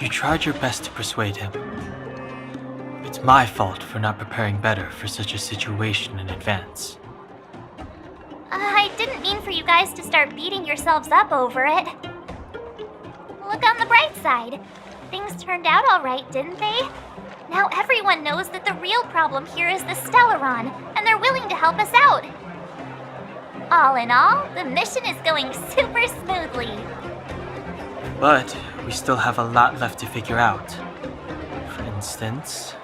You tried your best to persuade him. It's my fault for not preparing better for such a situation in advance. I didn't mean for you guys to start beating yourselves up over it. Look on the bright side. Things turned out all right, didn't they? Now everyone knows that the real problem here is the Stellaron, and they're willing to help us out. All in all, the mission is going super smoothly. But we still have a lot left to figure out. For instance...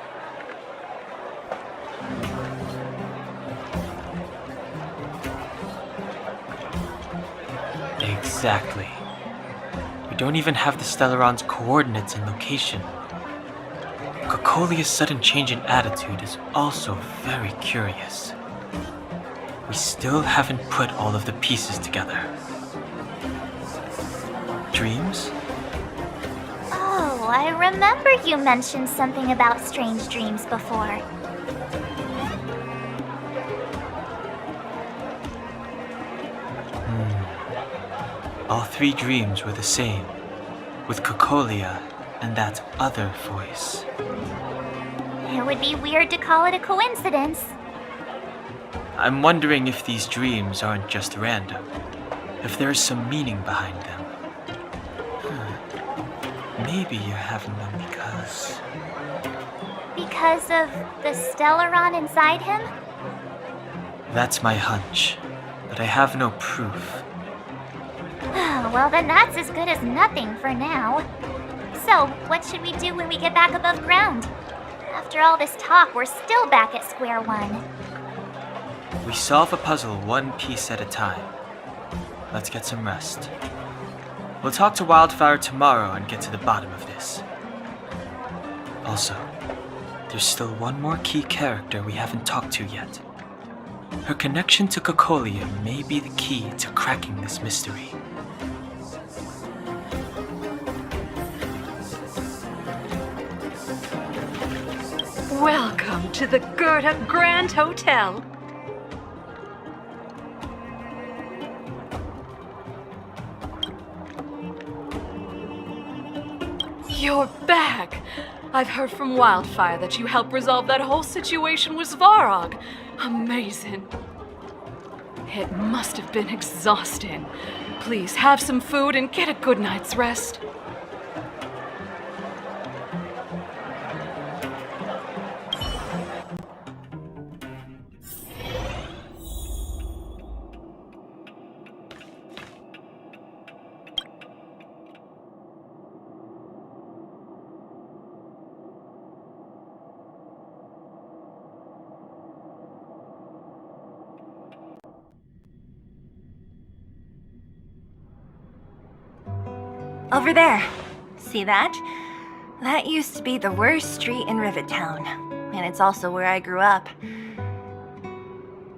Exactly. We don't even have the Stellaron's coordinates and location. Cocolia's sudden change in attitude is also very curious. We still haven't put all of the pieces together. Dreams? Oh, I remember you mentioned something about strange dreams before. All three dreams were the same, with Cocolia and that other voice. It would be weird to call it a coincidence. I'm wondering if these dreams aren't just random, if there is some meaning behind them. Maybe you're having them because... Because of the Stellaron inside him? That's my hunch, but I have no proof. Well, then that's as good as nothing for now. So, what should we do when we get back above ground? After all this talk, we're still back at square one. We solve a puzzle one piece at a time. Let's get some rest. We'll talk to Wildfire tomorrow and get to the bottom of this. Also, there's still one more key character we haven't talked to yet. Her connection to Cocolia may be the key to cracking this mystery. Welcome to the Gerda Grand Hotel. You're back. I've heard from Wildfire that you helped resolve that whole situation with Svarog. Amazing. It must have been exhausting. Please have some food and get a good night's rest. Over there. See that? That used to be the worst street in Rivet Town, and it's also where I grew up.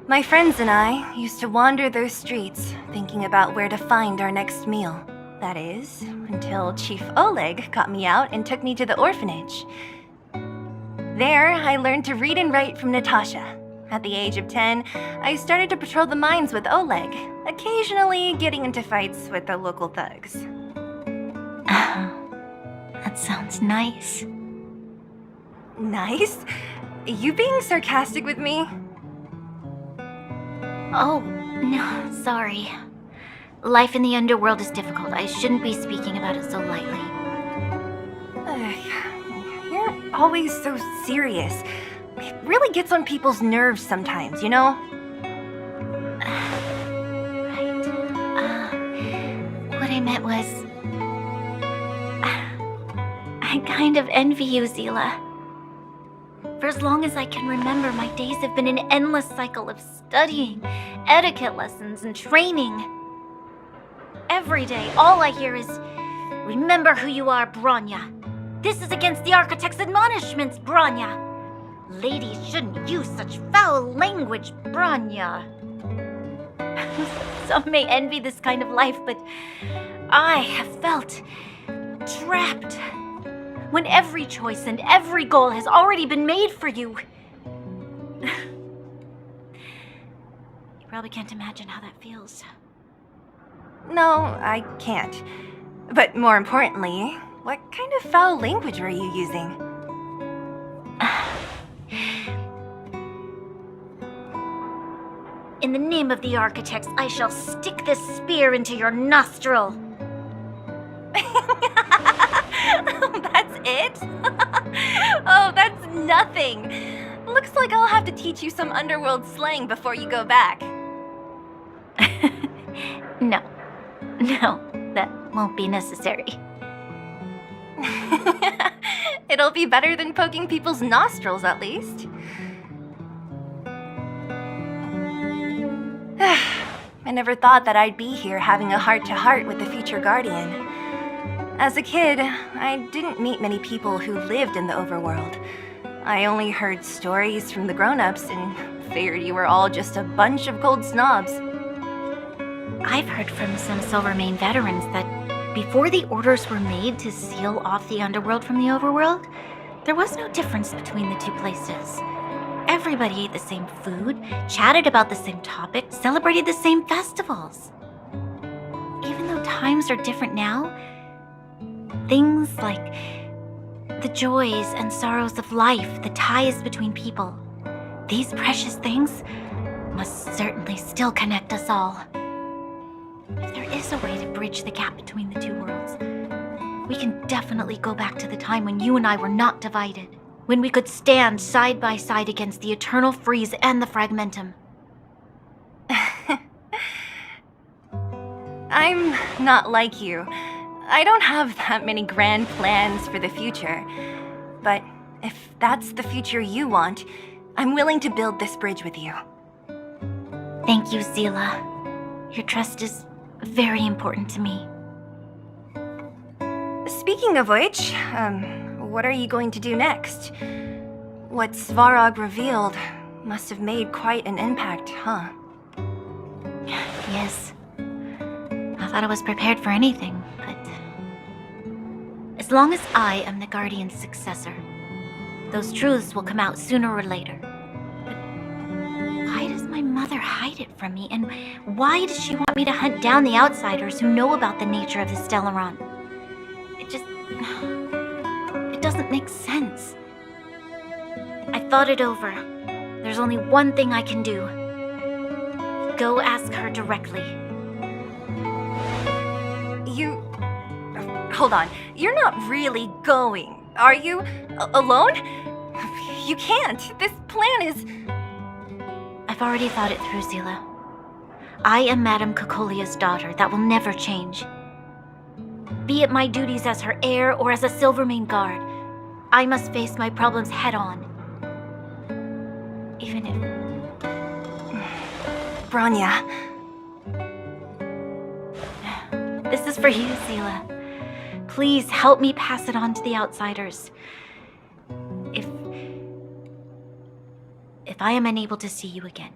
My friends and I used to wander those streets, thinking about where to find our next meal. That is, until Chief Oleg got me out and took me to the orphanage. There, I learned to read and write from Natasha. At the age of 10, I started to patrol the mines with Oleg, occasionally getting into fights with the local thugs. That sounds nice. Nice? You being sarcastic with me? Oh, no, sorry. Life in the underworld is difficult. I shouldn't be speaking about it so lightly. You're always so serious. It really gets on people's nerves sometimes, you know? Right. What I meant was... I kind of envy you, Zila. For as long as I can remember, my days have been an endless cycle of studying, etiquette lessons, and training. Every day, all I hear is, "Remember who you are, Bronya. This is against the Architect's admonishments, Bronya. Ladies shouldn't use such foul language, Bronya." Some may envy this kind of life, but I have felt trapped. When every choice and every goal has already been made for you. You probably can't imagine how that feels. No, I can't. But more importantly, what kind of foul language were you using? In the name of the Architects, I shall stick this spear into your nostril. That's it? Oh, that's nothing. Looks like I'll have to teach you some underworld slang before you go back. No, that won't be necessary. It'll be better than poking people's nostrils, at least. I never thought that I'd be here having a heart-to-heart with the future Guardian. As a kid, I didn't meet many people who lived in the overworld. I only heard stories from the grown-ups and figured you were all just a bunch of cold snobs. I've heard from some Silvermane veterans that before the orders were made to seal off the underworld from the overworld, there was no difference between the two places. Everybody ate the same food, chatted about the same topics, celebrated the same festivals. Even though times are different now, things like the joys and sorrows of life, the ties between people, these precious things must certainly still connect us all. If there is a way to bridge the gap between the two worlds, we can definitely go back to the time when you and I were not divided, when we could stand side by side against the Eternal Freeze and the Fragmentum. I'm not like you. I don't have that many grand plans for the future. But if that's the future you want, I'm willing to build this bridge with you. Thank you, Zila. Your trust is very important to me. Speaking of which, what are you going to do next? What Svarog revealed must have made quite an impact, huh? Yes. I thought I was prepared for anything, but... as long as I am the Guardian's successor, those truths will come out sooner or later. But why does my mother hide it from me, and why does she want me to hunt down the outsiders who know about the nature of the Stellaron? It doesn't make sense. I thought it over. There's only one thing I can do. Go ask her directly. Hold on. You're not really going, are you? Alone? You can't. This plan is... I've already thought it through, Zila. I am Madame Cocolia's daughter. That will never change. Be it my duties as her heir or as a Silvermane guard, I must face my problems head on. Even if... Bronya. This is for you, Zila. Please help me pass it on to the outsiders. If I am unable to see you again,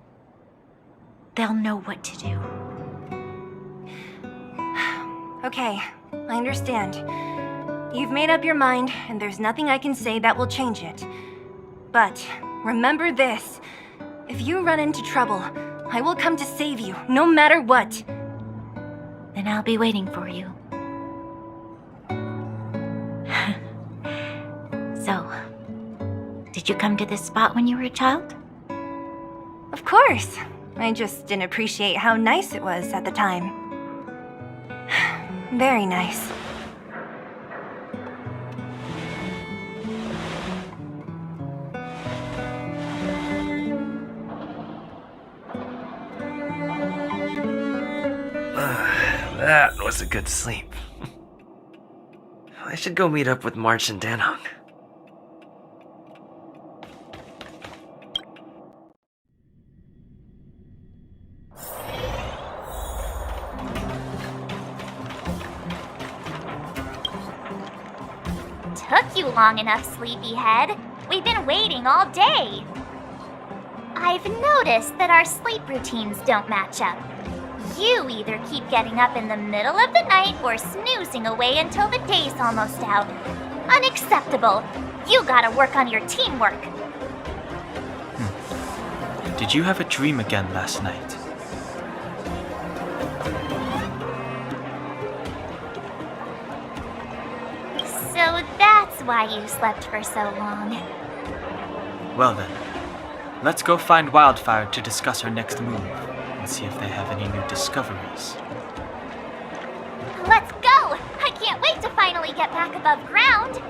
they'll know what to do. Okay, I understand. You've made up your mind, and there's nothing I can say that will change it. But remember this. If you run into trouble, I will come to save you, no matter what. Then I'll be waiting for you. So, did you come to this spot when you were a child? Of course. I just didn't appreciate how nice it was at the time. Very nice. That was a good sleep. I should go meet up with March and Danhong. Took you long enough, sleepyhead. We've been waiting all day. I've noticed that our sleep routines don't match up. You either keep getting up in the middle of the night or snoozing away until the day's almost out. Unacceptable. You gotta work on your teamwork. Did you have a dream again last night? So that's why you slept for so long. Well then, let's go find Wildfire to discuss her next move and see if they have any new discoveries. Let's go! I can't wait to finally get back above ground.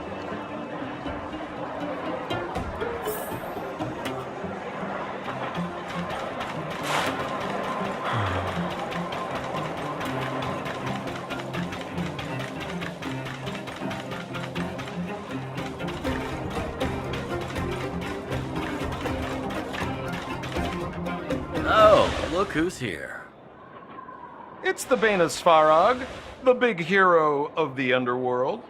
Oh, look who's here. It's the Bane of Svarog, the big hero of the underworld.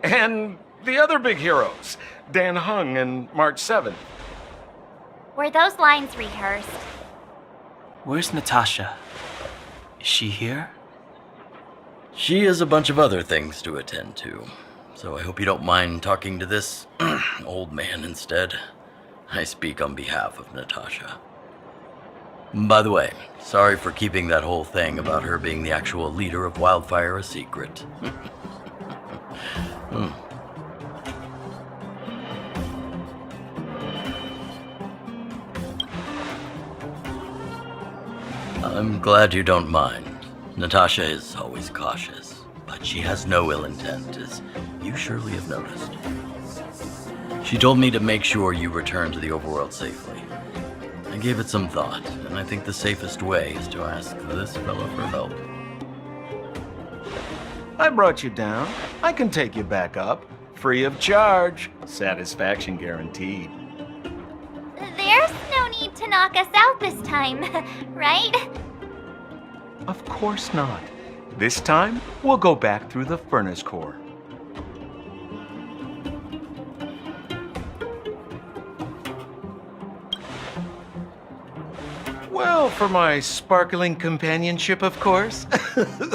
And the other big heroes, Dan Hung and March 7. Were those lines rehearsed? Where's Natasha? Is she here? She has a bunch of other things to attend to, so I hope you don't mind talking to this old man instead. I speak on behalf of Natasha. By the way, sorry for keeping that whole thing about her being the actual leader of Wildfire a secret. I'm glad you don't mind. Natasha is always cautious, but she has no ill intent, as you surely have noticed. She told me to make sure you return to the overworld safely. I gave it some thought, and I think the safest way is to ask this fellow for help. I brought you down. I can take you back up. Free of charge. Satisfaction guaranteed. There's no need to knock us out this time, right? Of course not. This time, we'll go back through the furnace core. Well, for my sparkling companionship, of course.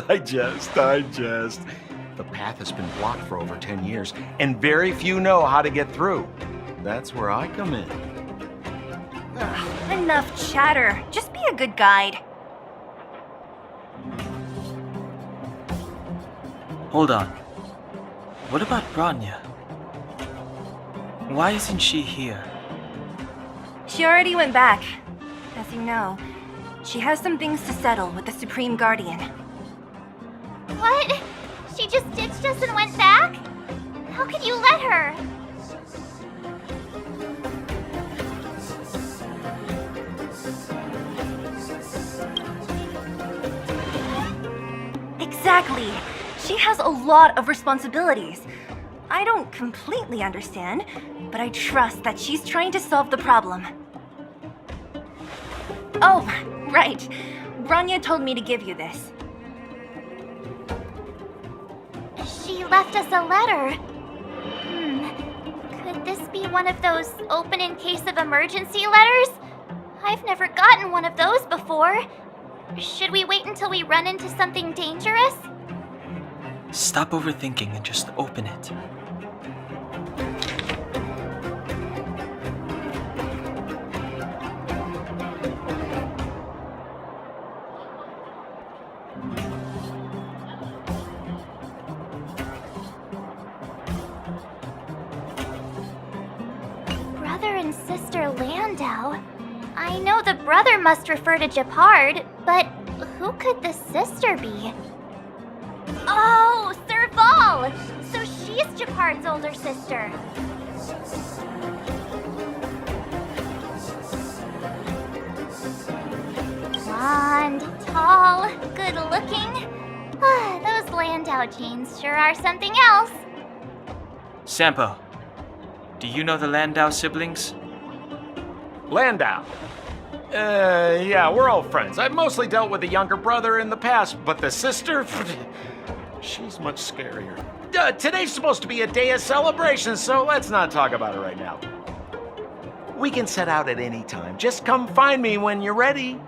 I jest. The path has been blocked for over 10 years, and very few know how to get through. That's where I come in. Enough chatter. Just be a good guide. Hold on. What about Bronya? Why isn't she here? She already went back. As you know, she has some things to settle with the Supreme Guardian. What? She just ditched us and went back? How could you let her? Exactly. She has a lot of responsibilities. I don't completely understand, but I trust that she's trying to solve the problem. Oh, right. Branya told me to give you this. She left us a letter. Could this be one of those open in case of emergency letters? I've never gotten one of those before. Should we wait until we run into something dangerous? Stop overthinking and just open it. Brother and sister Landau. I know the brother must refer to Gepard, but who could the sister be? Oh, Serval! So she's Gepard's older sister. Blonde, tall, good looking. Those Landau genes sure are something else. Sampo, do you know the Landau siblings? Landau. Yeah, we're all friends. I've mostly dealt with the younger brother in the past, but the sister, she's much scarier. Today's supposed to be a day of celebration, so let's not talk about it right now. We can set out at any time. Just come find me when you're ready.